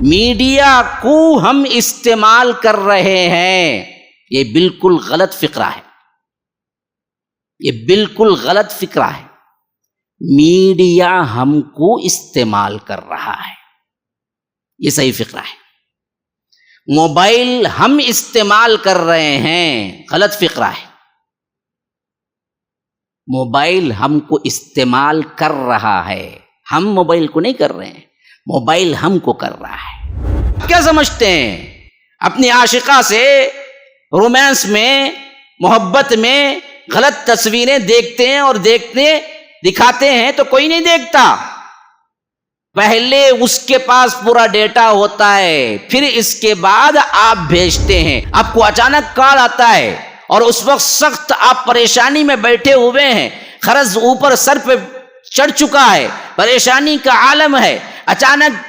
Media کو ہم استعمال کر رہے ہیں، یہ بالکل غلط فکرہ ہے، یہ بالکل غلط فکرہ ہے۔ میڈیا ہم کو استعمال کر رہا ہے، یہ صحیح فکرہ ہے۔ موبائل ہم استعمال کر رہے ہیں، غلط فکرہ ہے۔ موبائل ہم کو استعمال کر رہا ہے، ہم موبائل کو نہیں کر رہے ہیں، موبائل ہم کو کر رہا ہے۔ کیا سمجھتے ہیں؟ اپنی عاشقہ سے رومانس میں، محبت میں غلط تصویریں دیکھتے ہیں اور دکھاتے ہیں تو کوئی نہیں دیکھتا، پہلے اس کے پاس پورا ڈیٹا ہوتا ہے، پھر اس کے بعد آپ بھیجتے ہیں۔ آپ کو اچانک کال آتا ہے اور اس وقت سخت آپ پریشانی میں بیٹھے ہوئے ہیں، قرض اوپر سر پہ چڑھ چکا ہے، پریشانی کا عالم ہے، اچانک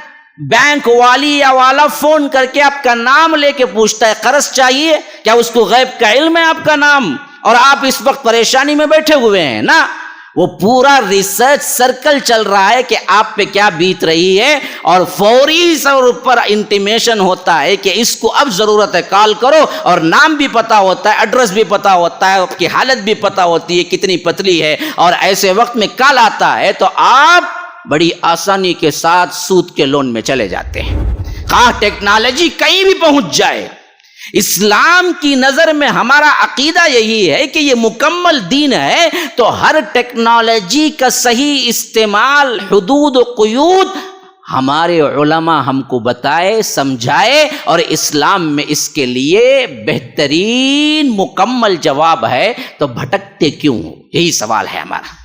بینک والی یا والا فون کر کے آپ کا نام لے کے پوچھتا ہے قرض چاہیے، کیا اس کو غیب کا علم ہے آپ کا نام؟ اور آپ اس وقت پریشانی میں بیٹھے ہوئے ہیں نا، وہ پورا ریسرچ سرکل چل رہا ہے کہ آپ پہ کیا بیت رہی ہے، اور فوری طور پر انٹیمیشن ہوتا ہے کہ اس کو اب ضرورت ہے، کال کرو، اور نام بھی پتا ہوتا ہے، ایڈریس بھی پتا ہوتا ہے، آپ کی حالت بھی پتا ہوتی ہے کتنی پتلی ہے، اور ایسے وقت میں کال آتا ہے تو آپ بڑی آسانی کے ساتھ سود کے لون میں چلے جاتے ہیں۔ خواہ ٹیکنالوجی کہیں بھی پہنچ جائے، اسلام کی نظر میں ہمارا عقیدہ یہی ہے کہ یہ مکمل دین ہے، تو ہر ٹیکنالوجی کا صحیح استعمال، حدود و قیود ہمارے علماء ہم کو بتائے، سمجھائے، اور اسلام میں اس کے لیے بہترین مکمل جواب ہے۔ تو بھٹکتے کیوں ہو؟ یہی سوال ہے ہمارا۔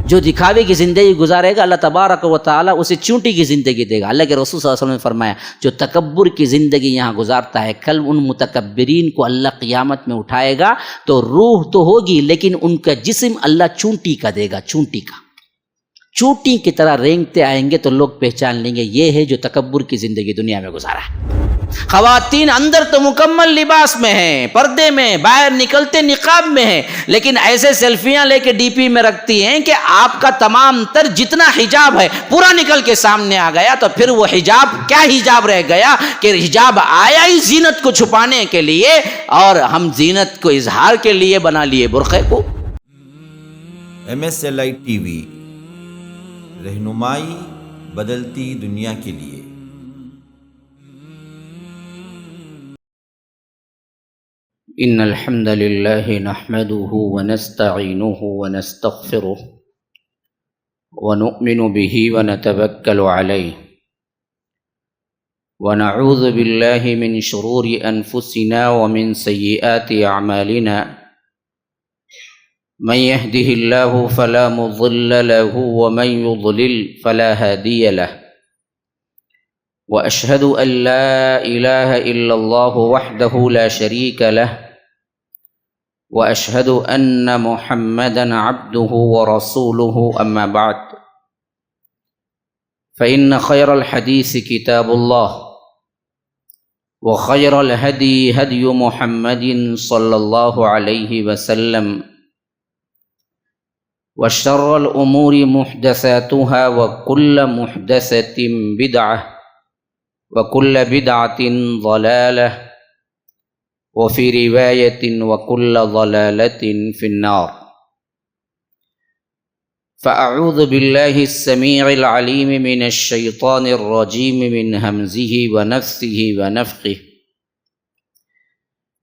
جو دکھاوے کی زندگی گزارے گا اللہ تبارک و تعالیٰ اسے چونٹی کی زندگی دے گا۔ اللہ کے رسول صلی اللہ علیہ وسلم نے فرمایا جو تکبر کی زندگی یہاں گزارتا ہے، کل ان متکبرین کو اللہ قیامت میں اٹھائے گا تو روح تو ہوگی لیکن ان کا جسم اللہ چونٹی کا دے گا، چونٹی کا، چونٹی کی طرح رینگتے آئیں گے تو لوگ پہچان لیں گے یہ ہے جو تکبر کی زندگی دنیا میں گزارا ہے۔ خواتین اندر تو مکمل لباس میں ہیں، پردے میں، باہر نکلتے نقاب میں ہیں، لیکن ایسے سیلفیاں لے کے ڈی پی میں رکھتی ہیں کہ آپ کا تمام تر جتنا حجاب ہے پورا نکل کے سامنے آ گیا، تو پھر وہ حجاب کیا حجاب رہ گیا کہ حجاب آیا ہی زینت کو چھپانے کے لیے، اور ہم زینت کو اظہار کے لیے بنا لیے برقعے کو۔ MSLI TV رہنمائی بدلتی دنیا کے لیے۔ ان الحمد لله نحمده ونستعينه ونستغفره ونؤمن به ونتوكل عليه ونعوذ بالله من شرور انفسنا ومن سيئات اعمالنا من يهده الله فلا مضل له ومن يضلل فلا هادي له واشهد ان لا اله الا الله وحده لا شريك له واشهد ان محمدا عبده ورسوله اما بعد فان خير الحديث كتاب الله وخير الهدي هدي محمد صلى الله عليه وسلم وشر الامور محدثاتها وكل محدثة بدعة وكل بدعة ضلالة وفي رواية وكل ضلالة في النار فأعوذ بالله السميع العليم من الشيطان الرجيم من همزه ونفثه ونفخه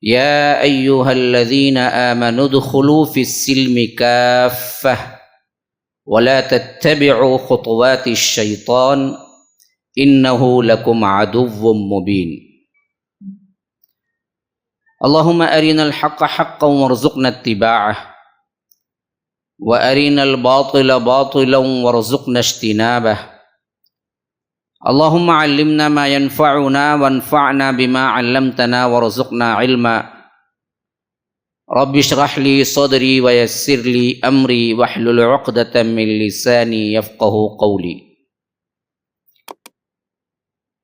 يا أيها الذين آمنوا ادخلوا في السلم كافة ولا تتبعوا خطوات الشيطان إنه لكم عدو مبين اللهم أرنا الحق حقا وارزقنا اتباعه وأرنا الباطل باطلا وارزقنا اجتنابه اللهم علمنا ما ينفعنا وانفعنا بما علمتنا وارزقنا علما رب اشرح لي صدري ويسر لي أمري واحلل عقدة من لساني يفقه قولي۔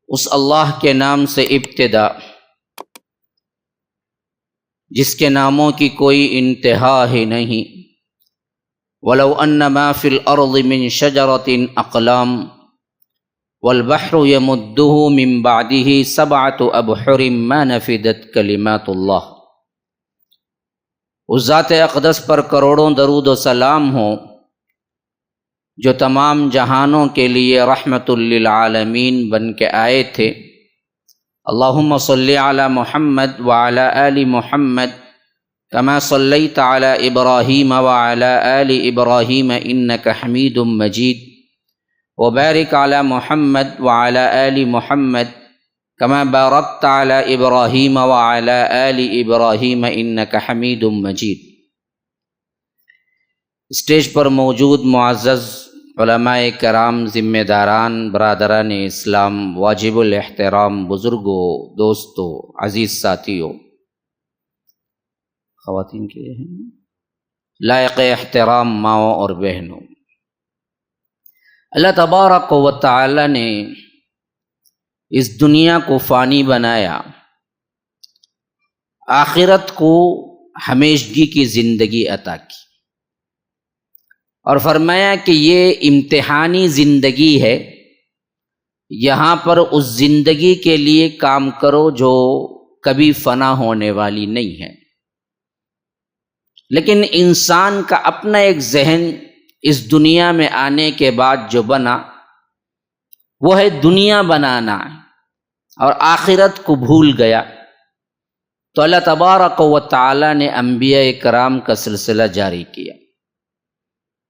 اس اللہ کے نام سے ابتدا جس کے ناموں کی کوئی انتہا ہی نہیں۔ وَلَوْ أَنَّ مَا فِي الْأَرْضِ مِن شَجَرَةٍ أَقْلَامٍ والبحر يمده من بعده 7 أبحر ما نفدت كلمات اللہ۔ اس ذات اقدس پر کروڑوں درود و سلام ہو جو تمام جہانوں کے لیے رحمت للعالمین بن کے آئے تھے۔ اللہم صلی علی محمد وعلی آل محمد کما صلیت علی ابراہیم وعلی آل ابراہیم انک حمید مجید، وبارک علی محمد وعلی آل محمد کما بارکت علی ابراہیم وعلی آل ابراہیم انک حمید مجید۔ اسٹیج پر موجود معزز علماء کرام، ذمہ داران، برادران اسلام، واجب الاحترام بزرگوں، دوستوں، عزیز ساتھیوں، خواتین کے ہیں لائق احترام ماؤں اور بہنوں، اللہ تبارک و تعالی نے اس دنیا کو فانی بنایا، آخرت کو ہمیشگی کی زندگی عطا کی، اور فرمایا کہ یہ امتحانی زندگی ہے، یہاں پر اس زندگی کے لیے کام کرو جو کبھی فنا ہونے والی نہیں ہے۔ لیکن انسان کا اپنا ایک ذہن اس دنیا میں آنے کے بعد جو بنا وہ ہے دنیا بنانا، اور آخرت کو بھول گیا۔ تو اللہ تبارک و تعالی نے انبیاء کرام کا سلسلہ جاری کیا۔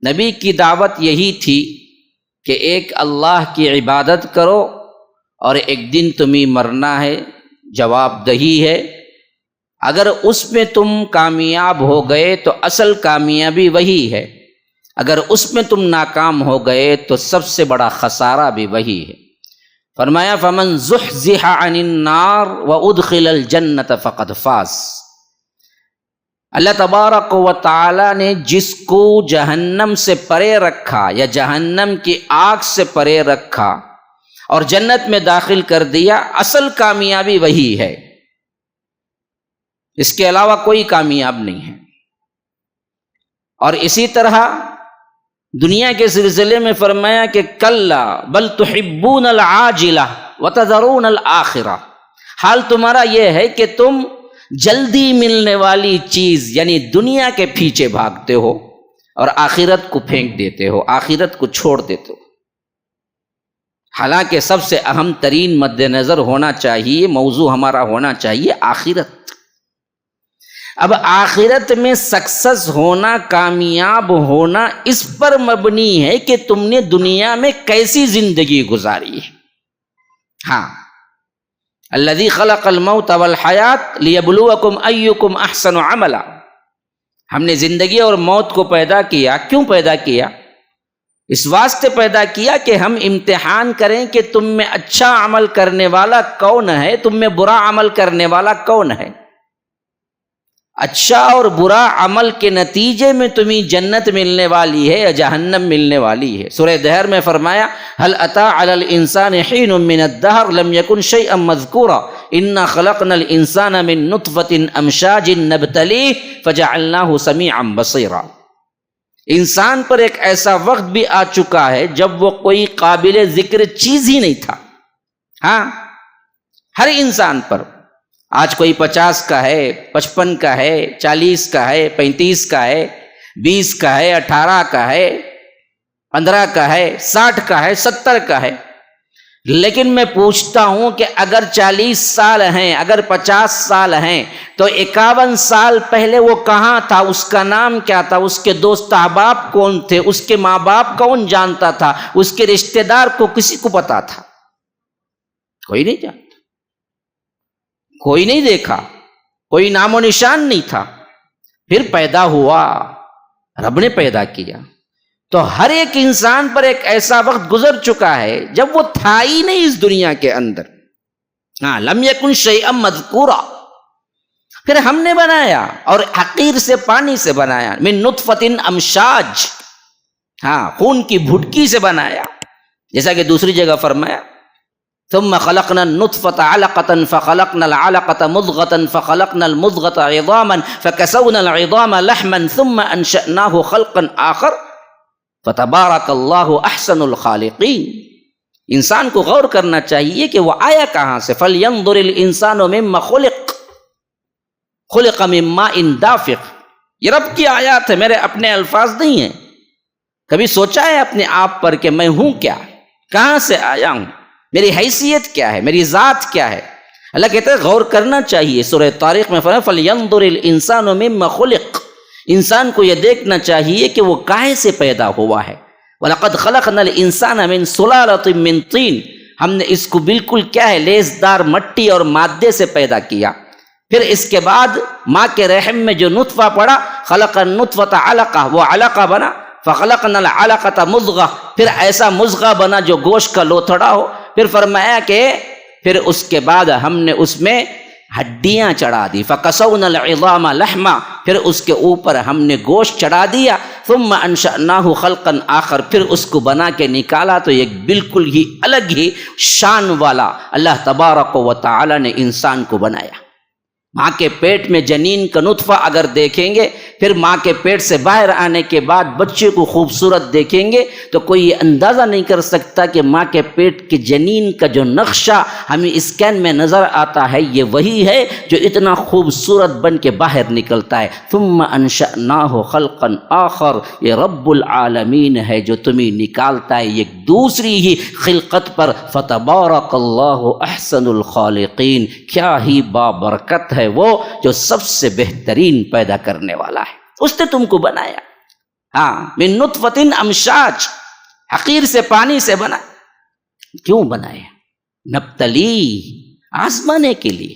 نبی کی دعوت یہی تھی کہ ایک اللہ کی عبادت کرو، اور ایک دن تمہیں مرنا ہے، جواب دہی ہے۔ اگر اس میں تم کامیاب ہو گئے تو اصل کامیابی وہی ہے، اگر اس میں تم ناکام ہو گئے تو سب سے بڑا خسارہ بھی وہی ہے۔ فرمایا فمن زحزح عن النار وادخل الجنۃ فقد فاز۔ اللہ تبارک و تعالی نے جس کو جہنم سے پرے رکھا یا جہنم کی آگ سے پرے رکھا اور جنت میں داخل کر دیا، اصل کامیابی وہی ہے، اس کے علاوہ کوئی کامیاب نہیں ہے۔ اور اسی طرح دنیا کے سلسلے میں فرمایا کہ کلا بل تحبون العاجلہ وتذرون الآخرہ، حال تمہارا یہ ہے کہ تم جلدی ملنے والی چیز یعنی دنیا کے پیچھے بھاگتے ہو اور آخرت کو پھینک دیتے ہو، آخرت کو چھوڑ دیتے ہو۔ حالانکہ سب سے اہم ترین مد نظر ہونا چاہیے، موضوع ہمارا ہونا چاہیے آخرت۔ اب آخرت میں سکسس ہونا، کامیاب ہونا اس پر مبنی ہے کہ تم نے دنیا میں کیسی زندگی گزاری ہے۔ ہاں، الذی خلق الموت والحیات لیبلوکم ایکم احسن عملا، ہم نے زندگی اور موت کو پیدا کیا۔ کیوں پیدا کیا؟ اس واسطے پیدا کیا کہ ہم امتحان کریں کہ تم میں اچھا عمل کرنے والا کون ہے، تم میں برا عمل کرنے والا کون ہے۔ اچھا اور برا عمل کے نتیجے میں تمہیں جنت ملنے والی ہے یا جہنم ملنے والی ہے۔ سورہ دہر میں فرمایا هل اتى على الانسان حين من الدهر لم يكن شيئا مذكورا انا خلقنا الانسان من نطفة امشاج نبتليه فجعلناه سميعا بصيرا۔ انسان پر ایک ایسا وقت بھی آ چکا ہے جب وہ کوئی قابل ذکر چیز ہی نہیں تھا۔ ہاں، ہر انسان پر، آج کوئی 50 کا ہے، 55 کا ہے، 40 کا ہے، 35 کا ہے، 20 کا ہے، 18 کا ہے، 15 کا ہے، 60 کا ہے، 70 کا ہے۔ لیکن میں پوچھتا ہوں کہ اگر 40 سال ہیں، اگر 50 سال ہیں تو 51 سال پہلے وہ کہاں تھا؟ اس کا نام کیا تھا؟ اس کے دوست احباب کون تھے؟ اس کے ماں باپ کون جانتا تھا؟ اس کے رشتہ دار کو کسی کو پتا تھا؟ کوئی نہیں جانتا، کوئی نہیں دیکھا، کوئی نام و نشان نہیں تھا۔ پھر پیدا ہوا، رب نے پیدا کیا، تو ہر ایک انسان پر ایک ایسا وقت گزر چکا ہے جب وہ تھا ہی نہیں اس دنیا کے اندر۔ ہاں، لم یکن شیئا مذکورا، پھر ہم نے بنایا، اور حقیر سے پانی سے بنایا، من نطفۃ امشاج، ہاں، خون کی بھٹکی سے بنایا، جیسا کہ دوسری جگہ فرمایا ثم خلقنا النطفة علقة فخلقنا العلقة مضغة فخلقنا المضغة عظاما فكسونا العظام لحما ثم أنشأناه خلقا آخر فتبارك الله أحسن الخالقين۔ انسان کو غور کرنا چاہیے کہ وہ آیا کہاں سے. فَلْيَنْظُرِ الْإِنسَانُ مِمَّا خُلِقَ مِن مَّاءٍ دَافِقٍ. یہ رب کی آیات ہے، میرے اپنے الفاظ نہیں ہیں. کبھی سوچا ہے اپنے آپ پر کہ میں ہوں کیا، کہاں سے آیا ہوں، میری حیثیت کیا ہے، میری ذات کیا ہے؟ اللہ کہتا ہے غور کرنا چاہیے. سورہ طارق میں فرمایا فَلْيَنْظُرِ الْإِنسَانُ مِمَّا خُلِقَ. انسان کو یہ دیکھنا چاہیے کہ وہ کاہے سے پیدا ہوا ہے. وَلَقَدْ خَلَقْنَا الْإِنسَانَ مِنْ سُلَالَةٍ مِنْ طِينٍ. ہم نے اس کو بالکل کیا ہے، لیسدار مٹی اور مادے سے پیدا کیا. پھر اس کے بعد ماں کے رحم میں جو نطفہ پڑا، خلق النطفۃ علقہ، وہ علقہ بنا. فخلقنا العلقۃ مضغہ، پھر ایسا مضغہ بنا جو گوشت کا لوتھڑا ہو. پھر فرمایا کہ پھر اس کے بعد ہم نے اس میں ہڈیاں چڑھا دی. فکسونا العظام لحما، پھر اس کے اوپر ہم نے گوشت چڑھا دیا. ثم انشأناہ خلقا آخر، پھر اس کو بنا کے نکالا تو ایک بالکل ہی الگ ہی شان والا اللہ تبارک و تعالی نے انسان کو بنایا. ماں کے پیٹ میں جنین کا نطفہ اگر دیکھیں گے، پھر ماں کے پیٹ سے باہر آنے کے بعد بچے کو خوبصورت دیکھیں گے تو کوئی یہ اندازہ نہیں کر سکتا کہ ماں کے پیٹ کے جنین کا جو نقشہ ہمیں اسکین میں نظر آتا ہے یہ وہی ہے جو اتنا خوبصورت بن کے باہر نکلتا ہے. ثم انشأناہ خلقا آخر، یہ رب العالمین ہے جو تمہیں نکالتا ہے ایک دوسری ہی خلقت پر. فتبارک اللہ احسن الخالقین، کیا ہی بابرکت ہے وہ جو سب سے بہترین پیدا کرنے والا ہے. اس نے تم کو بنایا. ہاں، من نطفۃ امشاج، حقیر سے پانی سے بنا. کیوں بنایا؟ نبتلی، آزمانے کے لیے.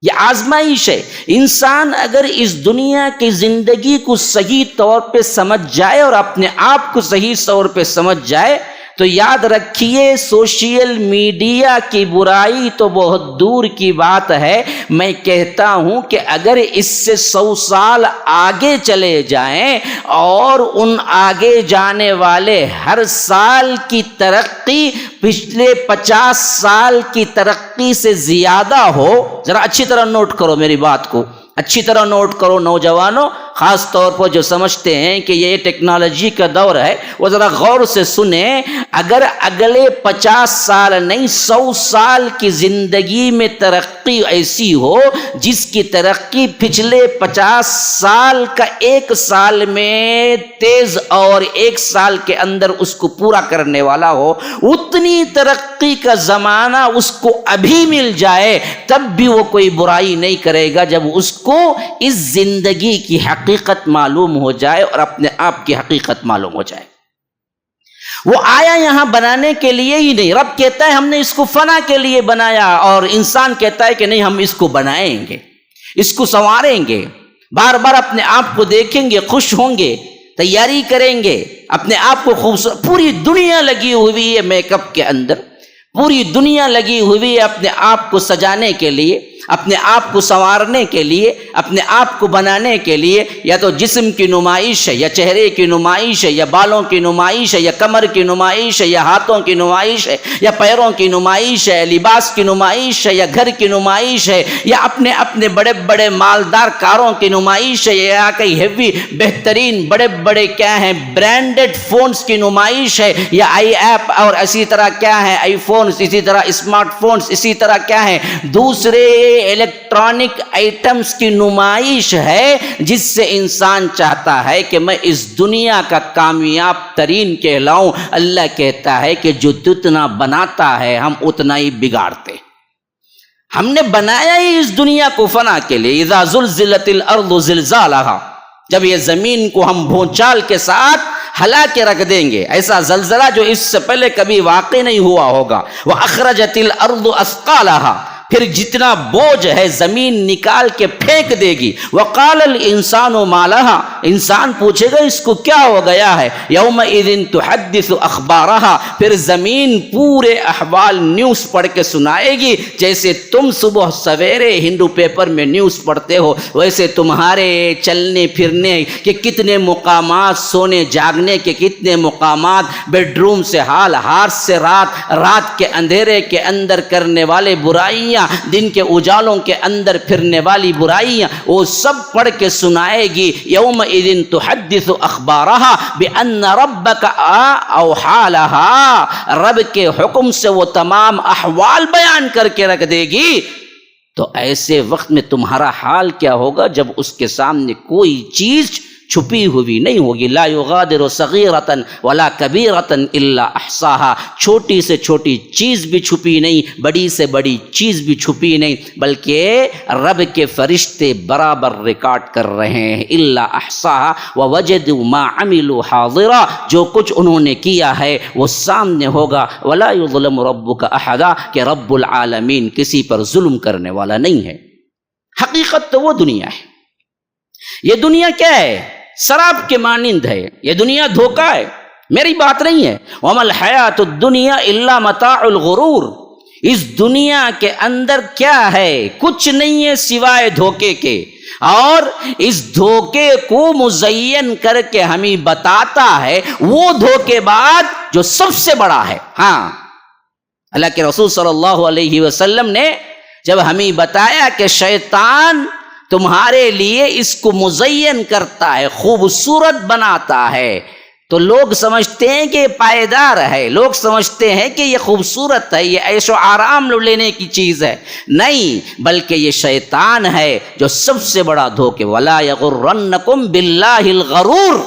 یہ آزمائش ہے. انسان اگر اس دنیا کی زندگی کو صحیح طور پہ سمجھ جائے اور اپنے آپ کو صحیح طور پہ سمجھ جائے تو یاد رکھیے سوشل میڈیا کی برائی تو بہت دور کی بات ہے. میں کہتا ہوں کہ اگر اس سے 100 سال آگے چلے جائیں اور ان آگے جانے والے ہر سال کی ترقی پچھلے 50 سال کی ترقی سے زیادہ ہو، ذرا اچھی طرح نوٹ کرو میری بات کو، اچھی طرح نوٹ کرو نوجوانوں، خاص طور پر جو سمجھتے ہیں کہ یہ ٹیکنالوجی کا دور ہے وہ ذرا غور سے سنیں. اگر اگلے 50 سال نہیں 100 سال کی زندگی میں ترقی ایسی ہو جس کی ترقی پچھلے 50 سال کا 1 سال میں تیز اور 1 سال کے اندر اس کو پورا کرنے والا ہو، اتنی ترقی کا زمانہ اس کو ابھی مل جائے تب بھی وہ کوئی برائی نہیں کرے گا جب اس کو اس زندگی کی حقیقت معلوم ہو جائے اور اپنے آپ کی حقیقت معلوم ہو جائے. وہ آیا یہاں بنانے کے لیے ہی نہیں. رب کہتا ہے ہم نے اس کو فنا کے لیے بنایا، اور انسان کہتا ہے کہ نہیں ہم اس کو بنائیں گے، اس کو سنواریں گے، بار بار اپنے آپ کو دیکھیں گے، خوش ہوں گے، تیاری کریں گے، اپنے آپ کو خوبصورت. پوری دنیا لگی ہوئی ہے میک اپ کے اندر، پوری دنیا لگی ہوئی ہے اپنے آپ کو سجانے کے لیے، اپنے آپ کو سنوارنے کے لیے، اپنے آپ کو بنانے کے لیے. یا تو جسم کی نمائش ہے، یا چہرے کی نمائش ہے، یا بالوں کی نمائش ہے، یا کمر کی نمائش ہے، یا ہاتھوں کی نمائش ہے، یا پیروں کی نمائش ہے، لباس کی نمائش ہے، یا گھر کی نمائش ہے، یا اپنے اپنے بڑے بڑے مالدار کاروں کی نمائش ہے، یا کئی ہیوی بہترین بڑے بڑے کیا ہیں برانڈڈ فونز کی نمائش ہے، یا آئی ایپ اور اسی طرح کیا ہے آئی فونز، اسی طرح اسمارٹ فونز، اسی طرح کیا ہے دوسرے الیکٹرانک آئٹمز کی نمائش ہے، جس سے انسان چاہتا ہے کہ میں اس دنیا کا کامیاب ترین کہلاؤں. اللہ کہتا ہے کہ جو جتنا بناتا ہے ہم اتنا ہی بگاڑتے. ہم نے بنایا ہی اس دنیا کو فنا کے لیے. اذا زلزلت الارض زلزالہا، جب یہ زمین کو ہم بھونچال کے ساتھ ہلا کے رکھ دیں گے، ایسا زلزلہ جو اس سے پہلے کبھی واقع نہیں ہوا ہوگا. وَأَخْرَجَتِ الْأَرْضُ أَثْقَالَهَا، پھر جتنا بوجھ ہے زمین نکال کے پھینک دے گی. وَقَالَ الْإِنسَانُ مَا لَهَا، انسان پوچھے گا اس کو کیا ہو گیا ہے. يَوْمَئِذٍ تُحَدِّثُ أَخْبَارَهَا، پھر زمین پورے احوال نیوز پڑھ کے سنائے گی. جیسے تم صبح سویرے ہندو پیپر میں نیوز پڑھتے ہو ویسے تمہارے چلنے پھرنے کے کتنے مقامات، سونے جاگنے کے کتنے مقامات، بیڈ روم سے حال، ہار سے رات، رات کے اندھیرے کے اندر کرنے والے برائیاں، برائیاں، دن کے اجالوں کے اندر پھرنے والی برائیاں، وہ سب پڑھ کے سنائے گی. یومئذ تحدث اخبارہا بان ربک اوحی لہا، رب کے حکم سے وہ تمام احوال بیان کر کے رکھ دے گی. تو ایسے وقت میں تمہارا حال کیا ہوگا جب اس کے سامنے کوئی چیز چھپی ہوئی نہیں ہوگی. لا یغادر صغیرۃ ولا کبیرۃ الا احصاها، چھوٹی سے چھوٹی چیز بھی چھپی نہیں، بڑی سے بڑی چیز بھی چھپی نہیں، بلکہ رب کے فرشتے برابر ریکارڈ کر رہے ہیں. الا احصاها ووجدوا ما عملوا حاضرا، جو کچھ انہوں نے کیا ہے وہ سامنے ہوگا. ولا یظلم ربک احدا، کہ رب العالمین کسی پر ظلم کرنے والا نہیں ہے. حقیقت تو وہ دنیا ہے. یہ دنیا کیا ہے؟ شراب کے مانند ہے. یہ دنیا دھوکہ ہے، میری بات نہیں ہے. وَمَا الْحَيَاةُ الدُّنْيَا إِلَّا مَتَاعُ الْغُرُورِ، اس دنیا کے اندر کیا ہے؟ کچھ نہیں ہے سوائے دھوکے کے. اور اس دھوکے کو مزین کر کے ہمیں بتاتا ہے وہ دھوکے بعد جو سب سے بڑا ہے. ہاں، اللہ کے رسول صلی اللہ علیہ وسلم نے جب ہمیں بتایا کہ شیطان تمہارے لیے اس کو مزین کرتا ہے، خوبصورت بناتا ہے، تو لوگ سمجھتے ہیں کہ یہ پائیدار ہے، لوگ سمجھتے ہیں کہ یہ خوبصورت ہے، یہ عیش و آرام لینے کی چیز ہے. نہیں، بلکہ یہ شیطان ہے جو سب سے بڑا دھوکے. وَلَا يَغُرَّنَّكُمْ بِاللَّهِ الْغَرُورُ،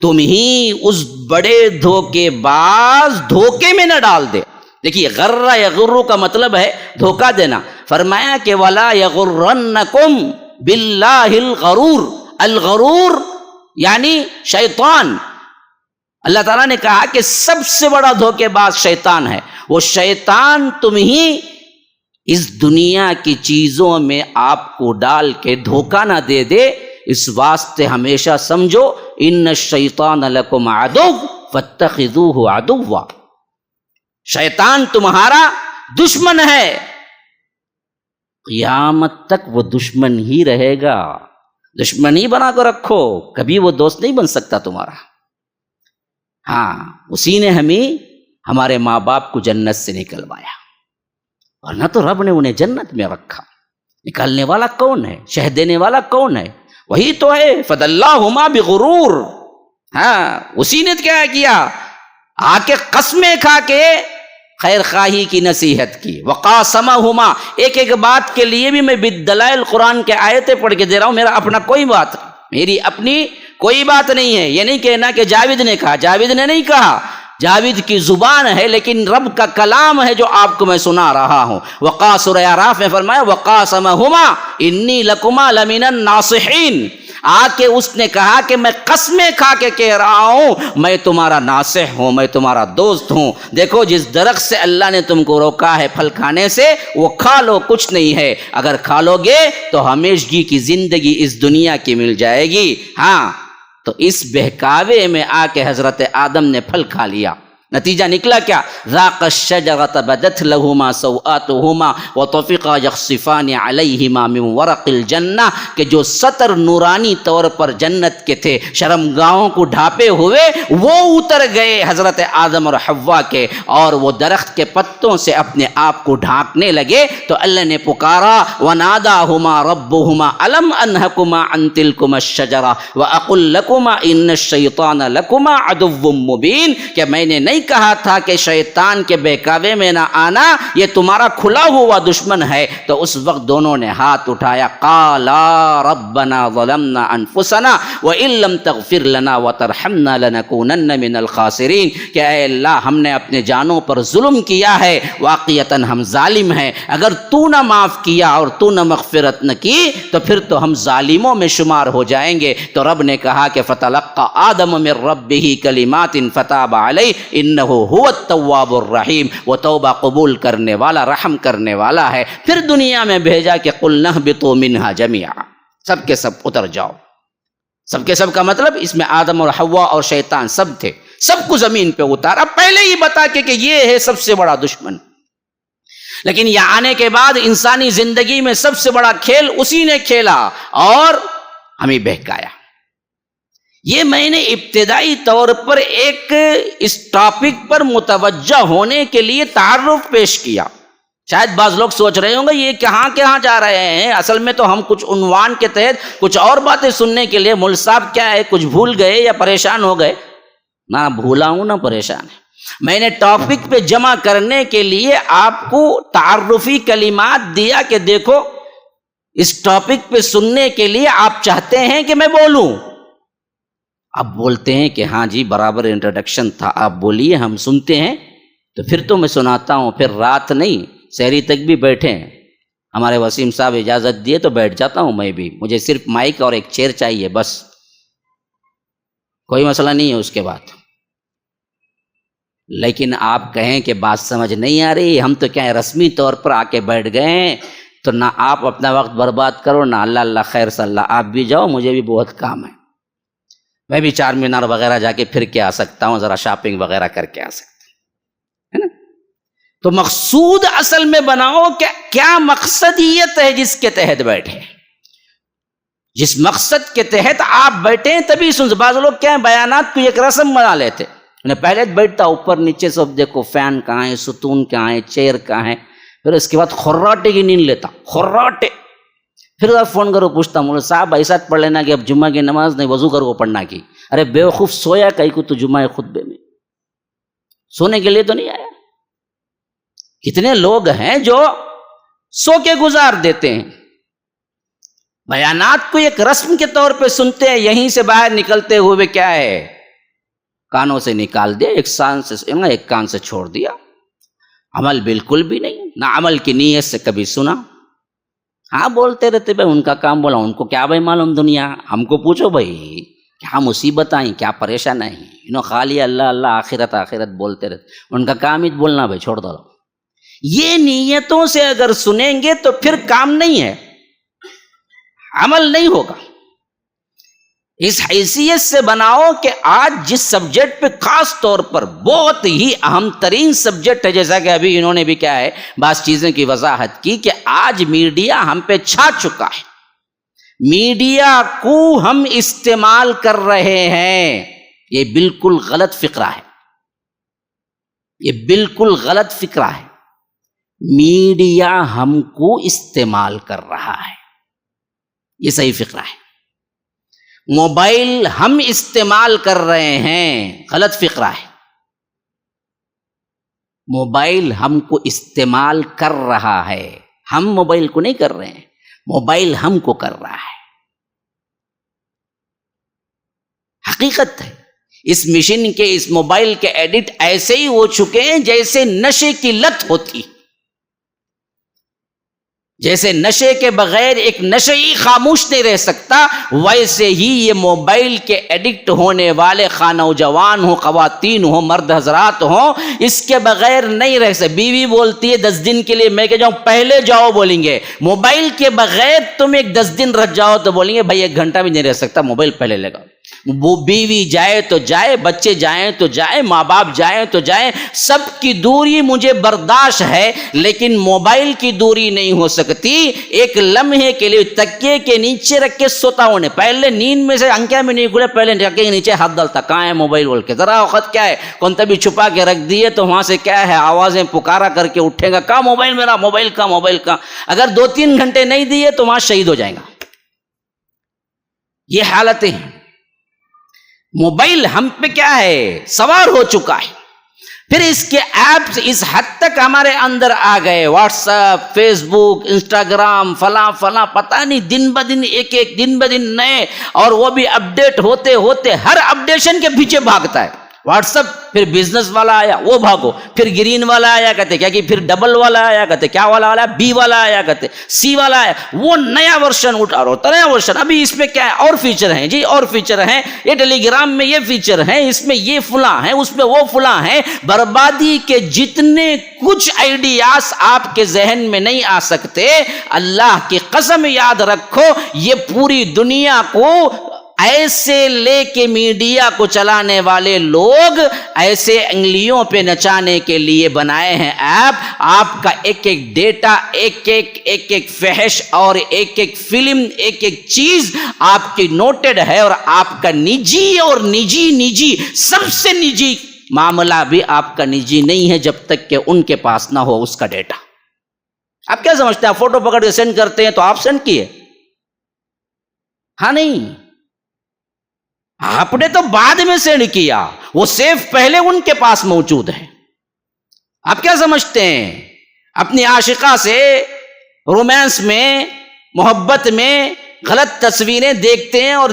تم ہی اس بڑے دھوکے باز دھوکے میں نہ ڈال دے. دیکھیے، غرہ یغر کا مطلب ہے دھوکہ دینا. فرمایا کہ وَلَا يَغُرَّنَّكُمْ بِاللَّهِ الْغَرُورُ، الغرور یعنی شیطان. اللہ تعالیٰ نے کہا کہ سب سے بڑا دھوکے باز شیطان ہے. وہ شیطان تم ہی اس دنیا کی چیزوں میں آپ کو ڈال کے دھوکہ نہ دے دے. اس واسطے ہمیشہ سمجھو ان الشیطان لکم عدو فاتخذوہ عدوا، شیطان تمہارا دشمن ہے، قیامت تک وہ دشمن ہی رہے گا. دشمن ہی بنا کر رکھو، کبھی وہ دوست نہیں بن سکتا تمہارا. ہاں، اسی نے ہمیں ہمارے ماں باپ کو جنت سے نکلوایا، ورنہ تو رب نے انہیں جنت میں رکھا. نکالنے والا کون ہے؟ شہ دینے والا کون ہے؟ وہی تو ہے. فَدَلَّاهُمَا بِغُرُورٍ. ہاں، اسی نے کیا کیا؟ آ کے قسمیں کھا کے خیر خواہی کی نصیحت کی. وقاسمہما، ایک ایک بات کے لیے بھی میں بالدلائل قرآن کے آیتیں پڑھ کے دے رہا ہوں. میرا اپنا کوئی بات، میری اپنی کوئی بات نہیں ہے. یہ نہیں کہنا کہ جاوید نے کہا، جاوید نے نہیں کہا، جاوید کی زبان ہے، لیکن رب کا کلام ہے جو آپ کو میں سنا رہا ہوں. سورہ اعراف میں فرمایا وقاسمہما انی لکما لمن الناصحین. آ کے اس نے کہا کہ میں قسمیں کھا کے کہہ رہا ہوں میں تمہارا ناصح ہوں، میں تمہارا دوست ہوں. دیکھو، جس درخت سے اللہ نے تم کو روکا ہے پھل کھانے سے، وہ کھا لو، کچھ نہیں ہے. اگر کھا لو گے تو ہمیشگی کی زندگی اس دنیا کی مل جائے گی. ہاں، تو اس بہکاوے میں آ کے حضرت آدم نے پھل کھا لیا. نتیجہ نکلا کیا؟ ذاق الشجرۃ بدت لہما سوآتہما وطفقا یخصفان علیہما من ورق الجنہ، کہ جو سطر نورانی طور پر جنت کے تھے، شرمگاہوں کو ڈھانپے ہوئے، وہ اتر گئے حضرت آدم اور حوا کے، اور وہ درخت کے پتوں سے اپنے آپ کو ڈھانکنے لگے. تو اللہ نے پکارا وناداہما ربہما الم انہکما عن تلکما الشجرہ واقل لکما ان الشیطان لکما عدو مبین، کہ میں نے نہیں کہا تھا کہ شیطان کے بہکاوے میں نہ آنا، یہ تمہارا کھلا ہوا دشمن ہے. تو اس وقت دونوں نے ہاتھ اٹھایا. قالا ربنا ظلمنا انفسنا وان لم تغفر لنا وترحمنا لنکونن من الخاسرین، کہ اے اللہ ہم نے اپنے جانوں پر ظلم کیا ہے، واقعتاً ہم ظالم ہیں، اگر تو نہ معاف کیا اور تو نہ مغفرت نہ کی تو پھر تو ہم ظالموں میں شمار ہو جائیں گے. تو رب نے کہا کہ فتلقى آدم من ربہ کلمات فتاب علیہ انہ هو التواب الرحیم، وہ توبہ قبول کرنے والا، رحم کرنے والا ہے. پھر دنیا میں بھیجا کہ قل نہبطوا منہا جمیعا، سب کے سب اتر جاؤ. سب کے سب کا مطلب اس میں آدم اور حوا اور شیطان سب تھے، سب کو زمین پہ اتارا، پہلے ہی بتا کہ یہ ہے سب سے بڑا دشمن. لیکن یہ آنے کے بعد انسانی زندگی میں سب سے بڑا کھیل اسی نے کھیلا اور ہمیں بہکایا. یہ میں نے ابتدائی طور پر ایک اس ٹاپک پر متوجہ ہونے کے لیے تعارف پیش کیا. شاید بعض لوگ سوچ رہے ہوں گے یہ کہاں جا رہے ہیں، اصل میں تو ہم کچھ عنوان کے تحت کچھ اور باتیں سننے کے لیے، مول صاحب کیا ہے کچھ بھول گئے یا پریشان ہو گئے؟ نہ بھولا ہوں نہ پریشان ہے، میں نے ٹاپک پہ جمع کرنے کے لیے آپ کو تعارفی کلمات دیا کہ دیکھو اس ٹاپک پہ سننے کے لیے آپ چاہتے ہیں کہ میں بولوں، اب بولتے ہیں کہ ہاں جی برابر انٹروڈکشن تھا، آپ بولیے ہم سنتے ہیں، تو پھر تو میں سناتا ہوں، پھر رات نہیں سحری تک بھی بیٹھے ہیں، ہمارے وسیم صاحب اجازت دیے تو بیٹھ جاتا ہوں میں بھی، مجھے صرف مائک اور ایک چیئر چاہیے بس، کوئی مسئلہ نہیں ہے اس کے بعد۔ لیکن آپ کہیں کہ بات سمجھ نہیں آ رہی، ہم تو کیا ہے رسمی طور پر آ کے بیٹھ گئے ہیں، تو نہ آپ اپنا وقت برباد کرو، نہ اللہ خیر صلی اللہ، آپ بھی جاؤ، مجھے بھی بہت کام ہے، میں بھی چار مینار وغیرہ جا کے پھر کے آ سکتا ہوں، ذرا شاپنگ وغیرہ کر کے آ سکتا ہوں، ہے نا؟ تو مقصود اصل میں بناؤ کہ کیا مقصدیت ہے جس کے تحت بیٹھے، جس مقصد کے تحت آپ بیٹھے ہیں تبھی سن۔ بعض لوگ کیا ہے بیانات کو ایک رسم بنا لیتے، انہیں پہلے بیٹھتا اوپر نیچے سب دیکھو، فین کہاں ہے، ستون کہاں ہے، چیئر کہاں ہے، پھر اس کے بعد خراٹے کی نیند لیتا، خراٹے، پھر آپ فون کرو پوچھتا مول صاحب ایسا پڑھ لینا کہ اب جمعہ کی نماز نہیں وضو کر کو پڑھنا کی، ارے بے وقوف سویا کہیں کو تو جمعہ خطبے میں، سونے کے لیے تو نہیں آیا۔ کتنے لوگ ہیں جو سو کے گزار دیتے ہیں، بیانات کو ایک رسم کے طور پہ سنتے ہیں، یہیں سے باہر نکلتے ہوئے کیا ہے کانوں سے نکال دیا، ایک کان سے چھوڑ دیا، عمل بالکل بھی نہیں، نہ عمل کی نیت سے کبھی سنا، ہاں بولتے رہتے بھائی ان کا کام بولا، ان کو کیا بھائی معلوم دنیا، ہم کو پوچھو بھائی کیا مصیبت آئیں، کیا پریشان آئیں، انہوں خالی اللہ اللہ آخرت آخرت بولتے رہتے، ان کا کام ہی بولنا بھائی چھوڑ دو۔ یہ نیتوں سے اگر سنیں گے تو پھر کام نہیں ہے، عمل نہیں ہوگا۔ اس حیثیت سے بناؤ کہ آج جس سبجیکٹ پہ خاص طور پر بہت ہی اہم ترین سبجیکٹ ہے، جیسا کہ ابھی انہوں نے بھی کیا ہے بعض چیزیں کی وضاحت کی کہ آج میڈیا ہم پہ چھا چکا ہے، میڈیا کو ہم استعمال کر رہے ہیں، یہ بالکل غلط فکرہ ہے، یہ بالکل غلط فکرہ ہے، میڈیا ہم کو استعمال کر رہا ہے، یہ صحیح فکرہ ہے۔ موبائل ہم استعمال کر رہے ہیں، غلط فکرہ ہے، موبائل ہم کو استعمال کر رہا ہے، ہم موبائل کو نہیں کر رہے ہیں، موبائل ہم کو کر رہا ہے، حقیقت ہے۔ اس مشین کے اس موبائل کے ایڈٹ ایسے ہی ہو چکے ہیں جیسے نشے کی لت ہوتی، جیسے نشے کے بغیر ایک نشئی خاموش نہیں رہ سکتا، ویسے ہی یہ موبائل کے ایڈکٹ ہونے والے خواہ نوجوان ہوں، خواتین ہوں، مرد حضرات ہوں، اس کے بغیر نہیں رہ سکتے۔ بیوی بولتی ہے 10 دن کے لیے میں کہ جاؤں، پہلے جاؤ بولیں گے، موبائل کے بغیر تم ایک 10 دن رہ جاؤ تو بولیں گے بھائی 1 گھنٹہ بھی نہیں رہ سکتا، موبائل پہلے لگاؤ۔ وہ بیوی جائے تو جائے، بچے جائیں تو جائیں، ماں باپ جائیں تو جائیں، سب کی دوری مجھے برداشت ہے، لیکن موبائل کی دوری نہیں ہو سکتی۔ ایک لمحے کے لیے تکیے کے نیچے رکھ کے سوتا ہونے، پہلے نیند میں سے انکھیں میں نہیں کھلے، پہلے تکیے کے نیچے ہاتھ ڈالتا، کہاں ہے موبائل بول کے، ذرا وقت کیا ہے کون تبھی چھپا کے رکھ دیے تو وہاں سے کیا ہے آوازیں پکارا کر کے اٹھے گا، کہاں موبائل میرا، موبائل کا، موبائل کا۔ اگر 2-3 گھنٹے نہیں دیے تو وہاں شہید ہو جائے گا۔ یہ حالتیں ہیں، موبائل ہم پہ کیا ہے سوار ہو چکا ہے۔ پھر اس کے ایپس اس حد تک ہمارے اندر آ گئے، واٹس ایپ، فیس بک، انسٹاگرام، فلاں فلاں، پتہ نہیں دن بدن ایک دن بدن نئے، اور وہ بھی اپڈیٹ ہوتے ہوتے ہر اپڈیشن کے پیچھے بھاگتا ہے۔ واٹس ایپ، پھر بزنس والا آیا وہ بھاگو، پھر گرین والا آیا کہتے کیا کہ پھر ڈبل والا آیا کہتے کیا والا آیا، بی والا آیا کہتے سی والا آیا، وہ نیا ورژن اٹھا رہا ہوتا، نیا ورژن۔ ابھی اس میں کیا ہے اور فیچر ہیں جی، اور فیچر ہیں، یہ ٹیلی گرام میں یہ فیچر ہیں، اس میں یہ فلاں ہیں، اس میں وہ فلاں ہیں۔ بربادی کے جتنے کچھ آئیڈیاز آپ کے ذہن میں نہیں آ سکتے، اللہ کی قسم یاد رکھو یہ پوری دنیا کو ایسے لے کے میڈیا کو چلانے والے لوگ ایسے انگلیوں پہ نچانے کے لیے بنائے ہیں ایپ۔ آپ کا ایک ایک ڈیٹا، ایک فحش اور ایک فلم، ایک چیز آپ کی نوٹڈ ہے، اور آپ کا نجی اور نجی سب سے نجی معاملہ بھی آپ کا نجی نہیں ہے جب تک کہ ان کے پاس نہ ہو اس کا ڈیٹا۔ آپ کیا سمجھتے ہیں؟ فوٹو پکڑ کے سینڈ کرتے ہیں تو آپ سینڈ کیے؟ ہاں نہیں، آپ نے تو بعد میں سینڈ کیا، وہ سیف پہلے ان کے پاس موجود ہے۔ آپ کیا سمجھتے ہیں؟ اپنی عاشقہ سے رومانس میں، محبت میں غلط تصویریں دیکھتے ہیں اور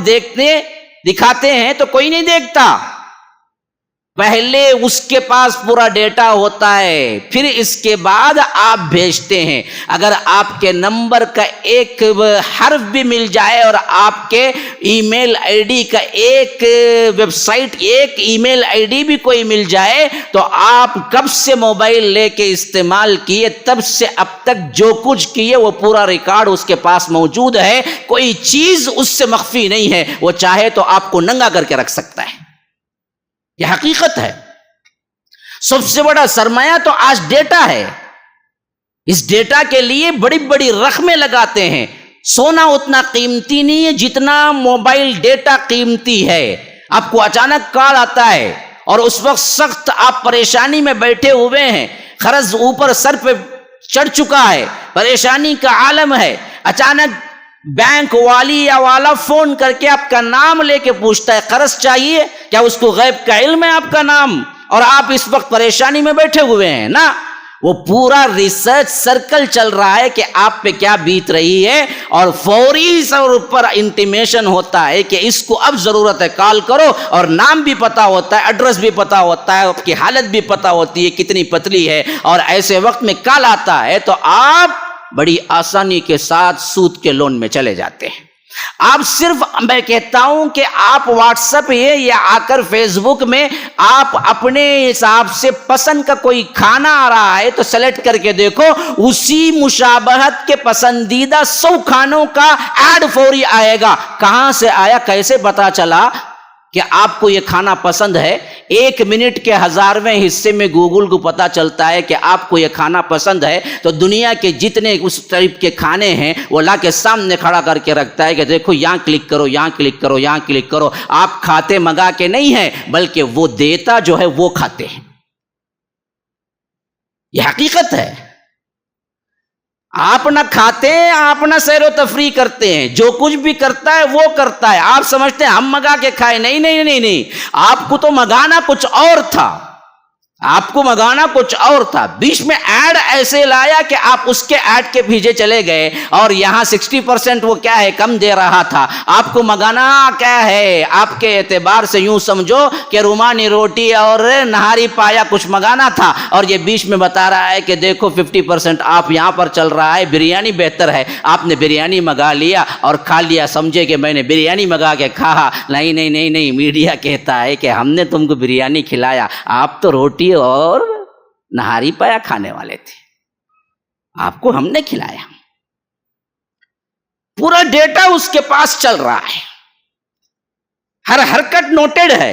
دکھاتے ہیں تو کوئی نہیں دیکھتا، پہلے اس کے پاس پورا ڈیٹا ہوتا ہے، پھر اس کے بعد آپ بھیجتے ہیں۔ اگر آپ کے نمبر کا ایک حرف بھی مل جائے اور آپ کے ای میل آئی ڈی کا ایک ویب سائٹ، ایک ای میل آئی ڈی بھی کوئی مل جائے تو آپ کب سے موبائل لے کے استعمال کیے، تب سے اب تک جو کچھ کیے وہ پورا ریکارڈ اس کے پاس موجود ہے، کوئی چیز اس سے مخفی نہیں ہے، وہ چاہے تو آپ کو ننگا کر کے رکھ سکتا ہے۔ یہ حقیقت ہے۔ سب سے بڑا سرمایہ تو آج ڈیٹا ہے، اس ڈیٹا کے لیے بڑی بڑی رقمیں لگاتے ہیں۔ سونا اتنا قیمتی نہیں ہے جتنا موبائل ڈیٹا قیمتی ہے۔ آپ کو اچانک کال آتا ہے اور اس وقت سخت آپ پریشانی میں بیٹھے ہوئے ہیں، قرض اوپر سر پہ چڑھ چکا ہے، پریشانی کا عالم ہے، اچانک بینک والی یا والا فون کر کے آپ کا نام لے کے پوچھتا ہے قرض چاہیے، کیا اس کو غیب کا علم ہے آپ کا نام؟ اور آپ اس وقت پریشانی میں بیٹھے ہوئے ہیں نا، وہ پورا ریسرچ سرکل چل رہا ہے کہ آپ پہ کیا بیت رہی ہے، اور فوری طور پر انٹیمیشن ہوتا ہے کہ اس کو اب ضرورت ہے، کال کرو، اور نام بھی پتا ہوتا ہے، ایڈریس بھی پتا ہوتا ہے، آپ کی حالت بھی پتا ہوتی ہے کتنی پتلی ہے، اور ایسے وقت میں کال آتا ہے تو آپ بڑی آسانی کے ساتھ سود کے لون میں چلے جاتے ہیں۔ آپ صرف، میں کہتا ہوں کہ آپ واٹس ایپ یا آ کر فیس بک میں آپ اپنے حساب سے پسند کا کوئی کھانا آ رہا ہے تو سلیکٹ کر کے دیکھو، اسی مشابہت کے پسندیدہ 100 کھانوں کا ایڈ فوری آئے گا۔ کہاں سے آیا، کیسے پتا چلا کہ آپ کو یہ کھانا پسند ہے؟ 1 منٹ کے 1000ویں حصے میں گوگل کو پتا چلتا ہے کہ آپ کو یہ کھانا پسند ہے، تو دنیا کے جتنے اس ٹائپ کے کھانے ہیں وہ لا کے سامنے کھڑا کر کے رکھتا ہے کہ دیکھو یہاں کلک کرو، یہاں کلک کرو، یہاں کلک کرو۔ آپ کھاتے منگا کے نہیں ہیں، بلکہ وہ دیتا جو ہے وہ کھاتے ہیں۔ یہ حقیقت ہے۔ آپ نہ کھاتے ہیں، آپ نہ سیر و تفریح کرتے ہیں، جو کچھ بھی کرتا ہے وہ کرتا ہے۔ آپ سمجھتے ہیں ہم منگا کے کھائے، نہیں نہیں نہیں نہیں، آپ کو تو منگانا کچھ اور تھا، آپ کو منگانا کچھ اور تھا۔ بیچ میں ایڈ ایسے لایا کہ آپ اس کے ایڈ کے پیچھے چلے گئے، اور یہاں 60% وہ کیا ہے، کم دے رہا تھا۔ آپ کو منگانا کیا ہے، آپ کے اعتبار سے یوں سمجھو کہ رومانی روٹی اور نہاری پایا کچھ منگانا تھا، اور یہ بیچ میں بتا رہا ہے کہ دیکھو 50% آپ یہاں پر چل رہا ہے، بریانی بہتر ہے۔ آپ نے بریانی منگا لیا اور کھا لیا، سمجھے کہ میں نے بریانی منگا کے کھا۔ نہیں نہیں نہیں نہیں، میڈیا کہتا ہے کہ ہم نے تم کو بریانی کھلایا، آپ تو روٹی اور نہاری پایا کھانے والے تھے، آپ کو ہم نے کھلایا۔ پورا ڈیٹا اس کے پاس چل رہا ہے، ہر حرکت نوٹڈ ہے۔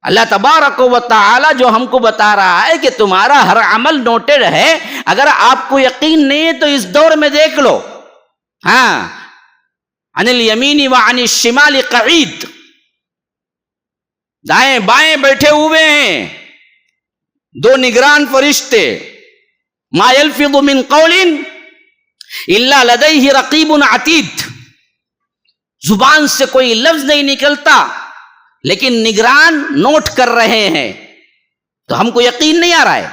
اللہ تبارک و تعالی جو ہم کو بتا رہا ہے کہ تمہارا ہر عمل نوٹڈ ہے۔ اگر آپ کو یقین نہیں ہے تو اس دور میں دیکھ لو، ہاں، عن الیمین وعن الشمال قعید، دائیں بائیں بیٹھے ہوئے ہیں 2 نگران فرشتے، ما یلفظ من قول الا لدیہ رقیب عتید، زبان سے کوئی لفظ نہیں نکلتا لیکن نگران نوٹ کر رہے ہیں۔ تو ہم کو یقین نہیں آ رہا ہے۔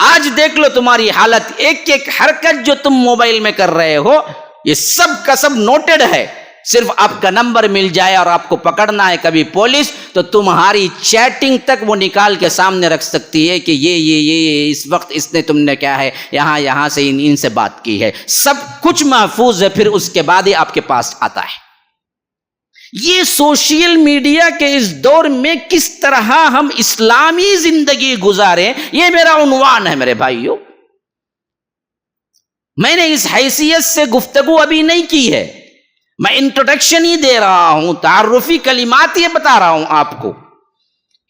آج دیکھ لو تمہاری حالت، ایک ایک حرکت جو تم موبائل میں کر رہے ہو یہ سب کا سب نوٹڈ ہے۔ صرف آپ کا نمبر مل جائے اور آپ کو پکڑنا ہے کبھی پولیس، تو تمہاری چیٹنگ تک وہ نکال کے سامنے رکھ سکتی ہے کہ یہ اس وقت اس نے تم نے کیا ہے یہاں سے ان سے بات کی ہے۔ سب کچھ محفوظ ہے، پھر اس کے بعد ہی آپ کے پاس آتا ہے۔ یہ سوشل میڈیا کے اس دور میں کس طرح ہم اسلامی زندگی گزاریں، یہ میرا عنوان ہے میرے بھائیوں۔ میں نے اس حیثیت سے گفتگو ابھی نہیں کی ہے، میں انٹروڈکشن ہی دے رہا ہوں، تعارفی کلمات یہ بتا رہا ہوں آپ کو۔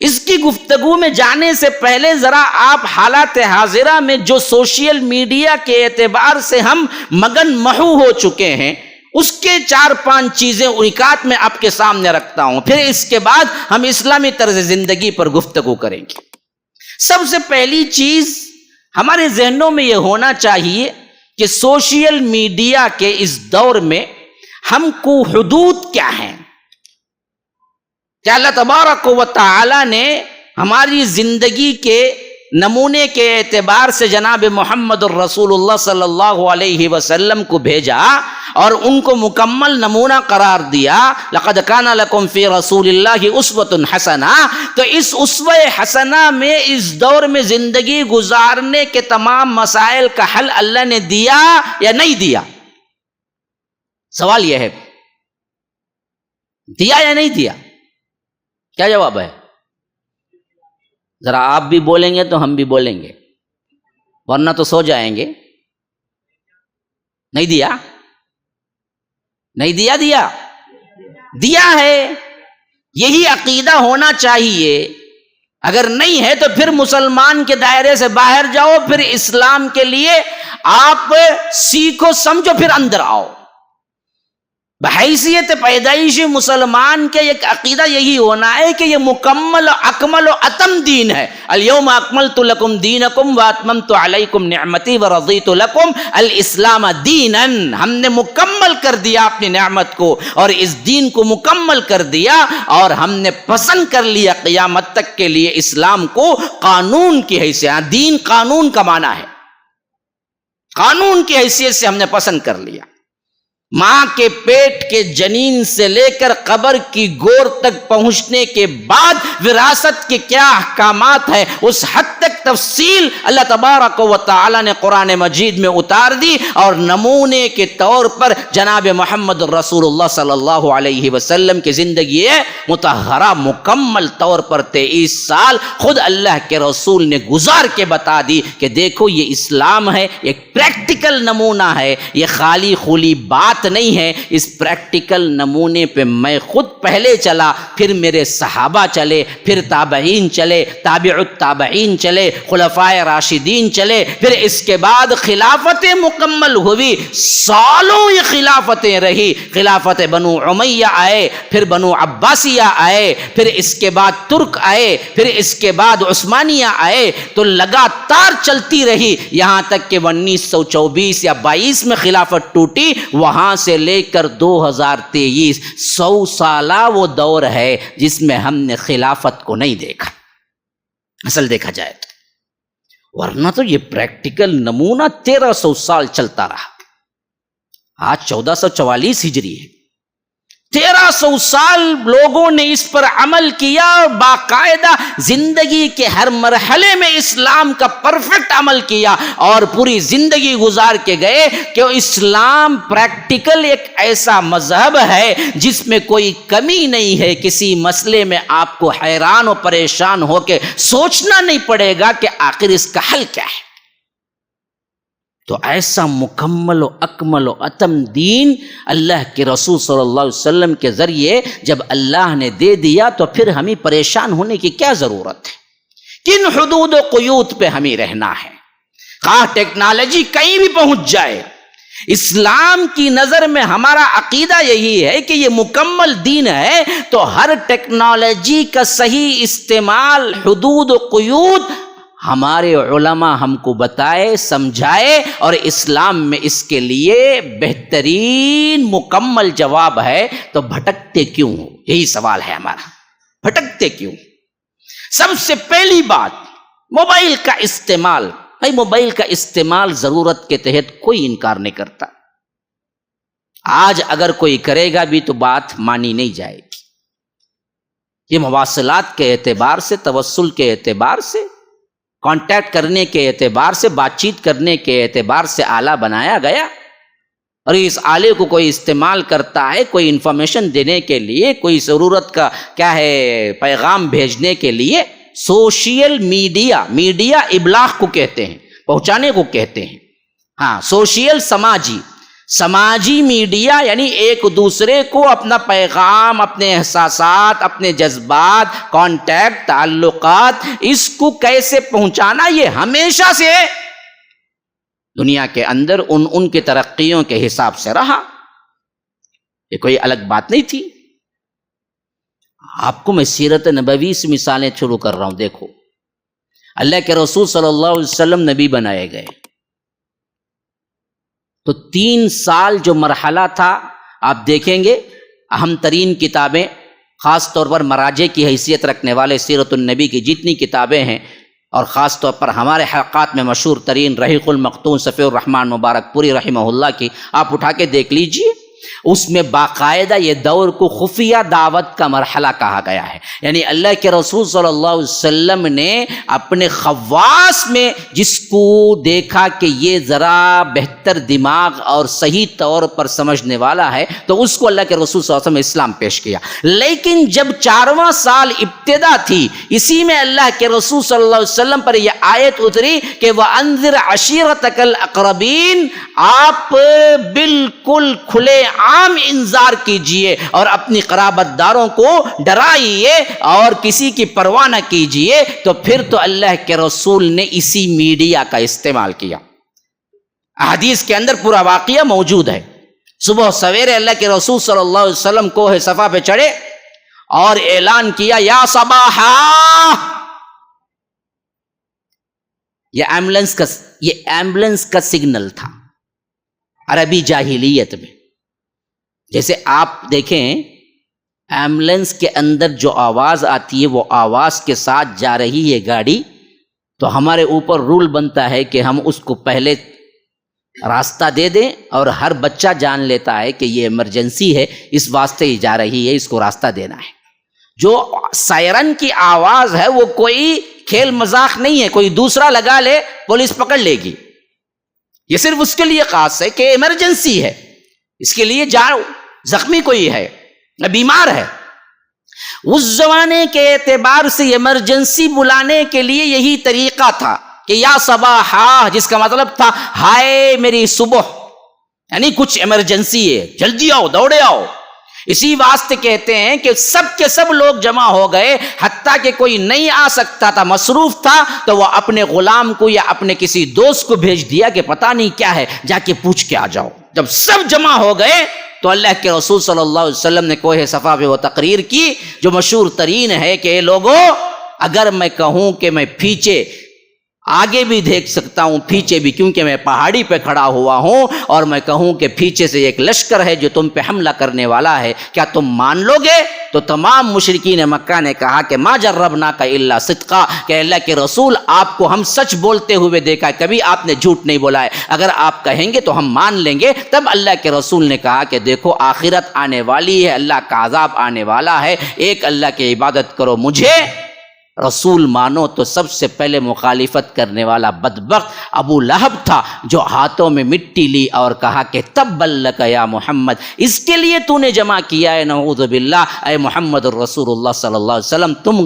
اس کی گفتگو میں جانے سے پہلے ذرا آپ حالات حاضرہ میں جو سوشل میڈیا کے اعتبار سے ہم مگن محو ہو چکے ہیں، اس کے 4-5 چیزیں نکات میں آپ کے سامنے رکھتا ہوں، پھر اس کے بعد ہم اسلامی طرز زندگی پر گفتگو کریں گے۔ سب سے پہلی چیز ہمارے ذہنوں میں یہ ہونا چاہیے کہ سوشل میڈیا کے اس دور میں ہم کو حدود کیا ہیں، کہ اللہ تبارک و تعالی نے ہماری زندگی کے نمونے کے اعتبار سے جناب محمد الرسول اللہ صلی اللہ علیہ وسلم کو بھیجا اور ان کو مکمل نمونہ قرار دیا. لقد کان لکم فی رسول اللہ اسوۃ حسنہ. تو اس اسوہ حسنہ میں اس دور میں زندگی گزارنے کے تمام مسائل کا حل اللہ نے دیا یا نہیں دیا؟ سوال یہ ہے، دیا یا نہیں دیا؟ کیا جواب ہے؟ ذرا آپ بھی بولیں گے تو ہم بھی بولیں گے، ورنہ تو سو جائیں گے. نہیں دیا؟ نہیں دیا؟ دیا دیا ہے. یہی عقیدہ ہونا چاہیے. اگر نہیں ہے تو پھر مسلمان کے دائرے سے باہر جاؤ، پھر اسلام کے لیے آپ سیکھو سمجھو، پھر اندر آؤ. بحیثیت پیدائشی مسلمان کے ایک عقیدہ یہی ہونا ہے کہ یہ مکمل و اکمل و اتم دین ہے. الیوم اکملت لکم دینکم واتممت علیکم نعمتی ورضیت لکم الاسلام دینا. ہم نے مکمل کر دیا اپنی نعمت کو اور اس دین کو مکمل کر دیا، اور ہم نے پسند کر لیا قیامت تک کے لیے اسلام کو قانون کی حیثیت. دین قانون کا معنی ہے، قانون کی حیثیت سے ہم نے پسند کر لیا. ماں کے پیٹ کے جنین سے لے کر قبر کی گور تک پہنچنے کے بعد وراثت کے کیا احکامات ہیں، اس حد تک تفصیل اللہ تبارک و تعالی نے قرآن مجید میں اتار دی. اور نمونے کے طور پر جناب محمد رسول اللہ صلی اللہ علیہ وسلم کی زندگی مطہرہ مکمل طور پر 23 سال خود اللہ کے رسول نے گزار کے بتا دی کہ دیکھو یہ اسلام ہے، ایک پریکٹیکل نمونہ ہے، یہ خالی خولی بات نہیں ہے. اس پریکٹیکل نمونے پہ میں خود پہلے چلا، پھر میرے صحابہ چلے، پھر تابعین چلے، تابع التابعین چلے، خلفائے راشدین چلے، پھر اس کے بعد خلافتیں مکمل ہوئی. سالوں یہ خلافتیں رہی. خلافت بنو امیہ آئے، پھر بنو عباسیہ آئے، پھر اس کے بعد ترک آئے، پھر اس کے بعد عثمانیہ آئے. تو لگاتار چلتی رہی یہاں تک کہ 1924 یا 22 میں خلافت ٹوٹی. وہاں سے لے کر 2023 100 سالہ وہ دور ہے جس میں ہم نے خلافت کو نہیں دیکھا، اصل دیکھا جائے تو. ورنہ تو یہ پریکٹیکل نمونہ 1300 سال چلتا رہا. آج 1444 ہجری ہے. 1300 سال لوگوں نے اس پر عمل کیا اور باقاعدہ زندگی کے ہر مرحلے میں اسلام کا پرفیکٹ عمل کیا اور پوری زندگی گزار کے گئے کہ اسلام پریکٹیکل ایک ایسا مذہب ہے جس میں کوئی کمی نہیں ہے. کسی مسئلے میں آپ کو حیران و پریشان ہو کے سوچنا نہیں پڑے گا کہ آخر اس کا حل کیا ہے. تو ایسا مکمل و اکمل و اتم دین اللہ کے رسول صلی اللہ علیہ وسلم کے ذریعے جب اللہ نے دے دیا تو پھر ہمیں پریشان ہونے کی کیا ضرورت ہے؟ کن حدود و قیود پہ ہمیں رہنا ہے؟ خواہ ٹیکنالوجی کہیں بھی پہنچ جائے، اسلام کی نظر میں ہمارا عقیدہ یہی ہے کہ یہ مکمل دین ہے. تو ہر ٹیکنالوجی کا صحیح استعمال، حدود و قیود ہمارے علماء ہم کو بتائے، سمجھائے، اور اسلام میں اس کے لیے بہترین مکمل جواب ہے. تو بھٹکتے کیوں ہو؟ یہی سوال ہے ہمارا، بھٹکتے کیوں؟ سب سے پہلی بات موبائل کا استعمال. بھائی موبائل کا استعمال ضرورت کے تحت کوئی انکار نہیں کرتا. آج اگر کوئی کرے گا بھی تو بات مانی نہیں جائے گی. یہ مواصلات کے اعتبار سے، توسل کے اعتبار سے، کانٹیکٹ کرنے کے اعتبار سے، بات چیت کرنے کے اعتبار سے آلہ بنایا گیا. اور اس آلے کو کوئی استعمال کرتا ہے کوئی انفارمیشن دینے کے لیے، کوئی ضرورت کا کیا ہے پیغام بھیجنے کے لیے. سوشل میڈیا، میڈیا ابلاغ کو کہتے ہیں، پہنچانے کو کہتے ہیں. ہاں سوشل، سماجی میڈیا یعنی ایک دوسرے کو اپنا پیغام، اپنے احساسات، اپنے جذبات، کانٹیکٹ، تعلقات، اس کو کیسے پہنچانا، یہ ہمیشہ سے دنیا کے اندر ان کی ترقیوں کے حساب سے رہا. یہ کوئی الگ بات نہیں تھی. آپ کو میں سیرت نبوی سے مثالیں شروع کر رہا ہوں. دیکھو اللہ کے رسول صلی اللہ علیہ وسلم نبی بنائے گئے تو 3 سال جو مرحلہ تھا، آپ دیکھیں گے اہم ترین کتابیں، خاص طور پر مراجع کی حیثیت رکھنے والے سیرت النبی کی جتنی کتابیں ہیں، اور خاص طور پر ہمارے حلقات میں مشہور ترین رحیق المختوم صفی الرحمن مبارک پوری رحمہ اللہ کی آپ اٹھا کے دیکھ لیجئے، اس میں باقاعدہ یہ دور کو خفیہ دعوت کا مرحلہ کہا گیا ہے. یعنی اللہ کے رسول صلی اللہ علیہ وسلم نے اپنے خواص میں جس کو دیکھا کہ یہ ذرا بہتر دماغ اور صحیح طور پر سمجھنے والا ہے تو اس کو اللہ کے رسول صلی اللہ علیہ وسلم اسلام پیش کیا. لیکن جب 4واں سال ابتدا تھی، اسی میں اللہ کے رسول صلی اللہ علیہ وسلم پر یہ آیت اتری کہ وَأَنذِرْ عَشِيرَتَكَ الْأَقْرَبِينَ، آپ بالکل کھلے عام انذار کیجئے اور اپنی قرابت داروں کو ڈرائیے اور کسی کی پرواہ نہ کیجئے. تو پھر تو اللہ کے رسول نے اسی میڈیا کا استعمال کیا. حدیث کے اندر پورا واقعہ موجود ہے. صبح سویرے اللہ کے رسول صلی اللہ علیہ وسلم کوہ صفا پہ چڑھے اور اعلان کیا یا صباحا. یہ ایمبولینس کا سگنل تھا عربی جاہلیت میں. جیسے آپ دیکھیں ایمبولینس کے اندر جو آواز آتی ہے وہ آواز کے ساتھ جا رہی ہے گاڑی، تو ہمارے اوپر رول بنتا ہے کہ ہم اس کو پہلے راستہ دے دیں، اور ہر بچہ جان لیتا ہے کہ یہ ایمرجنسی ہے، اس واسطے ہی جا رہی ہے، اس کو راستہ دینا ہے. جو سائرن کی آواز ہے وہ کوئی کھیل مذاق نہیں ہے، کوئی دوسرا لگا لے پولیس پکڑ لے گی. یہ صرف اس کے لیے خاص ہے کہ ایمرجنسی ہے، اس کے لیے جاؤ، زخمی کوئی ہے، بیمار ہے. اس زمانے کے اعتبار سے ایمرجنسی بلانے کے لیے یہی طریقہ تھا کہ یا صباحا، جس کا مطلب تھا ہائے میری صبح، یعنی کچھ ایمرجنسی ہے، جلدی آؤ، دوڑے آؤ. اسی واسطے کہتے ہیں کہ سب کے سب لوگ جمع ہو گئے، حتیٰ کہ کوئی نہیں آ سکتا تھا، مصروف تھا، تو وہ اپنے غلام کو یا اپنے کسی دوست کو بھیج دیا کہ پتہ نہیں کیا ہے، جا کے پوچھ کے آ جاؤ. جب سب جمع ہو گئے تو اللہ کے رسول صلی اللہ علیہ وسلم نے کوہ صفا پہ وہ تقریر کی جو مشہور ترین ہے کہ اے لوگو، اگر میں کہوں کہ میں پیچھے آگے بھی دیکھ سکتا ہوں، پیچھے بھی، کیونکہ میں پہاڑی پہ کھڑا ہوا ہوں، اور میں کہوں کہ پیچھے سے ایک لشکر ہے جو تم پہ حملہ کرنے والا ہے، کیا تم مان لو گے؟ تو تمام مشرکین مکہ نے کہا کہ ما جربناک الا صدقا، کہ اللہ کے رسول آپ کو ہم سچ بولتے ہوئے دیکھا ہے، کبھی آپ نے جھوٹ نہیں بولا ہے، اگر آپ کہیں گے تو ہم مان لیں گے. تب اللہ کے رسول نے کہا کہ دیکھو آخرت آنے والی ہے، اللہ کا عذاب آنے والا ہے، ایک اللہ کی عبادت کرو، مجھے رسول مانو. تو سب سے پہلے مخالفت کرنے والا بدبخت ابو لہب تھا، جو ہاتھوں میں مٹی لی اور کہا کہ تبا لک یا محمد، اس کے لیے تو نے جمع کیا ہے، نعوذ باللہ، اے محمد الرسول اللہ صلی اللہ علیہ وسلم تم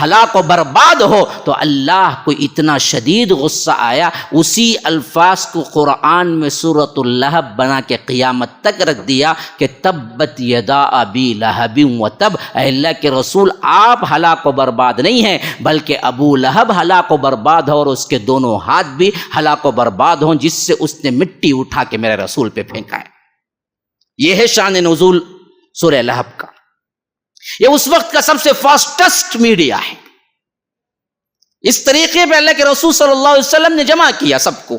ہلاک و برباد ہو. تو اللہ کو اتنا شدید غصہ آیا، اسی الفاظ کو قرآن میں سورۃ اللہب بنا کے قیامت تک رکھ دیا کہ تبت یدا ابی لہب وتب. اے اللہ کے رسول آپ ہلاک و برباد نہیں ہیں، بلکہ ابو لہب ہلاک و برباد ہو، اور اس کے دونوں ہاتھ بھی ہلاک و برباد ہوں، جس سے اس نے مٹی اٹھا کے میرے رسول پہ پھینکا ہے. یہ ہے شان نزول سورہ لہب کا. یہ اس وقت کا سب سے فاسٹسٹ میڈیا ہے. اس طریقے پہ اللہ کے رسول صلی اللہ علیہ وسلم نے جمع کیا سب کو،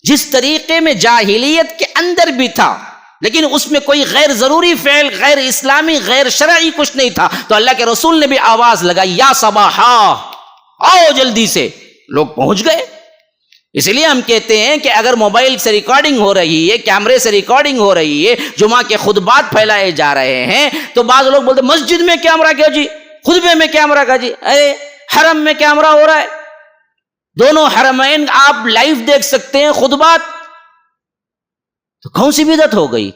جس طریقے میں جاہلیت کے اندر بھی تھا، لیکن اس میں کوئی غیر ضروری فعل، غیر اسلامی، غیر شرعی کچھ نہیں تھا. تو اللہ کے رسول نے بھی آواز لگائی یا صباحا، آؤ جلدی سے. لوگ پہنچ گئے. اس لیے ہم کہتے ہیں کہ اگر موبائل سے ریکارڈنگ ہو رہی ہے، کیمرے سے ریکارڈنگ ہو رہی ہے، جمعہ کے خطبات پھیلائے جا رہے ہیں، تو بعض لوگ بولتے مسجد میں کیمرہ کیا جی، خطبے میں کیمرہ کا جی، ارے حرم میں کیمرہ ہو رہا ہے، دونوں حرمین آپ لائیو دیکھ سکتے ہیں خطبات. تو کون سی بدعت ہو گئی،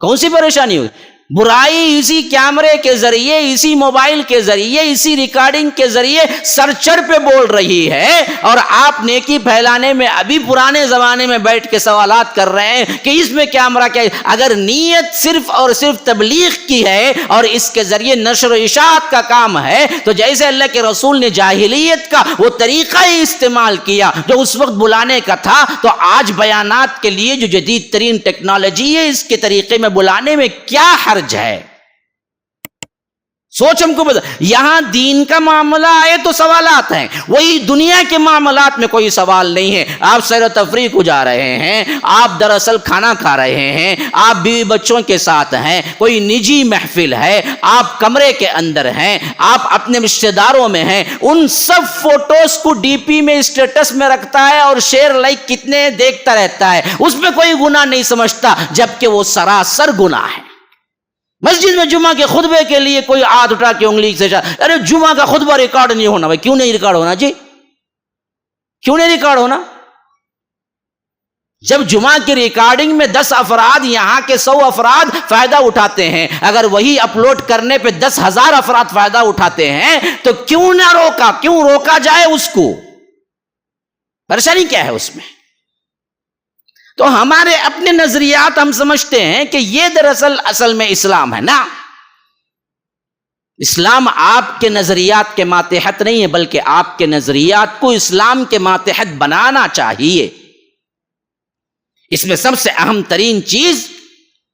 کون سی پریشانی ہوئی؟ برائی اسی کیمرے کے ذریعے، اسی موبائل کے ذریعے، اسی ریکارڈنگ کے ذریعے سر چڑھ پہ بول رہی ہے، اور آپ نیکی پھیلانے میں ابھی پرانے زمانے میں بیٹھ کے سوالات کر رہے ہیں کہ اس میں کیمرہ کیا. اگر نیت صرف اور صرف تبلیغ کی ہے اور اس کے ذریعے نشر و اشاعت کا کام ہے، تو جیسے اللہ کے رسول نے جاہلیت کا وہ طریقہ ہی استعمال کیا جو اس وقت بلانے کا تھا، تو آج بیانات کے لیے جو جدید ترین ٹیکنالوجی ہے، اس کے طریقے میں بلانے میں کیا حرج ہے؟ سوچ ہم کو یہاں دین کا معاملہ آئے تو سوالات ہیں، وہی دنیا کے معاملات میں کوئی سوال نہیں ہے۔ آپ سیر و تفریح کو جا رہے ہیں، آپ دراصل کھانا کھا رہے ہیں، آپ بیوی بچوں کے ساتھ ہیں، کوئی نجی محفل ہے، آپ کمرے کے اندر ہیں، آپ اپنے رشتہ داروں میں ہیں، ان سب فوٹوز کو ڈی پی میں اسٹیٹس میں رکھتا ہے اور شیئر لائک کتنے دیکھتا رہتا ہے، اس میں کوئی گناہ نہیں سمجھتا، جبکہ وہ سراسر گناہ ہے۔ مسجد میں جمعہ کے خطبے کے لیے کوئی ہاتھ اٹھا کے انگلی سے ارے جمعہ کا خطبہ ریکارڈ نہیں ہونا، بھائی کیوں نہیں ریکارڈ ہونا جی؟ کیوں نہیں ریکارڈ ہونا؟ جب جمعہ کی ریکارڈنگ میں 10 افراد یہاں کے 100 افراد فائدہ اٹھاتے ہیں، اگر وہی اپلوڈ کرنے پہ 10,000 افراد فائدہ اٹھاتے ہیں تو کیوں نہ روکا، کیوں روکا جائے اس کو؟ پریشانی کیا ہے اس میں؟ تو ہمارے اپنے نظریات ہم سمجھتے ہیں کہ یہ دراصل اصل میں اسلام ہے نا۔ اسلام آپ کے نظریات کے ماتحت نہیں ہے، بلکہ آپ کے نظریات کو اسلام کے ماتحت بنانا چاہیے۔ اس میں سب سے اہم ترین چیز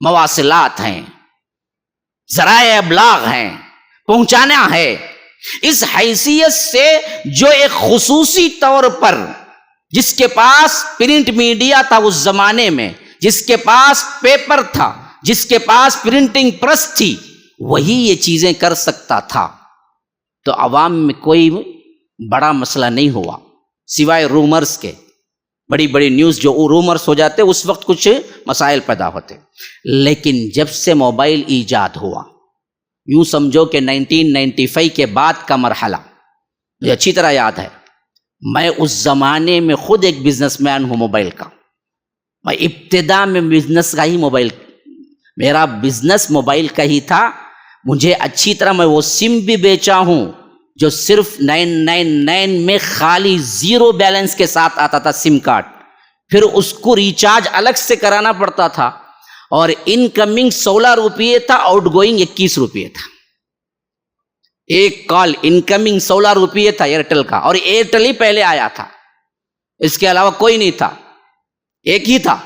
مواصلات ہیں، ذرائع ابلاغ ہیں، پہنچانا ہے۔ اس حیثیت سے جو ایک خصوصی طور پر جس کے پاس پرنٹ میڈیا تھا اس زمانے میں، جس کے پاس پیپر تھا، جس کے پاس پرنٹنگ پریس تھی، وہی یہ چیزیں کر سکتا تھا، تو عوام میں کوئی بڑا مسئلہ نہیں ہوا، سوائے رومرز کے۔ بڑی بڑی نیوز جو رومرز ہو جاتے اس وقت کچھ مسائل پیدا ہوتے، لیکن جب سے موبائل ایجاد ہوا، یوں سمجھو کہ 1995 کے بعد کا مرحلہ مجھے اچھی طرح یاد ہے۔ میں اس زمانے میں خود ایک بزنس مین ہوں موبائل کا، میں ابتدا میں بزنس کا ہی میرا بزنس موبائل کا ہی تھا۔ مجھے اچھی طرح میں وہ سم بھی بیچا ہوں جو صرف 999 میں خالی 0 بیلنس کے ساتھ آتا تھا سم کارڈ، پھر اس کو ریچارج الگ سے کرانا پڑتا تھا، اور انکمنگ 16 روپے تھا، آؤٹ گوئنگ 21 روپے تھا۔ ایک کال انکمنگ 16 روپے تھا ایئرٹیل کا، اور ایئرٹیل ہی پہلے آیا تھا، اس کے علاوہ کوئی نہیں تھا، ایک ہی تھا۔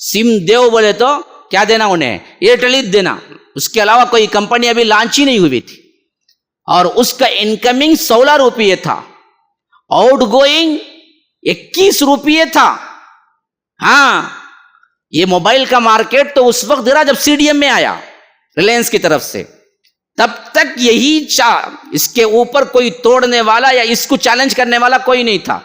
سم دیو بولے تو کیا دینا انہیں؟ ایئرٹیل ہی دینا، اس کے علاوہ کوئی کمپنی ابھی لانچ ہی نہیں ہوئی تھی، اور اس کا انکمنگ 16 روپے تھا، آؤٹ گوئنگ 21 روپے تھا۔ ہاں، یہ موبائل کا مارکیٹ تو اس وقت گرا جب سی ڈی ایم میں آیا ریلائنس کی طرف سے، تب تک یہی اس کے اوپر کوئی توڑنے والا یا اس کو چیلنج کرنے والا کوئی نہیں تھا۔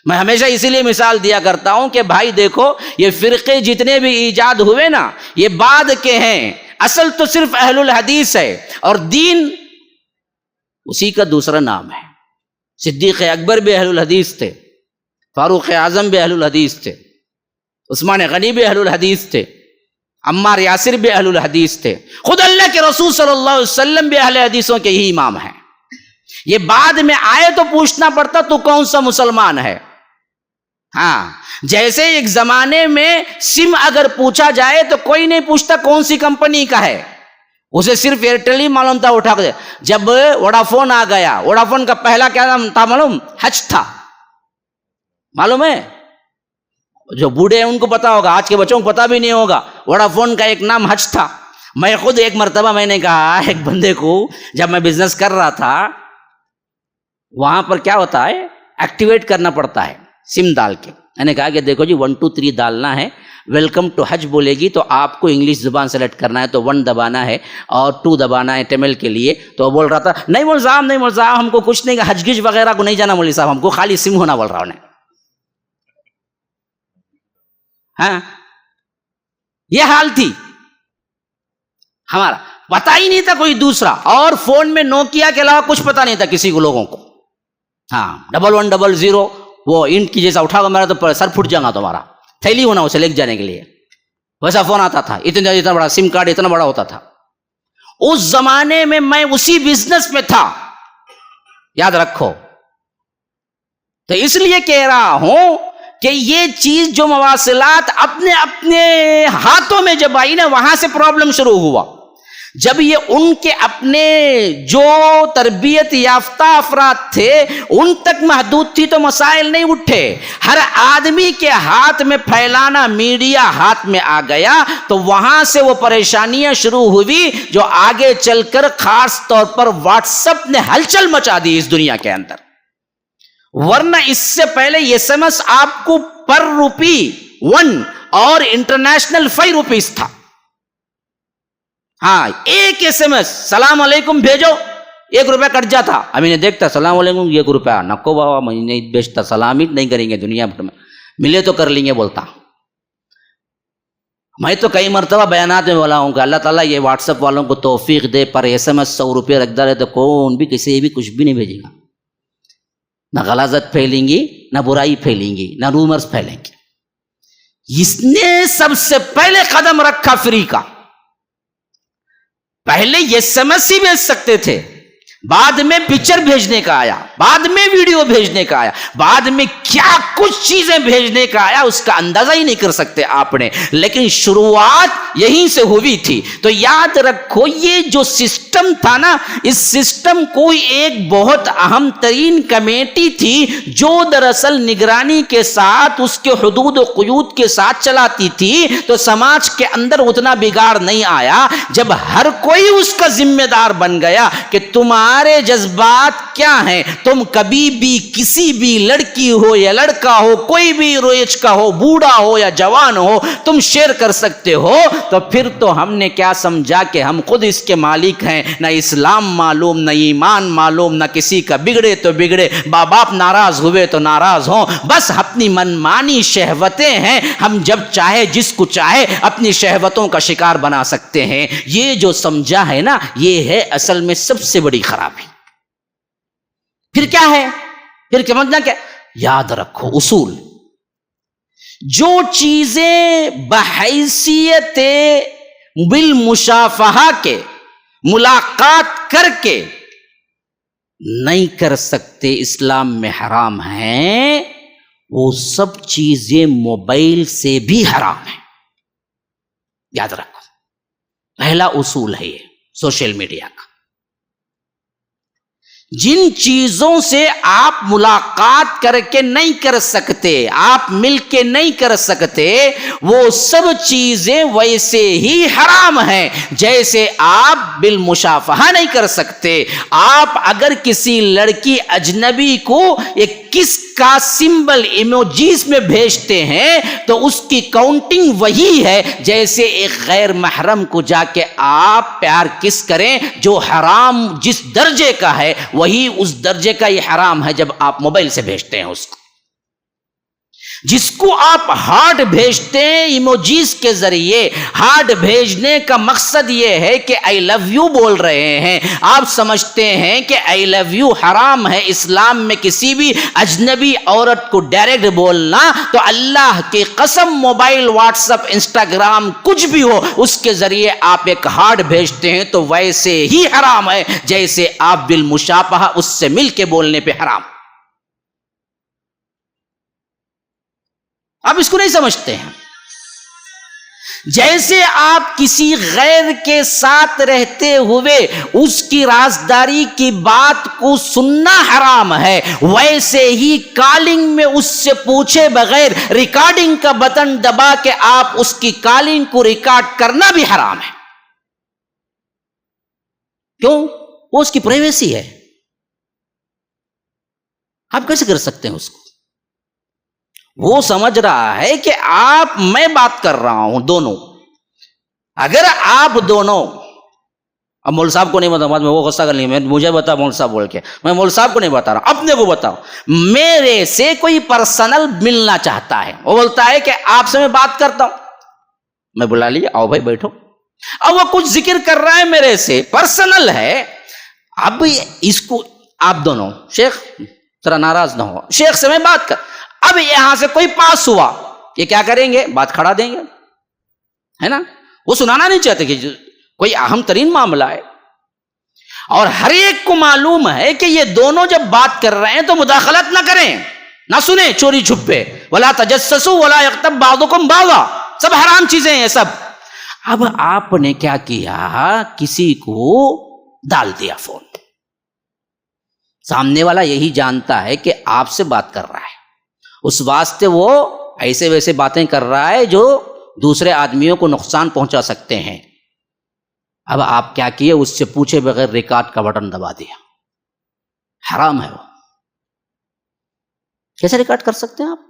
میں ہمیشہ اسی لیے مثال دیا کرتا ہوں کہ بھائی دیکھو، یہ فرقے جتنے بھی ایجاد ہوئے نا، یہ بعد کے ہیں، اصل تو صرف اہل الحدیث ہے، اور دین اسی کا دوسرا نام ہے۔ صدیق اکبر بھی اہل الحدیث تھے، فاروق اعظم بھی اہل الحدیث تھے، عثمان غنی بھی اہل الحدیث تھے، عمار یاسر بھی اہل الحدیث تھے، خود اللہ کے رسول صلی اللہ علیہ وسلم بھی اہل حدیثوں کے ہی امام ہیں۔ یہ بعد میں آئے تو پوچھنا پڑتا تو کون سا مسلمان ہے۔ ہاں، جیسے ایک زمانے میں سم اگر پوچھا جائے تو کوئی نہیں پوچھتا کون سی کمپنی کا ہے، اسے صرف ایئرٹیل ہی معلوم تھا اٹھا کے۔ جب ووڈا فون آ گیا، ووڈا فون کا پہلا کیا نام تھا معلوم؟ حج تھا، معلوم ہے؟ جو بوڑھے ہیں ان کو پتا ہوگا، آج کے بچوں کو پتا بھی نہیں ہوگا۔ ووڈا فون کا ایک نام حج تھا۔ میں خود ایک مرتبہ میں نے کہا ایک بندے کو، جب میں بزنس کر رہا تھا، وہاں پر کیا ہوتا ہے، ایکٹیویٹ کرنا پڑتا ہے سم ڈال کے۔ میں نے کہا کہ دیکھو جی 1 2 3 ڈالنا ہے، ویلکم ٹو حج بولے گی تو آپ کو انگلش زبان سلیکٹ کرنا ہے، تو 1 دبانا ہے اور 2 دبانا ہے تمل کے لیے۔ تو وہ بول رہا تھا نہیں مول صاحب ہم کو کچھ نہیں، حج گج وغیرہ کو نہیں جانا مولوی صاحب، ہم کو خالی سم ہونا بول رہا انہیں۔ ہاں، یہ حال تھی ہمارا، پتا ہی نہیں تھا کوئی دوسرا، اور فون میں نوکیا کے علاوہ کچھ پتا نہیں تھا کسی کو، لوگوں کو۔ ہاں، 1100 وہ انٹ کی جیسا اٹھا گا میرا تو سر پھٹ جائے گا تمہارا، تھیلی ہونا اسے لے جانے کے لیے، ویسا فون آتا تھا، اتنا بڑا سم کارڈ اتنا بڑا ہوتا تھا۔ اس زمانے میں میں اسی بزنس میں تھا، یاد رکھو۔ تو اس لیے کہہ رہا ہوں کہ یہ چیز جو مواصلات اپنے ہاتھوں میں جب آئی نا، وہاں سے پرابلم شروع ہوا۔ جب یہ ان کے اپنے جو تربیت یافتہ افراد تھے ان تک محدود تھی تو مسائل نہیں اٹھے. ہر آدمی کے ہاتھ میں پھیلانا میڈیا ہاتھ میں آ گیا تو وہاں سے وہ پریشانیاں شروع ہوئی جو آگے چل کر خاص طور پر واٹس ایپ نے ہلچل مچا دی اس دنیا کے اندر. ورنہ اس سے پہلے ایس ایم ایس آپ کو پر روپی 1 اور انٹرنیشنل 5 روپیز تھا. ہاں ایک ایس ایم ایس سلام علیکم بھیجو 1 روپیہ کٹ جاتا. ابھی نہیں دیکھتا سلام علیکم 1 روپیہ نکو بابا میں نہیں بیچتا, سلام ہی نہیں کریں گے دنیا بھر میں, ملے تو کر لیں گے بولتا. میں تو کئی مرتبہ بیانات میں بولا ہوں کہ اللہ تعالیٰ یہ واٹس ایپ والوں کو توفیق دے, پر ایس ایم ایس 100 روپیہ رکھ دے تو کون بھی کسی بھی کچھ بھی نہیں بھیجے گا. نہ غلاظت پھیلیں گی, نہ برائی پھیلیں گی, نہ رومرز پھیلیں گے. اس نے سب سے پہلے قدم رکھا فری کا. پہلے یہ ایس ہی بھیج سکتے تھے, بعد میں پکچر بھیجنے کا آیا, بعد میں ویڈیو بھیجنے کا آیا, بعد میں کیا کچھ چیزیں بھیجنے کا آیا اس کا اندازہ ہی نہیں کر سکتے آپ نے. لیکن شروعات یہیں سے ہوئی تھی. تو یاد رکھو یہ جو سسٹم تھا نا, اس سسٹم کو ایک بہت اہم ترین کمیٹی تھی جو دراصل نگرانی کے ساتھ اس کے حدود و قیود کے ساتھ چلاتی تھی. تو سماج کے اندر اتنا بگاڑ نہیں آیا جب ہر کوئی اس کا ذمہ دار بن گیا کہ تمہارے جذبات کیا ہیں, تم کبھی بھی کسی بھی لڑکی ہو یا لڑکا ہو, کوئی بھی ایج کا ہو, بوڑھا ہو یا جوان ہو, تم شیئر کر سکتے ہو. تو پھر تو ہم نے کیا سمجھا کہ ہم خود اس کے مالک ہیں, نہ اسلام معلوم, نہ ایمان معلوم, نہ کسی کا بگڑے تو بگڑے, باپ باپ ناراض ہوئے تو ناراض ہوں, بس اپنی منمانی شہوتیں ہیں, ہم جب چاہے جس کو چاہے اپنی شہوتوں کا شکار بنا سکتے ہیں. یہ جو سمجھا ہے نا, یہ ہے اصل میں سب سے بڑی خرابی. پھر کیا ہے, پھر سمجھنا کیا, یاد رکھو اصول. جو چیزیں بحیثیت بالمشافہہ کے, ملاقات کر کے نہیں کر سکتے اسلام میں حرام ہیں, وہ سب چیزیں موبائل سے بھی حرام ہیں. یاد رکھو, پہلا اصول ہے یہ سوشل میڈیا کا. جن چیزوں سے آپ ملاقات کر کے نہیں کر سکتے, آپ مل کے نہیں کر سکتے, وہ سب چیزیں ویسے ہی حرام ہیں جیسے آپ بالمشافہہ نہیں کر سکتے. آپ اگر کسی لڑکی اجنبی کو ایک کس کا سمبل ایموجیز میں بھیجتے ہیں تو اس کی کاؤنٹنگ وہی ہے جیسے ایک غیر محرم کو جا کے آپ پیار کس کریں. جو حرام جس درجے کا ہے وہی اس درجے کا یہ حرام ہے جب آپ موبائل سے بھیجتے ہیں اس کو. جس کو آپ ہارٹ بھیجتے ہیں ایموجیز کے ذریعے, ہارٹ بھیجنے کا مقصد یہ ہے کہ آئی لو یو بول رہے ہیں, آپ سمجھتے ہیں کہ آئی لو یو حرام ہے اسلام میں کسی بھی اجنبی عورت کو ڈائریکٹ بولنا. تو اللہ کی قسم موبائل, واٹس ایپ, انسٹاگرام کچھ بھی ہو اس کے ذریعے آپ ایک ہارٹ بھیجتے ہیں تو ویسے ہی حرام ہے جیسے آپ بالمشافہہ اس سے مل کے بولنے پہ حرام. آپ اس کو نہیں سمجھتے ہیں. جیسے آپ کسی غیر کے ساتھ رہتے ہوئے اس کی رازداری کی بات کو سننا حرام ہے, ویسے ہی کالنگ میں اس سے پوچھے بغیر ریکارڈنگ کا بٹن دبا کے آپ اس کی کالنگ کو ریکارڈ کرنا بھی حرام ہے. کیوں؟ وہ اس کی پرائیویسی ہے. آپ کیسے کر سکتے ہیں اس کو؟ وہ سمجھ رہا ہے کہ آپ, میں بات کر رہا ہوں دونوں, اگر آپ دونوں, اب مول صاحب کو نہیں بتا, بعد میں وہ غصہ کر لیں گے مجھے بتا مول صاحب بول کے, میں مول صاحب کو نہیں بتا رہا, اپنے کو بتاؤ. میرے سے کوئی پرسنل ملنا چاہتا ہے, وہ بولتا ہے کہ آپ سے میں بات کرتا ہوں, میں بلا لیے, آؤ بھائی بیٹھو. اب وہ کچھ ذکر کر رہا ہے میرے سے, پرسنل ہے. اب اس کو آپ دونوں, شیخ ذرا ناراض نہ ہو, شیخ سے میں بات کر, اب یہاں سے کوئی پاس ہوا, یہ کیا کریں گے, بات کھڑا دیں گے, ہے نا. وہ سنانا نہیں چاہتے کہ کوئی اہم ترین معاملہ ہے, اور ہر ایک کو معلوم ہے کہ یہ دونوں جب بات کر رہے ہیں تو مداخلت نہ کریں, نہ سنیں چوری چھپے. ولا تجسسوا ولا یغتب بعضکم بعضا, سب حرام چیزیں ہیں سب. اب آپ نے کیا کیا, کسی کو ڈال دیا فون. سامنے والا یہی جانتا ہے کہ آپ سے بات کر رہا ہے, اس واسطے وہ ایسے ویسے باتیں کر رہا ہے جو دوسرے آدمیوں کو نقصان پہنچا سکتے ہیں. اب آپ کیا کیے, اس سے پوچھے بغیر ریکارڈ کا بٹن دبا دیا. حرام ہے وہ. کیسے ریکارڈ کر سکتے ہیں آپ؟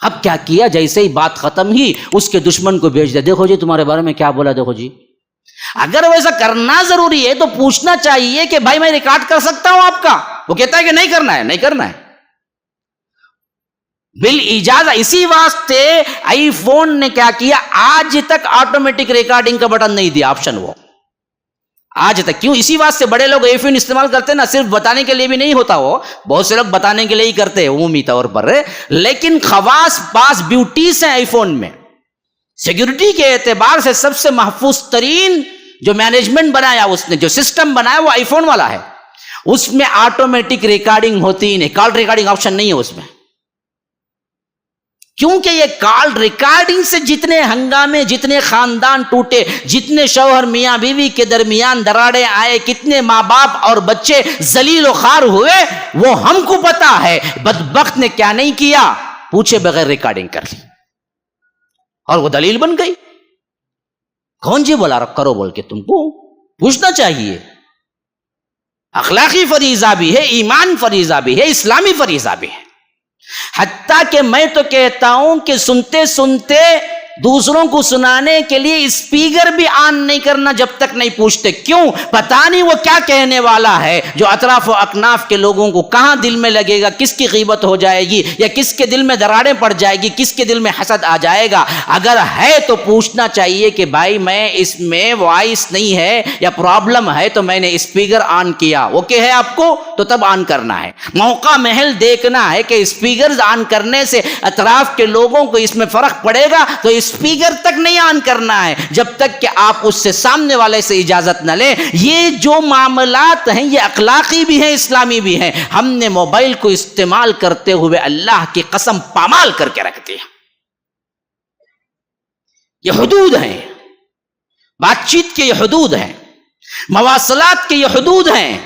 اب کیا کیا, جیسے ہی بات ختم ہی اس کے دشمن کو بھیج دیا, دیکھو جی تمہارے بارے میں کیا بولا, دیکھو جی. اگر ویسا کرنا ضروری ہے تو پوچھنا چاہیے کہ بھائی میں ریکارڈ کر سکتا ہوں آپ کا. وہ کہتا ہے کہ نہیں کرنا ہے, نہیں کرنا ہے بالاجازہ. اسی واسطے آئی فون نے کیا کیا, آج تک آٹومیٹک ریکارڈنگ کا بٹن نہیں دیا, آپشن وہ آج تک. کیوں؟ اسی واسطے بڑے لوگ آئی فون استعمال کرتے ہیں نا, صرف بتانے کے لیے بھی نہیں ہوتا, وہ بہت سے لوگ بتانے کے لیے ہی کرتے ہیں عمومی طور پر, لیکن خواص بعض بیوٹیز ہیں آئی فون میں. سیکیورٹی کے اعتبار سے سب سے محفوظ ترین جو مینجمنٹ بنایا اس نے, جو سسٹم بنایا وہ آئی فون والا ہے. اس میں آٹومیٹک ریکارڈنگ ہوتی ہی نہیں, کال ریکارڈنگ آپشن نہیں ہے اس میں. کیونکہ یہ کال ریکارڈنگ سے جتنے ہنگامے, جتنے خاندان ٹوٹے, جتنے شوہر میاں بیوی کے درمیان دراڑیں آئے, کتنے ماں باپ اور بچے ذلیل و خوار ہوئے, وہ ہم کو پتا ہے. بدبخت نے کیا نہیں کیا, پوچھے بغیر ریکارڈنگ کر لی اور وہ دلیل بن گئی. کون جی بولا کرو بول کے, تم کو پوچھنا چاہیے. اخلاقی فریضہ بھی ہے, ایمان فریضہ بھی ہے, اسلامی فریضہ بھی ہے. حتیٰ کہ میں تو کہتا ہوں کہ سنتے سنتے دوسروں کو سنانے کے لیے اسپیکر بھی آن نہیں کرنا جب تک نہیں پوچھتے. کیوں؟ پتہ نہیں وہ کیا کہنے والا ہے, جو اطراف و اکناف کے لوگوں کو کہاں دل میں لگے گا, کس کی غیبت ہو جائے گی, یا کس کے دل میں دراڑیں پڑ جائے گی, کس کے دل میں حسد آ جائے گا. اگر ہے تو پوچھنا چاہیے کہ بھائی میں اس میں وائس نہیں ہے یا پرابلم ہے تو میں نے اسپیکر آن کیا, اوکے ہے آپ کو تو تب آن کرنا ہے. موقع محل دیکھنا ہے کہ اسپیکر آن کرنے سے اطراف کے لوگوں کو اس میں فرق پڑے گا, تو اسپیکر تک نہیں آن کرنا ہے جب تک کہ آپ اس سے سامنے والے سے اجازت نہ لیں. یہ جو معاملات ہیں یہ اخلاقی بھی ہیں, اسلامی بھی ہیں. ہم نے موبائل کو استعمال کرتے ہوئے اللہ کی قسم پامال کر کے رکھ دیا. یہ حدود ہیں, بات چیت کے یہ حدود ہیں, مواصلات کے یہ حدود ہیں.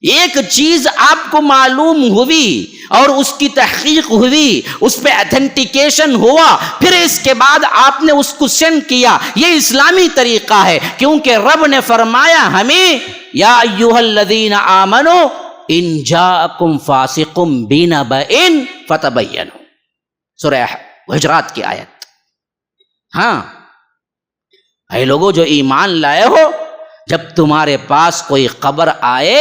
ایک چیز آپ کو معلوم ہوئی اور اس کی تحقیق ہوئی, اس پہ اتھینٹیکیشن ہوا, پھر اس کے بعد آپ نے اس کو سینڈ کیا, یہ اسلامی طریقہ ہے. کیونکہ رب نے فرمایا ہمیں, یا ایھا الذین آمنوا ان جاءکم فاسق بنبأ فتبینوا, سورہ حجرات کی آیت. ہاں اے لوگوں جو ایمان لائے ہو, جب تمہارے پاس کوئی خبر آئے,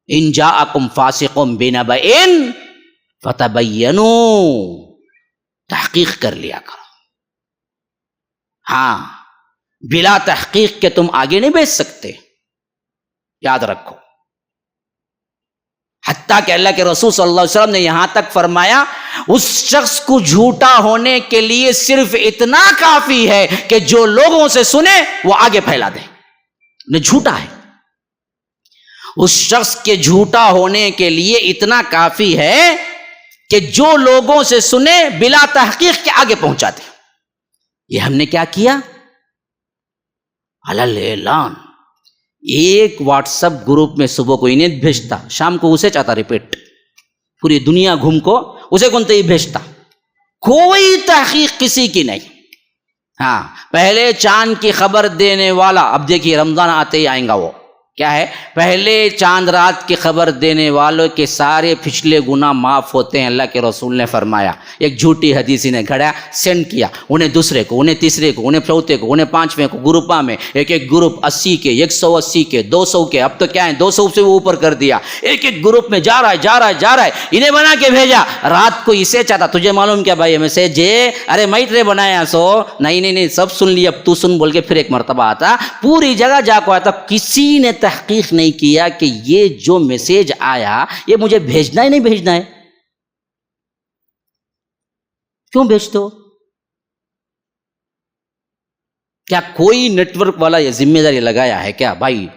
ان جاءکم فاسق بنبأ فتبینوا, تحقیق کر لیا کرو. ہاں بلا تحقیق کے تم آگے نہیں بھیج سکتے, یاد رکھو. حتیٰ کہ اللہ کے رسول صلی اللہ علیہ وسلم نے یہاں تک فرمایا اس شخص کو جھوٹا ہونے کے لیے صرف اتنا کافی ہے کہ جو لوگوں سے سنے وہ آگے پھیلا دے, نہ جھوٹا ہے. اس شخص کے جھوٹا ہونے کے لیے اتنا کافی ہے کہ جو لوگوں سے سنے بلا تحقیق کے آگے پہنچا دے. یہ ہم نے کیا کیا, علل اعلان. ایک واٹس ایپ گروپ میں صبح کو انہیں بھیجتا, شام کو اسے چاہتا ریپیٹ, پوری دنیا گھوم کو اسے کون ہی بھیجتا, کوئی تحقیق کسی کی نہیں. ہاں پہلے چاند کی خبر دینے والا, اب دیکھیے رمضان آتے ہی آئیں گا, وہ کیا ہے, پہلے چاند رات کی خبر دینے والوں کے سارے پچھلے گناہ معاف ہوتے ہیں. اللہ کے رسول نے فرمایا. ایک جھوٹی حدیثی نے گھڑا, سینڈ کیا, انہیں دوسرے کو, انہیں تیسرے کو, انہیں چوتھے کو, انہیں پانچویں کو, گروپا میں ایک ایک گروپ 80 کے, 180 کے, 200 کے, اب تو کیا ہے 200 سے وہ اوپر کر دیا. ایک ایک گروپ میں جا رہا ہے, انہیں بنا کے بھیجا. رات کو اسے چاہتا, تجھے معلوم کیا بھائی میسج ہے, ارے میٹرے بنایا سو, نہیں سب سن لی, اب تو سن بول کے پھر ایک مرتبہ آتا, پوری جگہ جا کو آتا. کسی نے تحقیق نہیں کیا کہ یہ جو میسج آیا یہ مجھے بھیجنا ہے نہیں بھیجنا ہے. کیوں بھیجتے ہو؟ کیا کوئی نیٹ ورک والا یہ ذمہ داری لگایا ہے کیا بھائی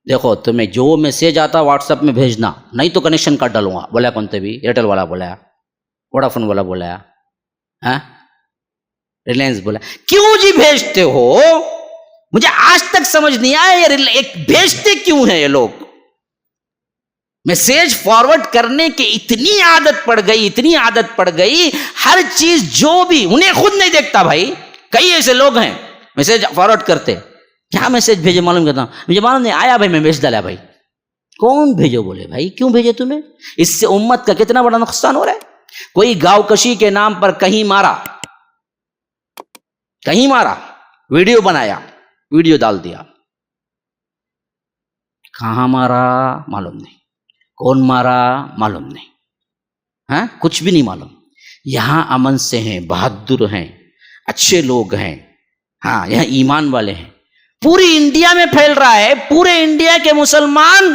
دیکھو تمہیں جو میسج آتا واٹس ایپ میں بھیجنا, نہیں تو کنیکشن کاٹ ڈالوں گا. بولا کون تے بھی, ایئرٹیل والا بولا, ووڈا فون والا بولا, ہاں ریلائنس بولا کیوں جی بھیجتے ہو؟ مجھے آج تک سمجھ نہیں آیا یہ ایک بھیجتے کیوں ہیں یہ لوگ؟ میسج فارورڈ کرنے کی اتنی عادت پڑ گئی، ہر چیز جو بھی انہیں خود نہیں دیکھتا بھائی. کئی ایسے لوگ ہیں میسج فارورڈ کرتے، کیا میسج بھیجے معلوم کرتا ہوں، مجھے معلوم نہیں آیا بھائی میں بھیج ڈالا. بھائی کون بھیجو؟ بولے بھائی کیوں بھیجے تمہیں؟ اس سے امت کا کتنا بڑا نقصان ہو رہا ہے. کوئی گاؤں کشی کے نام پر کہیں مارا، ویڈیو بنایا، ویڈیو ڈال دیا. کہاں مارا معلوم نہیں، کون مارا معلوم نہیں، ہاں کچھ بھی نہیں معلوم. یہاں امن سے ہیں، بہادر ہیں، اچھے لوگ ہیں، ہاں یہاں ایمان والے ہیں. پوری انڈیا میں پھیل رہا ہے، پورے انڈیا کے مسلمان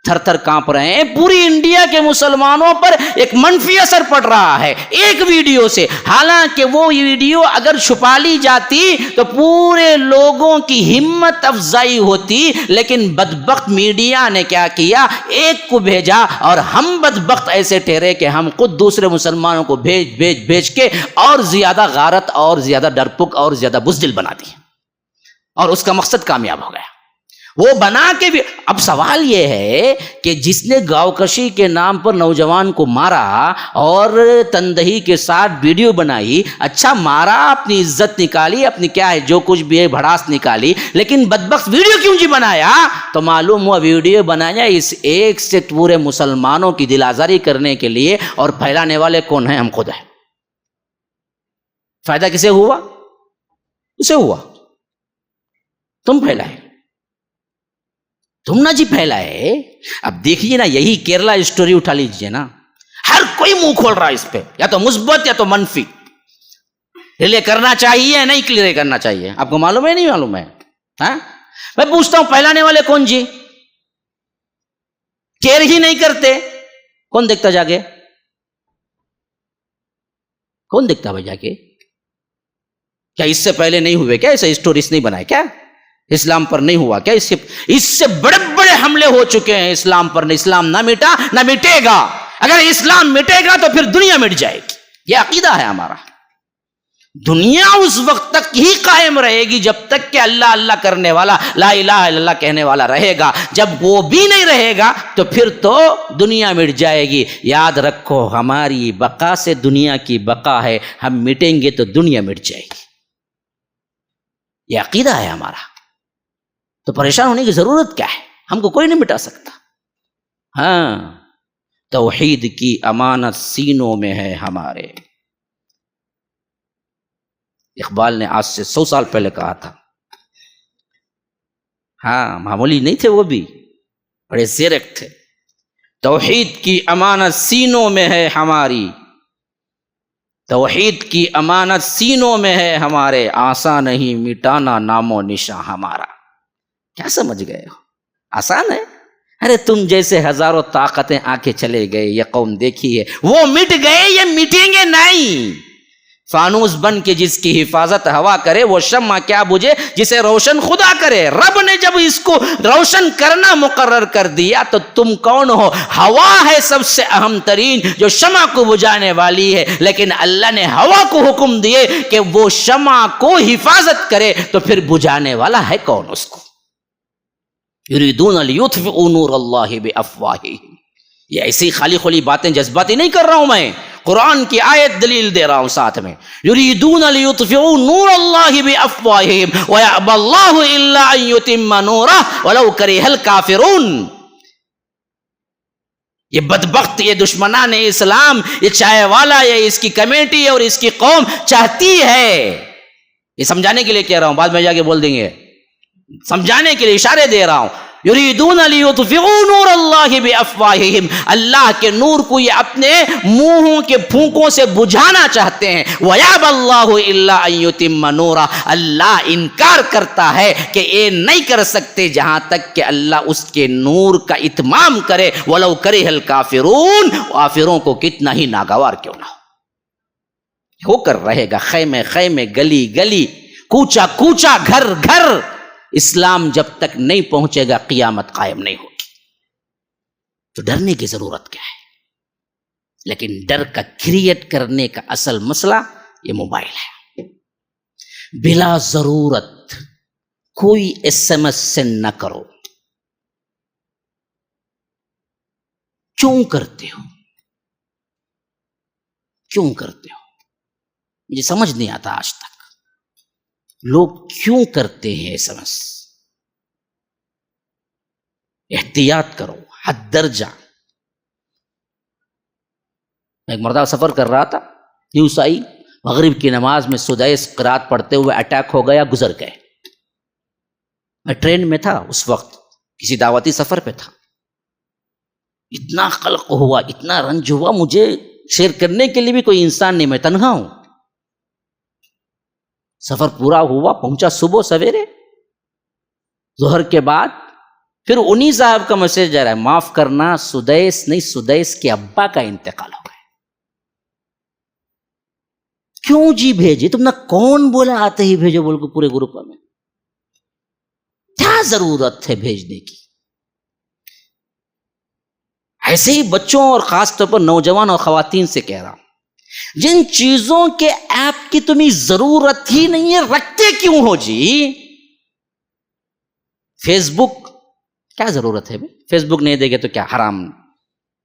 تھر تھر کانپ رہے ہیں. پوری انڈیا کے مسلمانوں پر ایک منفی اثر پڑ رہا ہے ایک ویڈیو سے. حالانکہ وہ ویڈیو اگر چھپا لی جاتی تو پورے لوگوں کی ہمت افزائی ہوتی، لیکن بدبخت میڈیا نے کیا کیا، ایک کو بھیجا، اور ہم بدبخت ایسے ٹھہرے کہ ہم خود دوسرے مسلمانوں کو بھیج کے اور زیادہ غارت اور زیادہ ڈرپک اور زیادہ بزدل بنا دی، اور اس کا مقصد کامیاب ہو گیا. وہ بنا کے بھی. اب سوال یہ ہے کہ جس نے گاؤں کشی کے نام پر نوجوان کو مارا اور تندہی کے ساتھ ویڈیو بنائی، اچھا مارا، اپنی عزت نکالی، اپنی کیا ہے جو کچھ بھی ہے بھڑاس نکالی، لیکن بدبخت ویڈیو کیوں جی بنایا؟ تو معلوم ہوا ویڈیو بنایا اس ایک سے پورے مسلمانوں کی دل آزاری کرنے کے لیے، اور پھیلانے والے کون ہیں؟ ہم خود ہیں. فائدہ کسے ہوا؟ اسے ہوا. تم پھیلائے، تم نہ جی پھیلائے. اب دیکھیے نا، یہی کیرلا اسٹوری اٹھا لیجئے نا، ہر کوئی منہ کھول رہا ہے اس پہ، یا تو مثبت یا تو منفی. ریلے کرنا چاہیے نہیں کلیئر کرنا چاہیے؟ آپ کو معلوم ہے نہیں معلوم ہے؟ ہاں میں پوچھتا ہوں پھیلانے والے کون جی؟ کیئر ہی نہیں کرتے، کون دیکھتا جا کے؟ کون دیکھتا بھائی جا کے؟ کیا اس سے پہلے نہیں ہوئے؟ کیا ایسے اسٹوریز نہیں بنائے؟ کیا اسلام پر نہیں ہوا؟ کیا اس سے بڑے بڑے حملے ہو چکے ہیں اسلام پر. اسلام نہ مٹا نہ مٹے گا. اگر اسلام مٹے گا تو پھر دنیا مٹ جائے گی. یہ عقیدہ ہے ہمارا. دنیا اس وقت تک ہی قائم رہے گی جب تک کہ اللہ اللہ کرنے والا، لا الہ الا اللہ کہنے والا رہے گا. جب وہ بھی نہیں رہے گا تو پھر تو دنیا مٹ جائے گی. یاد رکھو ہماری بقا سے دنیا کی بقا ہے. ہم مٹیں گے تو دنیا مٹ جائے گی. یہ عقیدہ ہے ہمارا. تو پریشان ہونے کی ضرورت کیا ہے؟ ہم کو کوئی نہیں مٹا سکتا. ہاں توحید کی امانت سینوں میں ہے ہمارے. اقبال نے آج سے 100 سال پہلے کہا تھا. ہاں معمولی نہیں تھے، وہ بھی بڑے زیرک تھے. توحید کی امانت سینوں میں ہے ہماری، توحید کی امانت سینوں میں ہے ہمارے، آسان نہیں مٹانا نام و نشاں ہمارا. کیا سمجھ گئے ہو؟ آسان ہے؟ ارے تم جیسے ہزاروں طاقتیں آ کے چلے گئے، یہ قوم دیکھی ہے، وہ مٹ گئے، یہ مٹیں گے نہیں. فانوس بن کے جس کی حفاظت ہوا کرے، وہ شمع کیا بجھے جسے روشن خدا کرے. رب نے جب اس کو روشن کرنا مقرر کر دیا تو تم کون ہو؟ ہوا ہے سب سے اہم ترین جو شمع کو بجھانے والی ہے، لیکن اللہ نے ہوا کو حکم دیے کہ وہ شمع کو حفاظت کرے، تو پھر بجھانے والا ہے کون اس کو؟ یریدون لیطفئوا نور اللہ بافواہہم. یہ ایسی خالی خلی باتیں جذباتی نہیں کر رہا ہوں میں، قرآن کی آیت دلیل دے رہا ہوں ساتھ میں. یریدون لیطفئوا نور اللہ بافواہہم ویأبی اللہ الا ان یتم نورہ ولو کرہ الکافرون. یہ بدبخت، یہ دشمنان اسلام، یہ چائے والا، یہ اس کی کمیٹی اور اس کی قوم چاہتی ہے. یہ سمجھانے کے لیے کہہ رہا ہوں، بعد میں جا کے بول دیں گے، سمجھانے کے لیے اشارے دے رہا ہوں. یریدون لیطفئوا نور اللہ بافواہہم، اللہ کے نور کو یہ اپنے منہوں کے پھونکوں سے بجھانا چاہتے ہیں. ویأبی اللہ الا ان یتم نورہ، اللہ انکار کرتا ہے کہ یہ نہیں کر سکتے جہاں تک کہ اللہ اس کے نور کا اتمام کرے. ولو کرہ الکافرون، کافروں کو کتنا ہی ناگوار کیوں نہ ہو کر رہے گا. خیمے خیمے، گلی گلی، کوچا کوچا، گھر گھر، اسلام جب تک نہیں پہنچے گا قیامت قائم نہیں ہوگی. تو ڈرنے کی ضرورت کیا ہے؟ لیکن ڈر کا کریٹ کرنے کا اصل مسئلہ یہ موبائل ہے. بلا ضرورت کوئی SMS سینڈ نہ کرو. کیوں کرتے ہو؟ کیوں کرتے ہو؟ مجھے سمجھ نہیں آتا آج تک لوگ کیوں کرتے ہیں SMS. احتیاط کرو حد درجہ. میں ایک مرتبہ سفر کر رہا تھا، نیوز آئی مغرب کی نماز میں سدیس قرات پڑھتے ہوئے اٹیک ہو گیا، گزر گئے. میں ٹرین میں تھا اس وقت، کسی دعوتی سفر پہ تھا. اتنا قلق ہوا، اتنا رنج ہوا، مجھے شیئر کرنے کے لیے بھی کوئی انسان نہیں، میں تنہا ہوں. سفر پورا ہوا، پہنچا صبح سویرے ظہر کے بعد. پھر انہی صاحب کا میسج آ رہا ہے، معاف کرنا سدیس نہیں، سدیس کے ابا کا انتقال ہو گیا. کیوں جی بھیجے؟ تم نے کون بولا آتے ہی بھیجو بول کو پورے گروپ میں؟ کیا ضرورت ہے بھیجنے کی؟ ایسے ہی بچوں اور خاص طور پر نوجوان اور خواتین سے کہہ رہا ہوں، جن چیزوں کے ایپ کی تمہیں ضرورت ہی نہیں ہے رکھتے کیوں ہو جی؟ فیس بک کیا ضرورت ہے؟ فیس بک نہیں دے گے تو کیا حرام،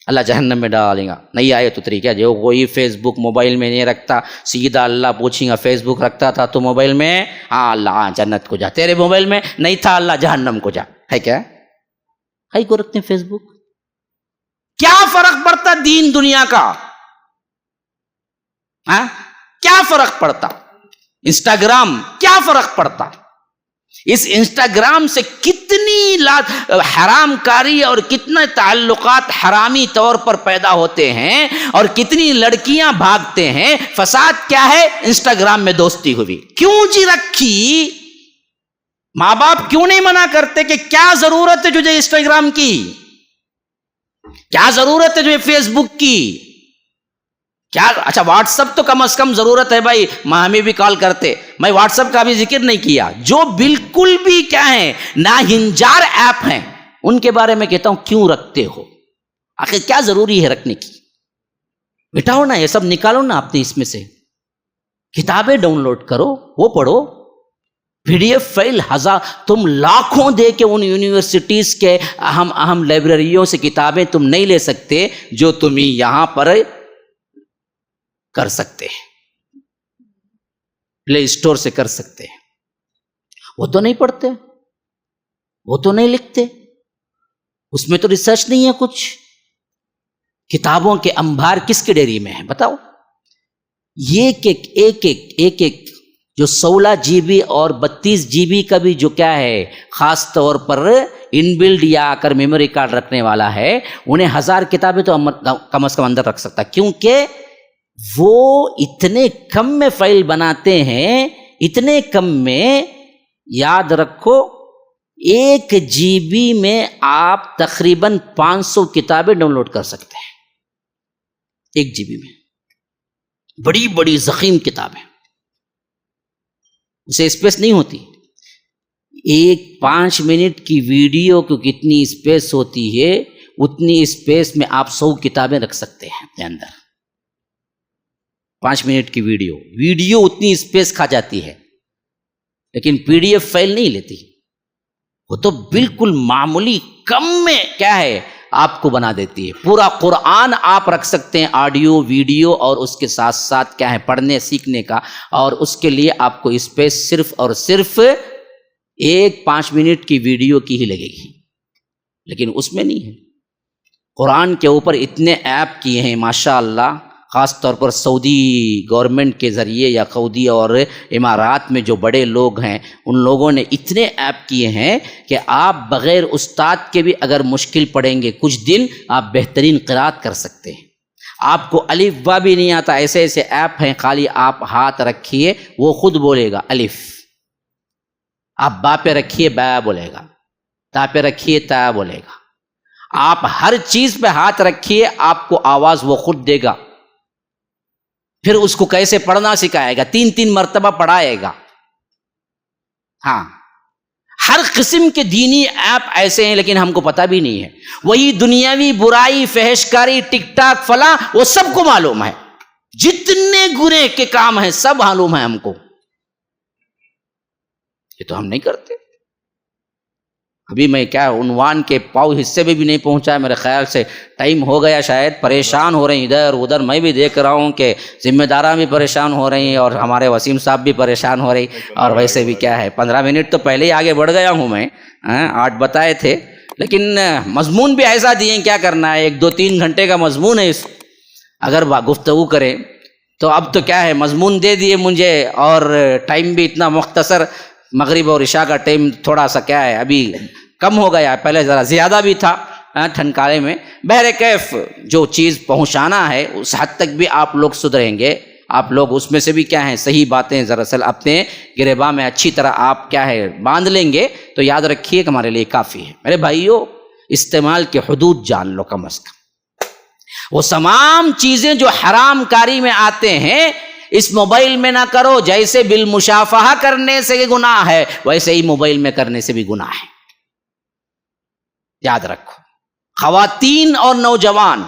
اللہ جہنم میں ڈالے گا. نہیں آئے تو طریقہ جو کوئی فیس بک موبائل میں نہیں رکھتا سیدھا اللہ پوچھیں گا فیس بک رکھتا تھا تو موبائل میں؟ ہاں اللہ جنت کو جا. تیرے موبائل میں نہیں تھا، اللہ جہنم کو جا. ہے کیا؟ ہے کو رکھتے ہیں فیس بک. کیا فرق پڑتا دین دنیا کا؟ ہاں کیا فرق پڑتا؟ انسٹاگرام کیا فرق پڑتا؟ اس انسٹاگرام سے کتنی حرام کاری اور کتنے تعلقات حرامی طور پر پیدا ہوتے ہیں اور کتنی لڑکیاں بھاگتے ہیں. فساد کیا ہے؟ انسٹاگرام میں دوستی ہوئی. کیوں جی رکھی؟ ماں باپ کیوں نہیں منع کرتے کہ کیا ضرورت ہے تجھے انسٹاگرام کی؟ کیا ضرورت ہے تجھے فیس بک کی؟ کیا اچھا واٹس ایپ تو کم از کم ضرورت ہے بھائی، ہمیں بھی کال کرتے. میں واٹس ایپ کا بھی ذکر نہیں کیا. جو بالکل بھی کیا ہے ناہنجار ایپ ہیں ان کے بارے میں کہتا ہوں کیوں رکھتے ہو؟ آخر کیا ضروری ہے رکھنے کی؟ مٹاؤ نا یہ سب، نکالو نا اپنے اس میں سے. کتابیں ڈاؤن لوڈ کرو، وہ پڑھو. PDF فائل ہزار، تم لاکھوں دے کے ان یونیورسٹیز کے اہم لائبریریوں سے کتابیں تم نہیں لے سکتے جو تم یہاں پر کر سکتے ہیں، پلے اسٹور سے کر سکتے ہیں. وہ تو نہیں پڑھتے، وہ تو نہیں لکھتے، اس میں تو ریسرچ نہیں ہے کچھ. کتابوں کے انبار کس کی ڈیری میں ہے بتاؤ؟ ایک جو 16 GB اور 32 GB کا بھی جو کیا ہے خاص طور پر ان بلڈ یا اگر میموری کارڈ رکھنے والا ہے، انہیں 1000 کتابیں تو کم از کم اندر رکھ سکتا، کیونکہ وہ اتنے کم میں فائل بناتے ہیں. اتنے کم میں یاد رکھو 1 GB میں آپ تقریباً 500 کتابیں ڈاؤن لوڈ کر سکتے ہیں. 1 GB میں بڑی بڑی ضخیم کتابیں، اسے اسپیس نہیں ہوتی. 5 منٹ کی ویڈیو کو کتنی اسپیس ہوتی ہے، اتنی اسپیس میں آپ 100 کتابیں رکھ سکتے ہیں اپنے اندر. 5 منٹ کی ویڈیو اتنی اسپیس کھا جاتی ہے، لیکن PDF فائل نہیں لیتی. وہ تو بالکل معمولی کم میں کیا ہے آپ کو بنا دیتی ہے. پورا قرآن آپ رکھ سکتے ہیں آڈیو ویڈیو، اور اس کے ساتھ ساتھ کیا ہے پڑھنے سیکھنے کا، اور اس کے لیے آپ کو اسپیس صرف اور صرف 5 منٹ کی ویڈیو کی ہی لگے گی، لیکن اس میں نہیں ہے. قرآن کے اوپر اتنے ایپ کیے ہیں ماشاء اللہ، خاص طور پر سعودی گورنمنٹ کے ذریعے یا سعودی اور امارات میں جو بڑے لوگ ہیں ان لوگوں نے اتنے ایپ کیے ہیں کہ آپ بغیر استاد کے بھی اگر مشکل پڑیں گے کچھ دن آپ بہترین قرات کر سکتے ہیں. آپ کو الف با بھی نہیں آتا، ایسے ایسے ایپ ہیں، خالی آپ ہاتھ رکھیے وہ خود بولے گا الف. آپ با پہ رکھیے با بولے گا، تا پہ رکھیے تا بولے گا. آپ ہر چیز پہ ہاتھ رکھیے آپ کو آواز وہ خود دے گا. پھر اس کو کیسے پڑھنا سکھائے گا، 3 مرتبہ پڑھائے گا. ہاں ہر قسم کے دینی ایپ ایسے ہیں لیکن ہم کو پتہ بھی نہیں ہے. وہی دنیاوی برائی، فحش کاری، ٹک ٹاک فلاں وہ سب کو معلوم ہے. جتنے گناہ کے کام ہیں سب معلوم ہے ہم کو. یہ تو ہم نہیں کرتے. ابھی میں کیا عنوان کے پاؤ حصے میں بھی نہیں پہنچا، میرے خیال سے ٹائم ہو گیا شاید. پریشان ہو رہے ہیں ادھر ادھر، میں بھی دیکھ رہا ہوں کہ ذمہ داراں بھی پریشان ہو رہی ہیں اور ہمارے وسیم صاحب بھی پریشان ہو رہی. اور ویسے بھی کیا ہے 15 منٹ تو پہلے ہی آگے بڑھ گیا ہوں میں، 8 بتائے تھے، لیکن مضمون بھی ایسا دیے، کیا کرنا ہے، 1-2-3 گھنٹے کا مضمون ہے. اس اگر گفتگو کریں تو اب تو کیا ہے مضمون دے دیے مجھے، اور ٹائم بھی اتنا مختصر، مغرب اور عشاء کا ٹائم تھوڑا سا کیا ہے ابھی کم ہو گیا، پہلے ذرا زیادہ بھی تھا ٹھنکارے میں. بہرکیف جو چیز پہنچانا ہے اس حد تک بھی آپ لوگ سدھریں گے. آپ لوگ اس میں سے بھی کیا ہیں صحیح باتیں دراصل اپنے گریباں میں اچھی طرح آپ کیا ہے باندھ لیں گے تو یاد رکھیے کہ ہمارے لیے کافی ہے. میرے بھائیوں، استعمال کے حدود جان لو کم از کم. وہ تمام چیزیں جو حرام کاری میں آتے ہیں اس موبائل میں نہ کرو. جیسے بالمشافہہ کرنے سے گناہ ہے ویسے ہی موبائل میں کرنے سے بھی گناہ ہے. یاد رکھو. خواتین اور نوجوان،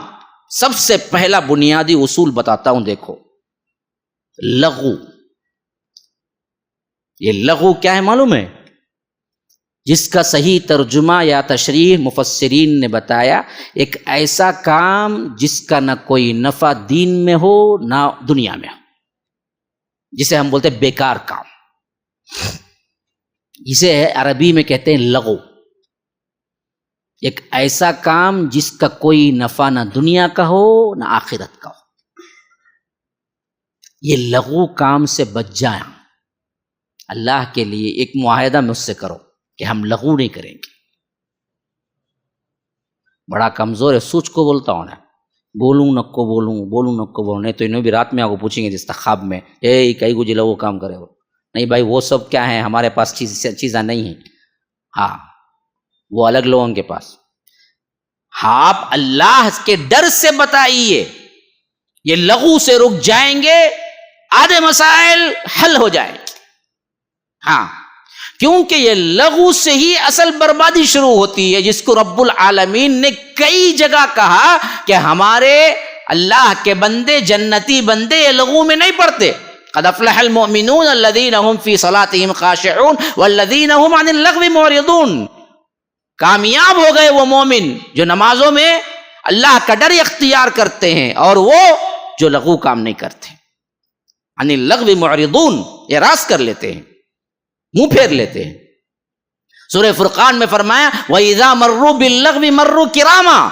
سب سے پہلا بنیادی اصول بتاتا ہوں، دیکھو لغو. یہ لغو کیا ہے معلوم ہے؟ جس کا صحیح ترجمہ یا تشریح مفسرین نے بتایا، ایک ایسا کام جس کا نہ کوئی نفع دین میں ہو نہ دنیا میں ہو، جسے ہم بولتے ہیں بیکار کام. اسے عربی میں کہتے ہیں لغو. ایک ایسا کام جس کا کوئی نفع نہ دنیا کا ہو نہ آخرت کا ہو. یہ لغو کام سے بچ جائیں. اللہ کے لیے ایک معاہدہ مجھ سے کرو کہ ہم لغو نہیں کریں گے. بڑا کمزور ہے، سوچ کو بولتا ہوں نا، بولوں نکو بولوں، بولوں نکو بولوں. نہیں تو انہوں بھی رات میں آپ کو پوچھیں گے جس خواب میں، کئی گو لغو کام کرے ہو. نہیں بھائی، وہ سب کیا ہے، ہمارے پاس چیزیں نہیں ہیں. ہاں، وہ الگ لوگوں کے پاس. آپ اللہ کے ڈر سے بتائیے، یہ لغو سے رک جائیں گے، آدھے مسائل حل ہو جائیں گے. ہاں، کیونکہ یہ لغو سے ہی اصل بربادی شروع ہوتی ہے، جس کو رب العالمین نے کئی جگہ کہا کہ ہمارے اللہ کے بندے، جنتی بندے، یہ لغو میں نہیں پڑتے. قد افلح المؤمنون الذین هم فی صلاتهم خاشعون والذین هم عن اللغو معرضون. کامیاب ہو گئے وہ مومن جو نمازوں میں اللہ کا ڈر اختیار کرتے ہیں اور وہ جو لغو کام نہیں کرتے. عن اللغو معرضون، اعراض کر لیتے ہیں، منہ پھیر لیتے ہیں. سورہ فرقان میں فرمایا وَإِذَا مَرُّوا بِاللَّغْوِ مَرُّوا كِرَامًا.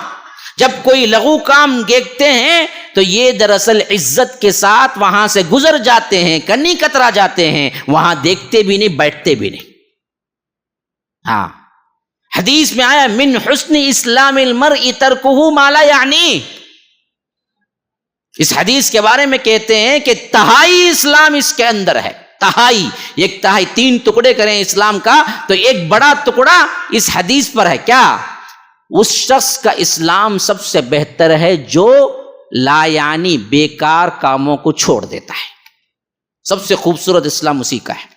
جب کوئی لغو کام دیکھتے ہیں تو یہ دراصل عزت کے ساتھ وہاں سے گزر جاتے ہیں، کنی کترا جاتے ہیں، وہاں دیکھتے بھی نہیں، بیٹھتے بھی نہیں. ہاں، حدیث میں آیا من حسن اسلام المرء ترکہ ما لا یعنی. اس حدیث کے بارے میں کہتے ہیں کہ تہائی اسلام اس کے اندر ہے. تہائی، ایک تہائی، 3 ٹکڑے کریں اسلام کا تو ایک بڑا ٹکڑا اس حدیث پر ہے. کیا؟ اس شخص کا اسلام سب سے بہتر ہے جو لا یعنی بیکار کاموں کو چھوڑ دیتا ہے. سب سے خوبصورت اسلام اسی کا ہے.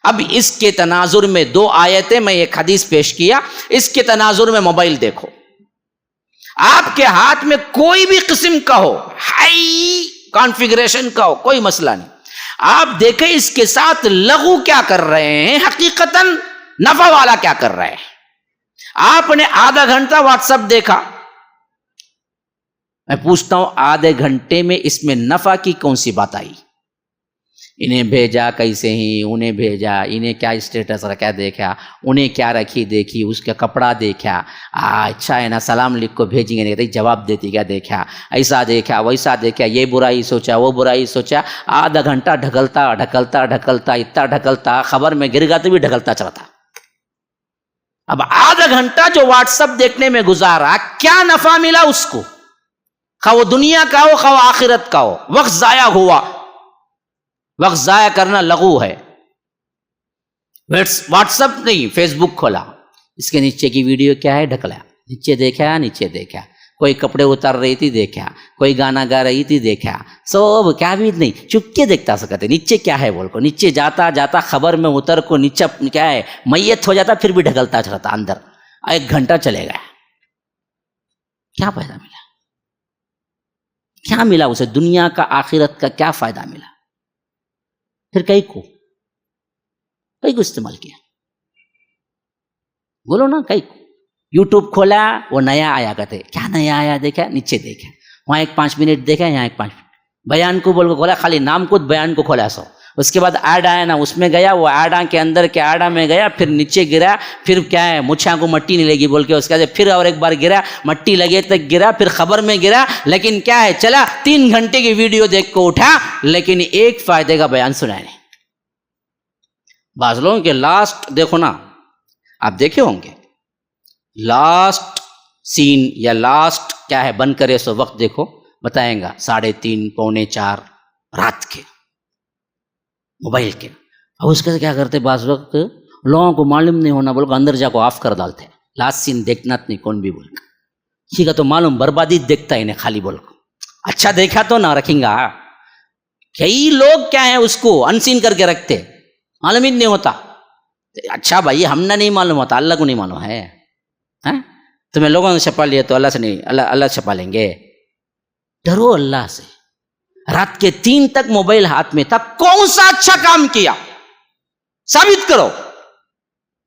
اب اس کے تناظر میں 2 آیتیں، میں ایک حدیث پیش کیا، اس کے تناظر میں موبائل دیکھو. آپ کے ہاتھ میں کوئی بھی قسم کا ہو، ہائی کانفیگریشن کا ہو، کوئی مسئلہ نہیں. آپ دیکھیں اس کے ساتھ لغو کیا کر رہے ہیں، حقیقتاً نفع والا کیا کر رہے ہیں. آپ نے آدھا گھنٹہ واٹس ایپ دیکھا، میں پوچھتا ہوں آدھے گھنٹے میں اس میں نفع کی کون سی بات آئی؟ انہیں بھیجا کیسے ہی، انہیں بھیجا، انہیں کیا اسٹیٹس رکھا دیکھا، انہیں کیا رکھی دیکھی، اس کا کپڑا دیکھا، اچھا ہے نا سلام لکھ کو بھیجیں گے، نہیں جواب دیتی کیا دیکھا، ایسا دیکھا ویسا دیکھا، یہ برائی سوچا وہ برائی سوچا. آدھا گھنٹہ ڈھکلتا ڈھکلتا ڈھکلتا اتنا ڈھکلتا خبر میں گر گیا تو بھی ڈھکلتا چلتا. اب آدھا گھنٹہ جو واٹس ایپ دیکھنے میں گزارا، کیا نفع ملا اس کو؟ خواہ وہ دنیا کا ہو خواہ آخرت کا ہو، وقت ضائع ہوا. وقت ضائع کرنا لغو ہے. واٹس ایپ نہیں، فیس بک کھولا، اس کے نیچے کی ویڈیو کیا ہے، ڈھکلا، نیچے دیکھا، نیچے دیکھا، کوئی کپڑے اتار رہی تھی دیکھا، کوئی گانا گا رہی تھی دیکھا، سب کیا بھی نہیں، چپ کے دیکھتا سکتے نیچے کیا ہے بول کو. نیچے جاتا جاتا خبر میں اتر کو نیچے کیا ہے میت ہو جاتا، پھر بھی ڈھکلتا چلتا اندر. 1 گھنٹہ چلے گا، کیا فائدہ ملا؟ کیا ملا اسے؟ دنیا کا آخرت کا کیا فائدہ ملا؟ پھر کئی کو کئی کو استعمال کیا؟ بولو نا کئی کو. یوٹیوب کھولا وہ نیا آیا کرتے, کیا نیا آیا دیکھا, نیچے دیکھا, وہاں ایک 5 منٹ دیکھا, یہاں ایک 5 منٹ. بیان کو بول کو کھولا, خالی نام کو بیان کو کھولا سو. اس کے بعد ایڈ آیا نا, اس میں گیا, وہ ایڈا کے اندر کے ایڈا میں گیا, پھر نیچے گرا, پھر کیا ہے مچھاں کو مٹی نہیں لگی بول کے اس کے بعد پھر اور ایک بار گرا, مٹی لگے تک گرا, پھر خبر میں گرا. لیکن کیا ہے, چلا 3 گھنٹے کی ویڈیو دیکھ کو اٹھا, لیکن ایک فائدے کا بیان سنا نہیں. بعض لوگوں کے لاسٹ دیکھو نا, آپ دیکھے ہوں گے, لاسٹ سین یا لاسٹ کیا ہے بند کرے سو وقت دیکھو, بتائیں گا 3:30 پونے 4 رات کے موبائل کے. اور اس کا کیا کرتے, بعض وقت لوگوں کو معلوم نہیں ہونا بول کر اندر جا کو آف کر ڈالتے. لاسٹ سین دیکھنا نہیں کون بھی بول کر, کسی کا تو معلوم بربادی دیکھتا ہے خالی بول کو, اچھا دیکھا تو نہ رکھیں گا. کئی لوگ کیا ہے اس کو انسین کر کے رکھتے, معلوم ہی نہیں ہوتا. اچھا بھائی, ہم نے نہیں معلوم ہوتا, اللہ کو نہیں معلوم ہے. تمہیں لوگوں نے چھپا لیا تو اللہ سے نہیں, اللہ چھپا لیں گے. ڈرو اللہ سے. رات کے 3 تک موبائل ہاتھ میں تھا, کون سا اچھا کام کیا ثابت کرو.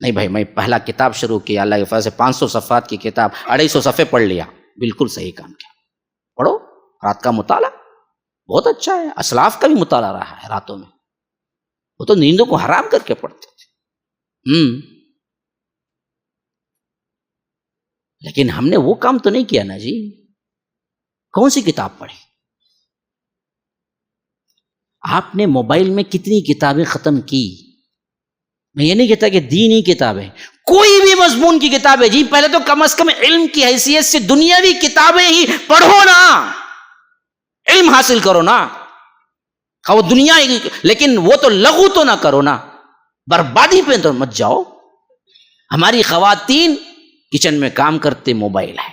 نہیں بھائی, میں پہلا کتاب شروع کیا, اللہ کے فضل سے 500 صفحات کی کتاب 250 صفحے پڑھ لیا. بالکل صحیح کام کیا, پڑھو. رات کا مطالعہ بہت اچھا ہے. اسلاف کا بھی مطالعہ رہا ہے راتوں میں, وہ تو نیندوں کو حرام کر کے پڑھتے تھے. لیکن ہم نے وہ کام تو نہیں کیا نا جی. کون سی کتاب پڑھی؟ آپ نے موبائل میں کتنی کتابیں ختم کی؟ میں یہ نہیں کہتا کہ دینی کتابیں, کوئی بھی مضمون کی کتابیں جی, پہلے تو کم از کم علم کی حیثیت سے دنیاوی کتابیں ہی پڑھو نا, علم حاصل کرو نا. وہ دنیا, لیکن وہ تو لغو تو نہ کرو نا, بربادی پہ تو مت جاؤ. ہماری خواتین کچن میں کام کرتے, موبائل ہے,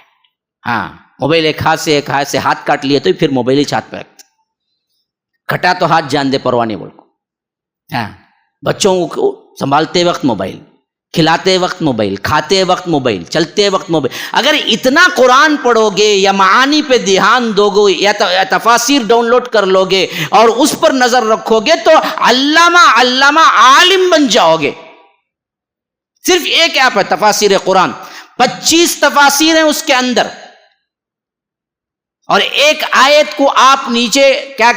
ہاں موبائل ایک ہاتھ سے ہاتھ کاٹ لیے تو پھر موبائل ہی ہاتھ پہ رکھتے, کٹا تو ہاتھ جان دے پرواہ نہیں بول کو. ہاں, بچوں کو سنبھالتے وقت موبائل, کھلاتے وقت موبائل, کھاتے وقت موبائل, چلتے وقت موبائل. اگر اتنا قرآن پڑھو گے یا معانی پہ دھیان دو گے یا تفاسیر ڈاؤن لوڈ کر لو گے اور اس پر نظر رکھو گے تو علامہ عالم بن جاؤ گے. صرف ایک ایپ ہے تفاسیر قرآن, 25 تفاسیر ہیں اس کے اندر, اور ایک آیت کو آپ نیچے کیا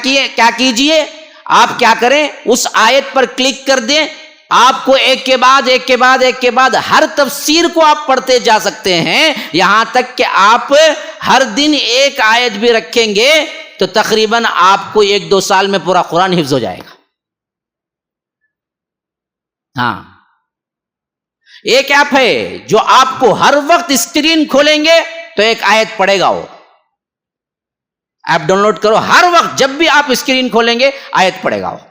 کیجئے, آپ کیا کریں, اس آیت پر کلک کر دیں, آپ کو ایک کے بعد ہر تفسیر کو آپ پڑھتے جا سکتے ہیں, یہاں تک کہ آپ ہر دن ایک آیت بھی رکھیں گے تو تقریباً آپ کو 1-2 سال میں پورا قرآن حفظ ہو جائے گا. ہاں, ایک ایپ ہے جو آپ کو ہر وقت اسکرین کھولیں گے تو ایک آیت پڑھے گا. وہ ایپ ڈاؤن لوڈ کرو, ہر وقت جب بھی آپ اسکرین کھولیں گے آیت پڑھے گا. وہ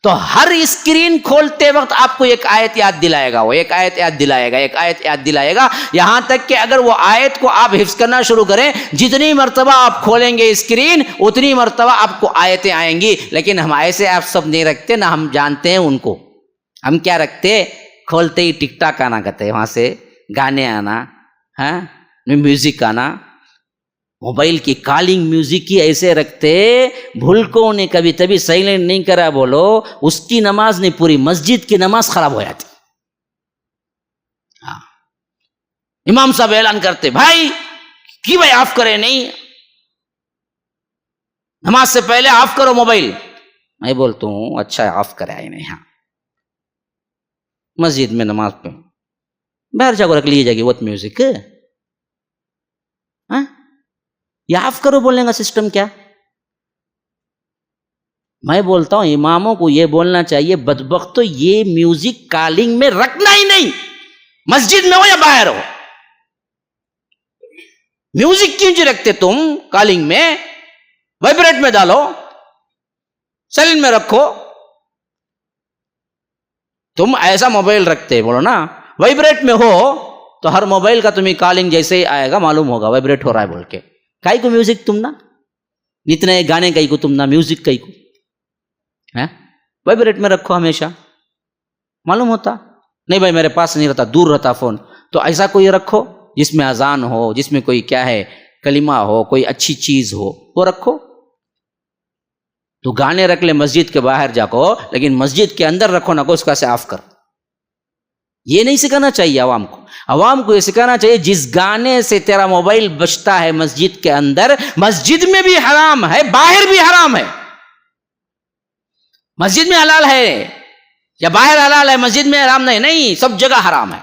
تو ہر اسکرین کھولتے وقت آپ کو ایک آیت یاد دلائے گا, وہ ایک آیت یاد دلائے گا, یہاں تک کہ اگر وہ آیت کو آپ حفظ کرنا شروع کریں, جتنی مرتبہ آپ کھولیں گے اسکرین اتنی مرتبہ آپ کو آیتیں آئیں گی. لیکن ہم ایسے ایپ سب نہیں رکھتے نا, ہم جانتے ہیں ان کو. ہم کیا رکھتے, کھولتے ہی ٹک ٹاک آنا کرتے, وہاں سے گانے آنا, ہاں میوزک آنا, موبائل کی کالنگ میوزک کی ایسے رکھتے, بھول کو نے کبھی تبھی سائلنٹ نہیں کرا بولو, اس کی نماز نہیں, پوری مسجد کی نماز خراب ہو جاتی. ہاں, امام صاحب اعلان کرتے, بھائی آف کرے نہیں, نماز سے پہلے آف کرو موبائل. میں بولتا ہوں اچھا آف کرے ہی نہیں. ہاں, مسجد میں نماز پہ باہر جا کو رکھ لیجیے جائے گی وہ میوزک, یہ آف کرو بولنے کا سسٹم کیا؟ میں بولتا ہوں اماموں کو یہ بولنا چاہیے, بدبختو یہ میوزک کالنگ میں رکھنا ہی نہیں, مسجد میں ہو یا باہر ہو. میوزک کیوں جی رکھتے تم کالنگ میں؟ وائبریٹ میں ڈالو, سائلنٹ میں رکھو. تم ایسا موبائل رکھتے بولو نا, وائبریٹ میں ہو تو ہر موبائل کا تمہیں کالنگ جیسے ہی آئے گا معلوم ہوگا وائبریٹ ہو رہا ہے بول کے. کائی کو میوزک تم نا, اتنے گانے کئی کو تم نا, میوزک کئی کو وائبریٹ میں رکھو ہمیشہ, معلوم ہوتا. نہیں بھائی میرے پاس نہیں رہتا, دور رہتا فون, تو ایسا کوئی رکھو جس میں اذان ہو, جس میں کوئی کیا ہے کلمہ ہو, کوئی اچھی چیز ہو, وہ رکھو. تو گانے رکھ لے مسجد کے باہر جا کو, لیکن مسجد کے اندر رکھو نا کو, اس کا سے آف کر. یہ نہیں سکھانا چاہیے عوام کو. عوام کو یہ سکھانا چاہیے جس گانے سے تیرا موبائل بجتا ہے مسجد کے اندر، مسجد میں بھی حرام ہے، باہر بھی حرام ہے. مسجد میں حلال ہے یا باہر حلال ہے، مسجد میں حرام نہیں، سب جگہ حرام ہے.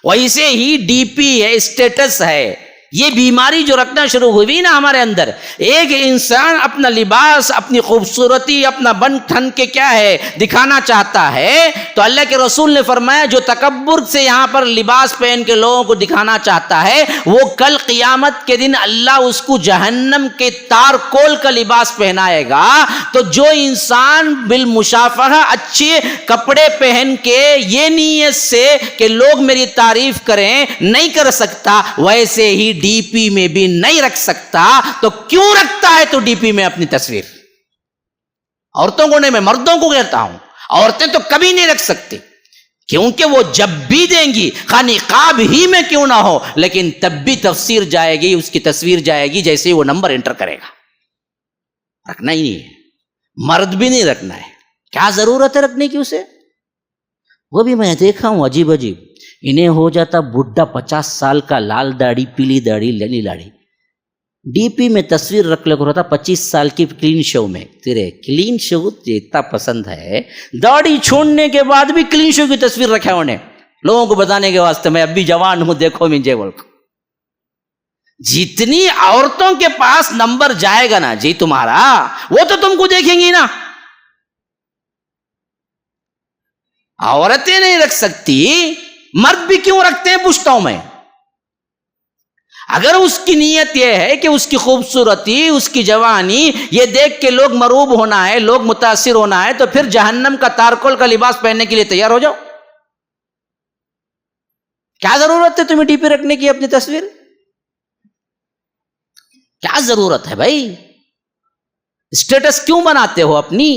ویسے ہی ڈی پی ہے، اسٹیٹس ہے، یہ بیماری جو رکھنا شروع ہوئی نا ہمارے اندر. ایک انسان اپنا لباس، اپنی خوبصورتی، اپنا بن ٹھن کے کیا ہے دکھانا چاہتا ہے، تو اللہ کے رسول نے فرمایا جو تکبر سے یہاں پر لباس پہن کے لوگوں کو دکھانا چاہتا ہے، وہ کل قیامت کے دن اللہ اس کو جہنم کے تارکول کا لباس پہنائے گا. تو جو انسان بالمشافہہ اچھے کپڑے پہن کے یہ نیت سے کہ لوگ میری تعریف کریں نہیں کر سکتا، ویسے ہی ڈی پی میں بھی نہیں رکھ سکتا. تو کیوں رکھتا ہے تو ڈی پی میں اپنی تصویر؟ عورتوں کو نہیں، میں مردوں کو کہتا ہوں، عورتیں تو کبھی نہیں رکھ سکتی، کیونکہ وہ جب بھی دیں گی خواہ نقاب ہی میں کیوں نہ ہو، لیکن تب بھی تفسیر جائے گی، اس کی تصویر جائے گی جیسے ہی وہ نمبر انٹر کرے گا. رکھنا ہی نہیں ہے. مرد بھی نہیں رکھنا ہے. کیا ضرورت ہے رکھنے کی اسے؟ وہ بھی میں دیکھا ہوں عجیب عجیب، انہیں ہو جاتا بڈھا 50 سال کا، لال داڑھی، پیلی داڑھی، للی داڑھی، ڈی پی میں تصویر رکھ لے کو رہتا 25 سال کی کلین شو میں. تیرے کلین شو اتنا پسند ہے، داڑھی چھوڑنے کے بعد بھی کلین شو کی تصویر رکھا انہیں، لوگوں کو بتانے کے واسطے میں اب بھی جوان ہوں، دیکھو مجھے. بول جتنی عورتوں کے پاس نمبر جائے گا نا جی تمہارا، وہ تو تم کو دیکھیں گی نا. عورتیں نہیں رکھ سکتی، مرد بھی کیوں رکھتے ہیں پوچھتا ہوں میں. اگر اس کی نیت یہ ہے کہ اس کی خوبصورتی، اس کی جوانی یہ دیکھ کے لوگ مروب ہونا ہے، لوگ متاثر ہونا ہے، تو پھر جہنم کا تارکول کا لباس پہننے کے لیے تیار ہو جاؤ. کیا ضرورت ہے تمہیں ڈی پی رکھنے کی اپنی تصویر؟ کیا ضرورت ہے بھائی؟ اسٹیٹس کیوں بناتے ہو اپنی؟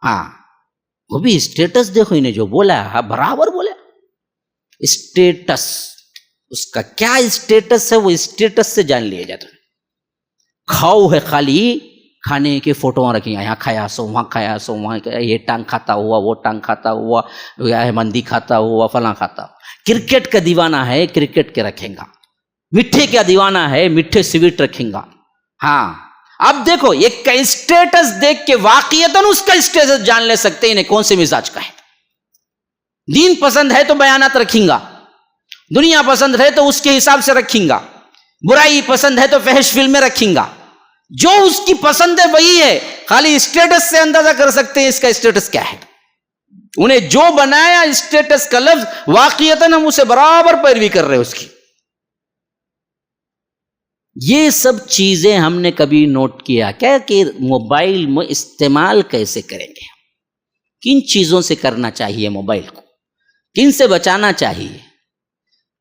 ہاں وہ بھی اسٹیٹس دیکھو، انہیں جو بولا ہے برابر بولا. اسٹیٹس، اس کا کیا اسٹیٹس ہے وہ اسٹیٹس سے جان لیا جاتا ہے. کھاؤ ہے خالی کھانے کے فوٹو رکھیں گے، یہاں کھایا سو وہاں کھایا سو وہاں، یہ ٹانگ کھاتا ہوا، وہ ٹانگ کھاتا ہوا، یہ مندی کھاتا ہوا، فلاں کھاتا ہوا. کرکٹ کا دیوانہ ہے کرکٹ کے رکھیں گا، مٹھے کا دیوانہ ہے میٹھے سویٹ رکھیں گا. ہاں اب دیکھو ایک کا اسٹیٹس دیکھ کے واقعیتاً اس کا اسٹیٹس جان لے سکتے ہیں انہیں کون سے مزاج کا ہے. دین پسند ہے تو بیانات رکھیں گا، دنیا پسند ہے تو اس کے حساب سے رکھیں گا، برائی پسند ہے تو فحش فلمیں رکھیں گا. جو اس کی پسند ہے وہی ہے، خالی اسٹیٹس سے اندازہ کر سکتے ہیں اس کا اسٹیٹس کیا ہے. انہیں جو بنایا اسٹیٹس کا لفظ، واقعیتاً ہم اسے برابر پیروی کر رہے ہیں اس کی. یہ سب چیزیں ہم نے کبھی نوٹ کیا کیا کہ موبائل میں استعمال کیسے کریں گے، کن چیزوں سے کرنا چاہیے، موبائل کو کن سے بچانا چاہیے.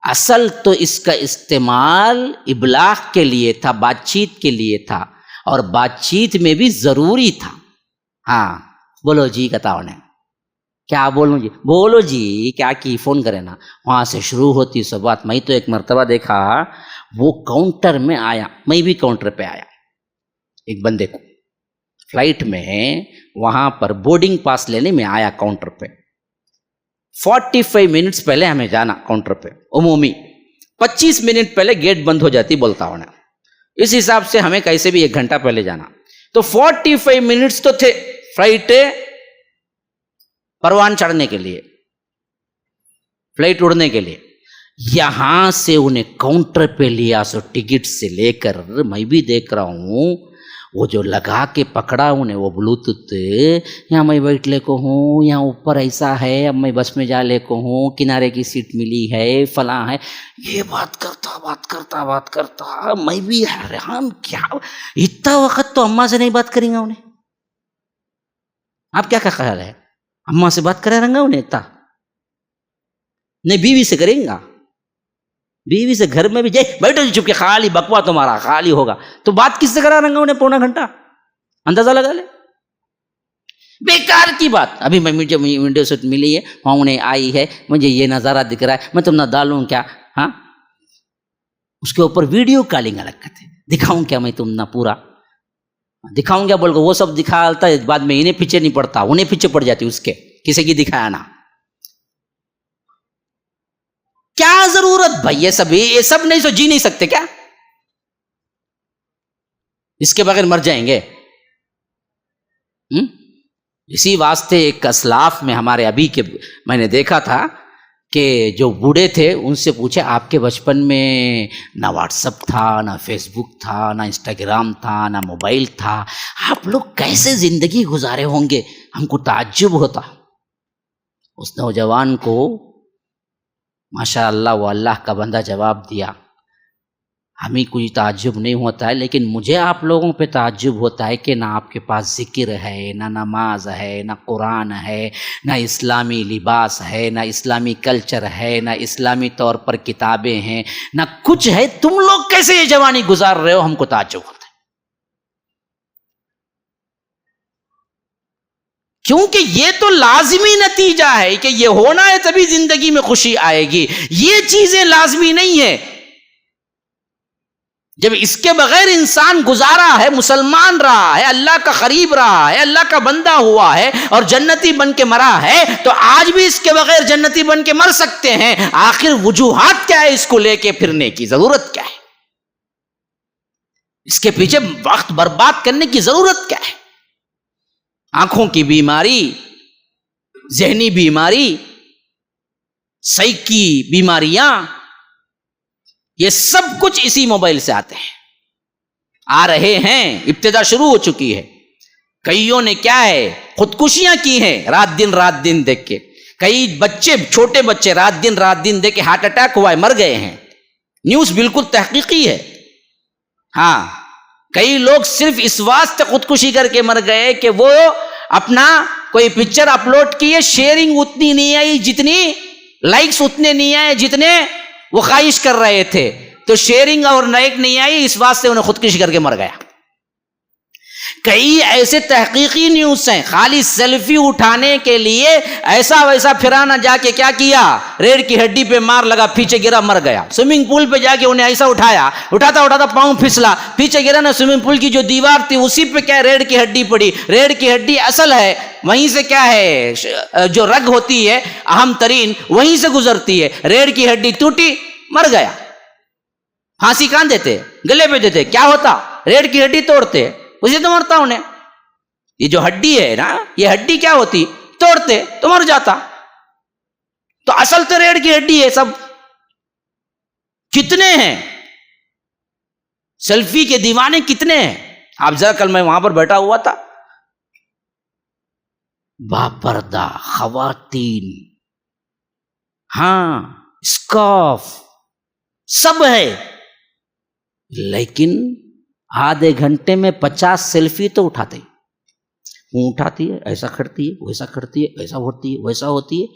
اصل تو اس کا استعمال ابلاغ کے لیے تھا، بات چیت کے لیے تھا، اور بات چیت میں بھی ضروری تھا. ہاں بولو جی، بتاؤ نے کیا بولوں جی، بولو جی کیا کی، فون کرے نا، وہاں سے شروع ہوتی سب بات. میں تو ایک مرتبہ دیکھا وہ کاؤنٹر میں آیا، میں بھی کاؤنٹر پہ آیا، ایک بندے کو فلائٹ میں وہاں پر بورڈنگ پاس لینے میں آیا کاؤنٹر پہ. 45 منٹس پہلے ہمیں جانا کاؤنٹر پہ، عمومی 25 منٹ پہلے گیٹ بند ہو جاتی بولتا ہونا، اس حساب سے ہمیں کیسے بھی 1 گھنٹہ پہلے جانا. تو 45 منٹس تو تھے فلائٹ پروان چڑھنے کے لیے، فلائٹ اڑنے کے لیے. یہاں سے انہیں کاؤنٹر پہ لیا، سو ٹکٹ سے لے کر میں بھی دیکھ رہا ہوں وہ جو لگا کے پکڑا انہیں وہ بلوٹوتھ، یہاں میں بیٹھ لے کو ہوں، یہاں اوپر ایسا ہے، اب میں بس میں جا لے کو ہوں، کنارے کی سیٹ ملی ہے، فلاں ہے، یہ بات کرتا. میں بھی حیران، کیا اتنا وقت تو اماں سے نہیں بات کریں گا انہیں. آپ کیا خیال ہے، اماں سے بات کرے رہے گا انہیں اتنا نہیں؟ بیوی سے کریں گا، بیوی سے گھر میں بھی جائے بیٹھو چپ کے، خالی بکوا تمہارا خالی ہوگا، تو بات کس سے کرا رہے گا انہیں پونا گھنٹہ؟ اندازہ لگا لے، بیکار کی بات. ابھی میں مجھے ونڈو سیٹ ملی ہے، وہاں انہیں آئی ہے، مجھے یہ نظارہ دکھ رہا ہے، میں تم نہ ڈالوں کیا؟ ہاں اس کے اوپر ویڈیو کالنگ الگ کرتے، دکھاؤں کیا میں تم نہ پورا دکھاؤں کیا بول کے وہ سب دکھاتا ہے، بعد میں انہیں پیچھے نہیں پڑتا، انہیں پیچھے پڑ جاتی اس کے، کسی کی دکھایا نا. کیا ضرورت بھائی، یہ سب نہیں سو جی نہیں سکتے کیا؟ اس کے بغیر مر جائیں گے؟ اسی واسطے ایک اسلاف میں ہمارے ابھی کے میں نے دیکھا تھا کہ جو بوڑھے تھے ان سے پوچھے آپ کے بچپن میں نہ واٹس اپ تھا، نہ فیس بک تھا، نہ انسٹاگرام تھا، نہ موبائل تھا، آپ لوگ کیسے زندگی گزارے ہوں گے؟ ہم کو تعجب ہوتا۔ اس نوجوان کو ماشاء اللہ وہ اللہ کا بندہ جواب دیا، ہمیں کوئی تعجب نہیں ہوتا ہے، لیکن مجھے آپ لوگوں پہ تعجب ہوتا ہے کہ نہ آپ کے پاس ذکر ہے، نہ نماز ہے، نہ قرآن ہے، نہ اسلامی لباس ہے، نہ اسلامی کلچر ہے، نہ اسلامی طور پر کتابیں ہیں، نہ کچھ ہے۔ تم لوگ کیسے یہ جوانی گزار رہے ہو؟ ہم کو تعجب ہوتا ہے، کیونکہ یہ تو لازمی نتیجہ ہے کہ یہ ہونا ہے تبھی زندگی میں خوشی آئے گی۔ یہ چیزیں لازمی نہیں ہے۔ جب اس کے بغیر انسان گزارا ہے، مسلمان رہا ہے، اللہ کا قریب رہا ہے، اللہ کا بندہ ہوا ہے اور جنتی بن کے مرا ہے، تو آج بھی اس کے بغیر جنتی بن کے مر سکتے ہیں۔ آخر وجوہات کیا ہے اس کو لے کے پھرنے کی؟ ضرورت کیا ہے اس کے پیچھے وقت برباد کرنے کی؟ ضرورت کیا ہے؟ آنکھوں کی بیماری، ذہنی بیماری، سائیکی بیماریاں، یہ سب کچھ اسی موبائل سے آتے ہیں، آ رہے ہیں۔ ابتدا شروع ہو چکی ہے۔ کئیوں نے کیا ہے خودکشیاں کی ہیں رات دن دیکھ کے۔ کئی بچے، چھوٹے بچے رات دن دیکھ کے ہارٹ اٹیک ہوا ہے، مر گئے ہیں۔ نیوز بالکل تحقیقی ہے۔ ہاں، کئی لوگ صرف اس واسطے خودکشی کر کے مر گئے کہ وہ اپنا کوئی پکچر اپلوڈ کیے، شیئرنگ اتنی نہیں آئی جتنی، لائکس اتنے نہیں آئے جتنے وہ خواہش کر رہے تھے، تو شیئرنگ اور لائک نہیں آئی، اس واسطے انہیں خودکشی کر کے مر گیا۔ کئی ایسے تحقیقی نیوز ہیں، خالی سیلفی اٹھانے کے لیے ایسا ویسا پھرانا، جا کے کیا کیا، ریڑھ کی ہڈی پہ مار لگا، پیچھے گرا، مر گیا۔ سوئمنگ پول پہ جا کے انہیں ایسا اٹھاتا پاؤں پھسلا، پیچھے گرا نا، سوئمنگ پول کی جو دیوار تھی اسی پہ کیا ریڑھ کی ہڈی پڑی۔ ریڑھ کی ہڈی اصل ہے، وہیں سے کیا ہے جو رگ ہوتی ہے اہم ترین، وہیں سے گزرتی ہے۔ ریڑھ کی ہڈی ٹوٹی، مر گیا۔ پھانسی کہاں دیتے؟ گلے پہ دیتے، کیا ہوتا؟ ریڑھ کی ہڈی توڑتے، اسی تو مرتا انہیں۔ یہ جو ہڈی ہے نا، یہ ہڈی کیا ہوتی؟ توڑتے تو مر جاتا۔ تو اصل تو ریڑھ کی ہڈی ہے۔ سب کتنے ہیں سیلفی کے دیوانے، کتنے ہیں؟ آپ ذرا، کل میں وہاں پر بیٹھا ہوا تھا، باپردہ خواتین، ہاں، اسکارف سب ہے، لیکن آدھے گھنٹے میں 50 سیلفی تو اٹھاتے ہیں۔ وہ اٹھاتی ہے، ایسا کرتی ہے، ویسا کرتی ہے، ایسا ہوتی ہے، ویسا ہوتی ہے۔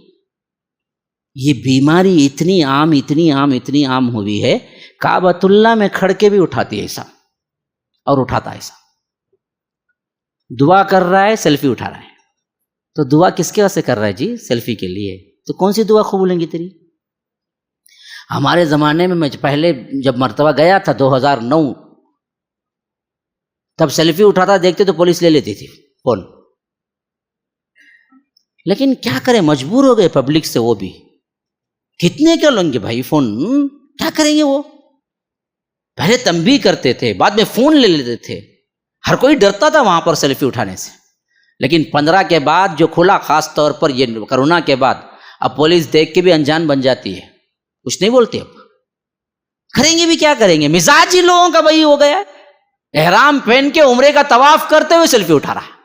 یہ بیماری اتنی عام ہوئی ہے، کعبۃ اللہ میں کھڑ کے بھی اٹھاتی ہے ایسا، اور اٹھاتا ایسا۔ دعا کر رہا ہے، سیلفی اٹھا رہا ہے۔ تو دعا کس کے واسطے کر رہا ہے جی؟ سیلفی کے لیے۔ تو کون سی دعا قبول ہوگی تیری؟ ہمارے زمانے میں پہلے جب مرتبہ گیا تھا 2009، تب سیلفی اٹھاتا دیکھتے تو پولیس لے لیتی تھی فون۔ لیکن کیا کریں، مجبور ہو گئے پبلک سے، وہ بھی کتنے کیا لیں گے بھائی فون، کیا کریں گے وہ؟ پہلے تنبیہ کرتے تھے، بعد میں فون لے لیتے تھے، ہر کوئی ڈرتا تھا وہاں پر سیلفی اٹھانے سے۔ لیکن 15 کے بعد جو کھلا، خاص طور پر یہ کرونا کے بعد، اب پولیس دیکھ کے بھی انجان بن جاتی ہے، کچھ نہیں بولتے۔ اب کریں گے بھی کیا کریں گے؟ مزاج ہی لوگوں کا وہی ہو گیا ہے۔ احرام پہن کے عمرے کا طواف کرتے ہوئے سیلفی اٹھا رہا ہے،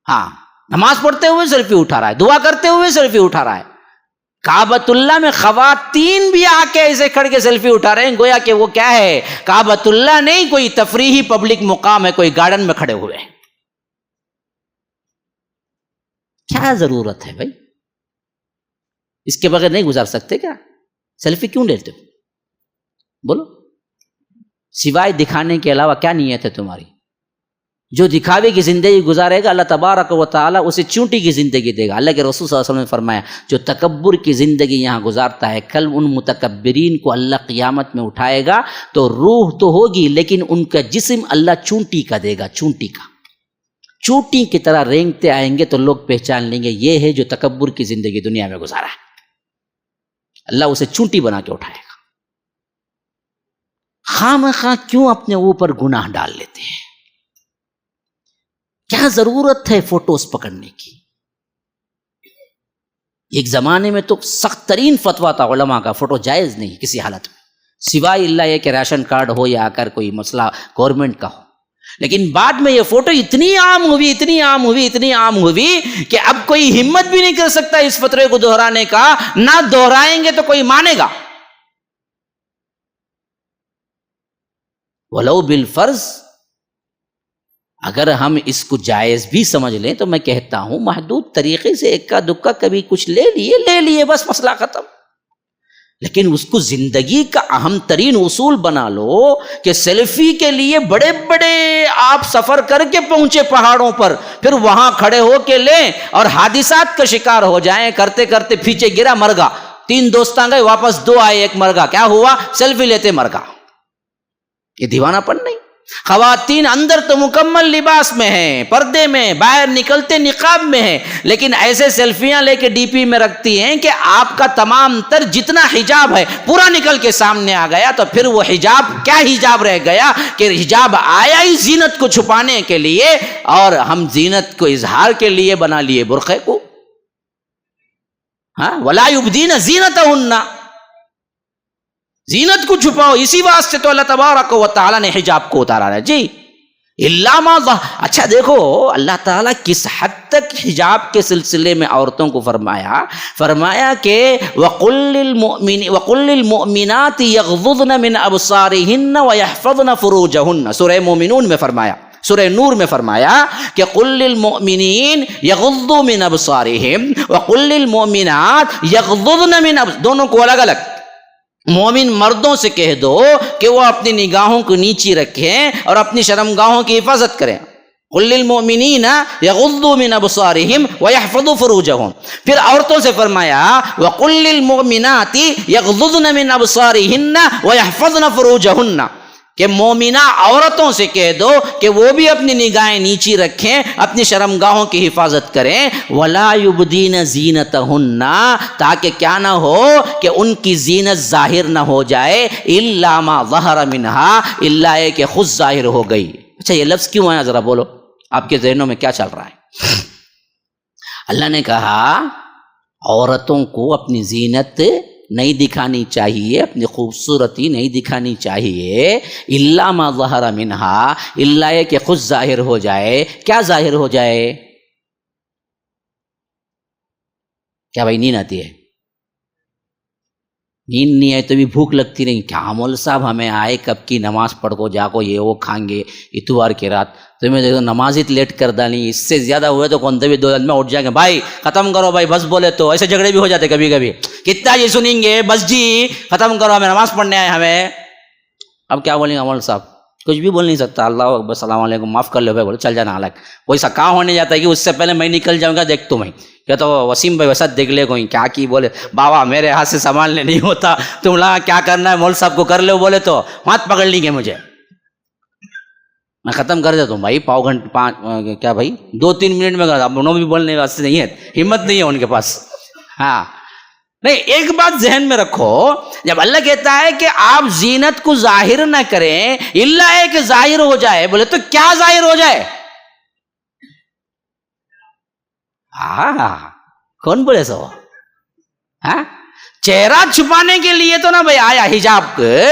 ہاں، نماز پڑھتے ہوئے سیلفی اٹھا رہا ہے، دعا کرتے ہوئے سیلفی اٹھا رہا ہے۔ کعبۃ اللہ میں خواتین بھی آ کے ایسے کھڑ کے سیلفی اٹھا رہے ہیں، گویا کہ وہ کیا ہے، کعبۃ اللہ نہیں، کوئی تفریحی پبلک مقام ہے، کوئی گارڈن میں کھڑے ہوئے ہیں۔ کیا ضرورت ہے بھائی؟ اس کے بغیر نہیں گزار سکتے کیا؟ سیلفی کیوں لیتے ہو؟ بولو، سوائے دکھانے کے علاوہ کیا نیت ہے تمہاری؟ جو دکھاوے کی زندگی گزارے گا، اللہ تبارک و تعالیٰ اسے چونٹی کی زندگی دے گا۔ اللہ کے رسول صلی اللہ علیہ وسلم نے فرمایا، جو تکبر کی زندگی یہاں گزارتا ہے، کل ان متکبرین کو اللہ قیامت میں اٹھائے گا تو روح تو ہوگی، لیکن ان کا جسم اللہ چونٹی کا دے گا، چونٹی کا، چونٹی کی طرح رینگتے آئیں گے، تو لوگ پہچان لیں گے یہ ہے جو تکبر کی زندگی دنیا میں گزارا ہے۔ اللہ اسے چونٹی بنا کے اٹھائے گا. خواہ کیوں اپنے اوپر گناہ ڈال لیتے ہیں؟ کیا ضرورت ہے فوٹوز پکڑنے کی؟ ایک زمانے میں تو سخت ترین فتویٰ تھا علماء کا، فوٹو جائز نہیں کسی حالت میں، سوائے اللہ یہ کہ راشن کارڈ ہو یا اگر کوئی مسئلہ گورنمنٹ کا ہو. لیکن بعد میں یہ فوٹو اتنی عام ہوئی کہ اب کوئی ہمت بھی نہیں کر سکتا اس فتوے کو دہرانے کا، نہ دہرائیں گے تو کوئی مانے گا. ولو بالفرض اگر ہم اس کو جائز بھی سمجھ لیں تو میں کہتا ہوں محدود طریقے سے اکا دکا کبھی کچھ لے لیے بس مسئلہ ختم. لیکن اس کو زندگی کا اہم ترین اصول بنا لو کہ سیلفی کے لیے بڑے بڑے آپ سفر کر کے پہنچے پہاڑوں پر، پھر وہاں کھڑے ہو کے لیں اور حادثات کا شکار ہو جائیں، کرتے کرتے پیچھے گرا مر گا، 3 دوستاں گئے واپس 2 آئے 1 مر گا. کیا ہوا؟ سیلفی لیتے مر گا. یہ دیوانہ پن نہیں. خواتین اندر تو مکمل لباس میں ہیں، پردے میں، باہر نکلتے نقاب میں ہیں، لیکن ایسے سیلفیاں لے کے ڈی پی میں رکھتی ہیں کہ آپ کا تمام تر جتنا حجاب ہے پورا نکل کے سامنے آ گیا. تو پھر وہ حجاب کیا حجاب رہ گیا کہ حجاب آیا ہی زینت کو چھپانے کے لیے، اور ہم زینت کو اظہار کے لیے بنا لیے برقعے کو. ہاں، وَلَا يُبْدِينَ زِينَتَهُنَّ، زینت کو چھپاؤ. اسی واسطے تو اللہ تبارک و تعالیٰ نے حجاب کو اتارا ہے. جی الا ما اچھا دیکھو اللہ تعالیٰ کس حد تک حجاب کے سلسلے میں عورتوں کو فرمایا کہ وَقُلْ لِلْمُؤْمِنَاتِ يَغْضُضْنَ مِنْ أَبْصَارِهِنَّ وَيَحْفَظْنَ فُرُوجَهُنَّ. سورہ مومنون میں فرمایا، سورہ نور میں فرمایا کہ قُلْ لِلْمُؤْمِنِينَ يَغُضُّوا مِنْ أَبْصَارِهِمْ وَقُلْ لِلْمُؤْمِنَاتِ يَغْضُضْنَ مِنْ دونوں کو الگ الگ. مومن مردوں سے کہہ دو کہ وہ اپنی نگاہوں کو نیچی رکھیں اور اپنی شرمگاہوں کی حفاظت کریں. قُلْ لِلْمُؤْمِنِينَ يَغُضُّوا مِنْ أَبْصَارِهِمْ وَيَحْفَظُوا فُرُوجَهُمْ. پھر عورتوں سے فرمایا وَقُلْ لِلْمُؤْمِنَاتِ يَغْضُضْنَ مِنْ أَبْصَارِهِنَّ وَيَحْفَظْنَ فُرُوجَهُنَّ کہ مومنہ عورتوں سے کہہ دو کہ وہ بھی اپنی نگاہیں نیچی رکھیں، اپنی شرمگاہوں کی حفاظت کریں. وَلَا يُبْدِينَ زِينَتَهُنَّ تاکہ کیا نہ ہو کہ ان کی زینت ظاہر نہ ہو جائے. إِلَّا مَا ظَهَرَ مِنْهَا الا یہ کہ خود ظاہر ہو گئی. اچھا یہ لفظ کیوں آیا ذرا بولو، آپ کے ذہنوں میں کیا چل رہا ہے؟ اللہ نے کہا عورتوں کو اپنی زینت نہیں دکھانی چاہیے، اپنی خوبصورتی نہیں دکھانی چاہیے. الا ما ظہر منہا الا یہ کہ خود ظاہر ہو جائے. کیا ظاہر ہو جائے؟ کیا بھائی نیند آتی ہے؟ نیند نہیں ہے تو بھی بھوک لگتی نہیں. کیا مول صاحب ہمیں آئے کب کی نماز پڑھ کو جا کو یہ وہ کھائیں گے اتوار کی رات، تو میں دیکھو نماز ہی لیٹ کر ڈالی. اس سے زیادہ ہوئے تو کون بھی 2 دن میں اٹھ جائیں گے. بھائی ختم کرو بھائی بس بولے تو ایسے جھگڑے بھی ہو جاتے کبھی کبھی. کتنا یہ سنیں گے بس جی ختم کرو ہمیں نماز پڑھنے آئے ہمیں. اب کیا بولیں گے مول صاحب؟ کچھ بھی بول نہیں سکتا. اللہ اکبر السلام علیکم معاف کر لو بھائی، بولے چل جانا. الگ کوئی سا کام ہونے جاتا ہے کہ اس سے پہلے میں نکل جاؤں گا دیکھ تو میں کیا تو وسیم بھائی ویسا دیکھ لے کوئی کیا کی بولے بابا میرے ہاتھ سے سنبھالنے نہیں ہوتا، تم لگا کیا کرنا ہے مول صاحب کو کر لو بولے تو ہاتھ پکڑ لیں گے مجھے. میں ختم کر دیتا ہوں بھائی پاؤ گھنٹے کیا بھائی 2-3 منٹ میں کرتا. انہوں بھی بولنے واسطے نہیں ہے، ہمت نہیں ہے ان کے پاس. ہاں نہیں، ایک بات ذہن میں رکھو، جب اللہ کہتا ہے کہ آپ زینت کو ظاہر نہ کریں الا ہے کہ ظاہر ہو جائے، بولے تو کیا ظاہر ہو جائے؟ ہاں کون بولے سو؟ ہاں چہرہ چھپانے کے لیے تو نا بھائی آیا حجاب کے،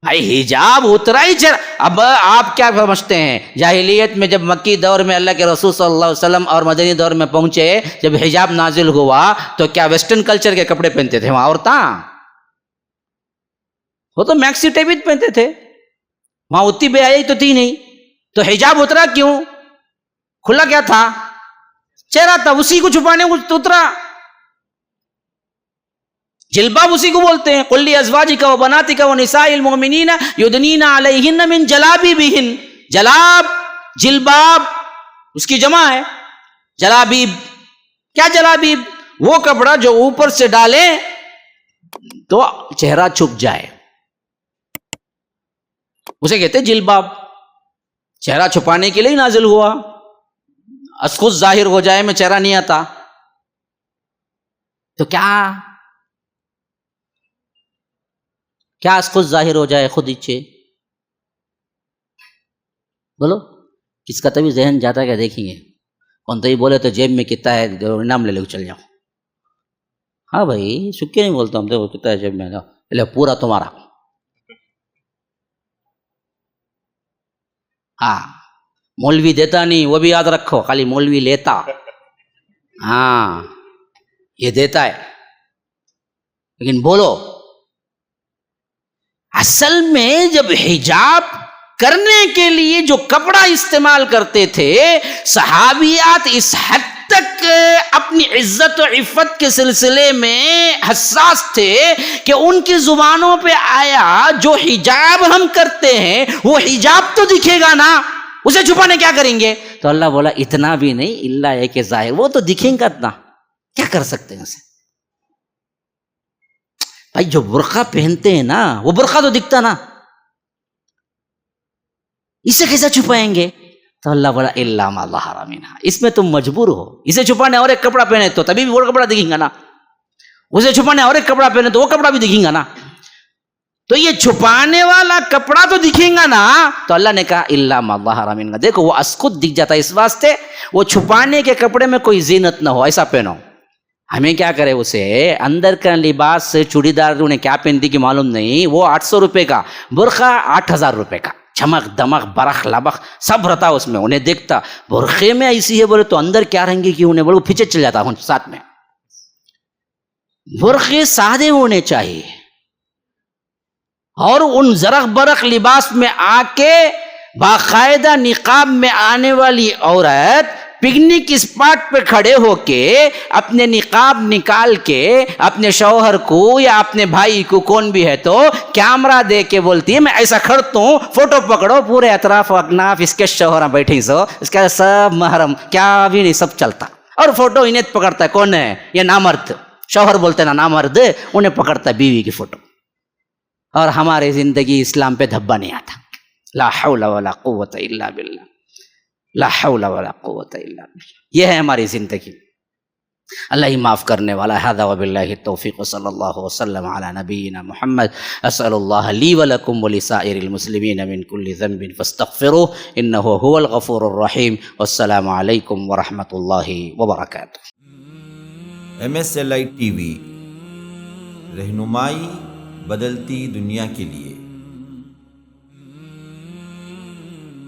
بھائی حجاب اترا ہی چہرہ. اب آپ کیا سمجھتے ہیں جاہلیت میں جب مکی دور میں اللہ کے رسول صلی اللہ علیہ وسلم اور مدنی دور میں پہنچے، جب حجاب نازل ہوا تو کیا ویسٹرن کلچر کے کپڑے پہنتے تھے وہاں عورتاں؟ وہ تو میکسی ٹیبت پہنتے تھے، وہاں اتنی بے حیائی تو تھی نہیں. تو حجاب اترا کیوں؟ کھلا کیا تھا؟ چہرہ تھا، اسی کو چھپانے کو اترا. جلباب اسی کو بولتے ہیں. قل لازواجک و بناتک و نساء المؤمنین یدنین علیہن من جلابیبہن. جلاب جلباب اس کی جمع ہے جلابیب. کیا جلابیب؟ وہ کپڑا جو اوپر سے ڈالے تو چہرہ چھپ جائے، اسے کہتے جلباب. چہرہ چھپانے کے لیے نازل ہوا، خود ظاہر ہو جائے میں چہرہ نہیں آتا. تو کیا کیا اس خود ظاہر ہو جائے خود اچھے؟ بولو کس کا تبھی ذہن جاتا ہے کہ دیکھیں گے کون تو یہ بولے تو جیب میں کتنا ہے انعام لے لے چل جاؤ. ہاں بھائی سکے نہیں بولتا ہم تو کتنا ہے جیب میں لے پورا تمہارا. ہاں مولوی دیتا نہیں وہ بھی یاد رکھو، خالی مولوی لیتا. ہاں یہ دیتا ہے لیکن بولو اصل میں جب حجاب کرنے کے لیے جو کپڑا استعمال کرتے تھے صحابیات اس حد تک اپنی عزت و عفت کے سلسلے میں حساس تھے کہ ان کی زبانوں پہ آیا جو حجاب ہم کرتے ہیں وہ حجاب تو دکھے گا نا، اسے چھپانے کیا کریں گے؟ تو اللہ بولا اتنا بھی نہیں، اللہ ہے کہ ظاہر وہ تو دکھیں گا، اتنا کیا کر سکتے ہیں اسے؟ بھائی جو برقع پہنتے ہیں نا وہ برقع تو دکھتا نا، اسے کیسا چھپائیں گے؟ تو اللہ بولا الا ما ظہر منھا، اس میں تم مجبور ہو. اسے چھپانے اور ایک کپڑا پہنے تو تبھی بھی وہ کپڑا دکھیں گا نا، اسے چھپانے اور ایک کپڑا پہنے تو وہ کپڑا بھی دکھیں گا نا. تو یہ چھپانے والا کپڑا تو دکھیں گا نا. تو اللہ نے کہا الا ما ظہر منھا، دیکھو وہ اسکت دکھ جاتا ہے، اس واسطے وہ چھپانے کے کپڑے میں کوئی زینت نہ ہو ایسا پہنو. ہمیں کیا کرے اسے اندر کا لباس چوڑی دار انہیں کیا پہنتی کہ معلوم نہیں، وہ 800 روپے کا برقع 8000 روپے کا، چمک دمک برخ لبخ سب رہتا اس میں. انہیں دیکھتا برقعے میں ایسی ہے بولے تو اندر کیا رہیں گے کہ انہیں بولے وہ پیچھے چل جاتا ہوں ساتھ میں. برقعے سادے ہونے چاہیے اور ان زرق برق لباس میں آ کے باقاعدہ نقاب میں آنے والی عورت پکنک اسپاٹ پہ کھڑے ہو کے اپنے نقاب نکال کے اپنے شوہر کو یا اپنے بھائی کو کون بھی ہے تو کیمرہ دے کے بولتی ہے میں ایسا کھڑتا ہوں، فوٹو پکڑو، پورے اطراف و اکناف اس کے شوہر بیٹھی سو، اس کا سب محرم کیا بھی نہیں سب چلتا، اور فوٹو انہیں پکڑتا ہے کون ہے؟ یہ نامرد، شوہر بولتے نا نامرد، انہیں پکڑتا ہے بیوی کی فوٹو. اور ہماری زندگی اسلام پہ دھبا نہیں آتا. لا حول ولا قوت الا باللہ، لا حول ولا قوت الا باللہ. یہ ہے ہماری زندگی. اللہ ہی معاف کرنے والا. ھذا وباللہ التوفیق صلی اللہ وسلم علی نبینا محمد. اسأل اللہ لی ولکم ولسائر المسلمین من کل ذنب فاستغفروہ انہ هو الغفور الرحیم. والسلام علیکم ورحمۃ اللہ وبرکاتہ. MSLI TV رہنمائی بدلتی دنیا کے لیے.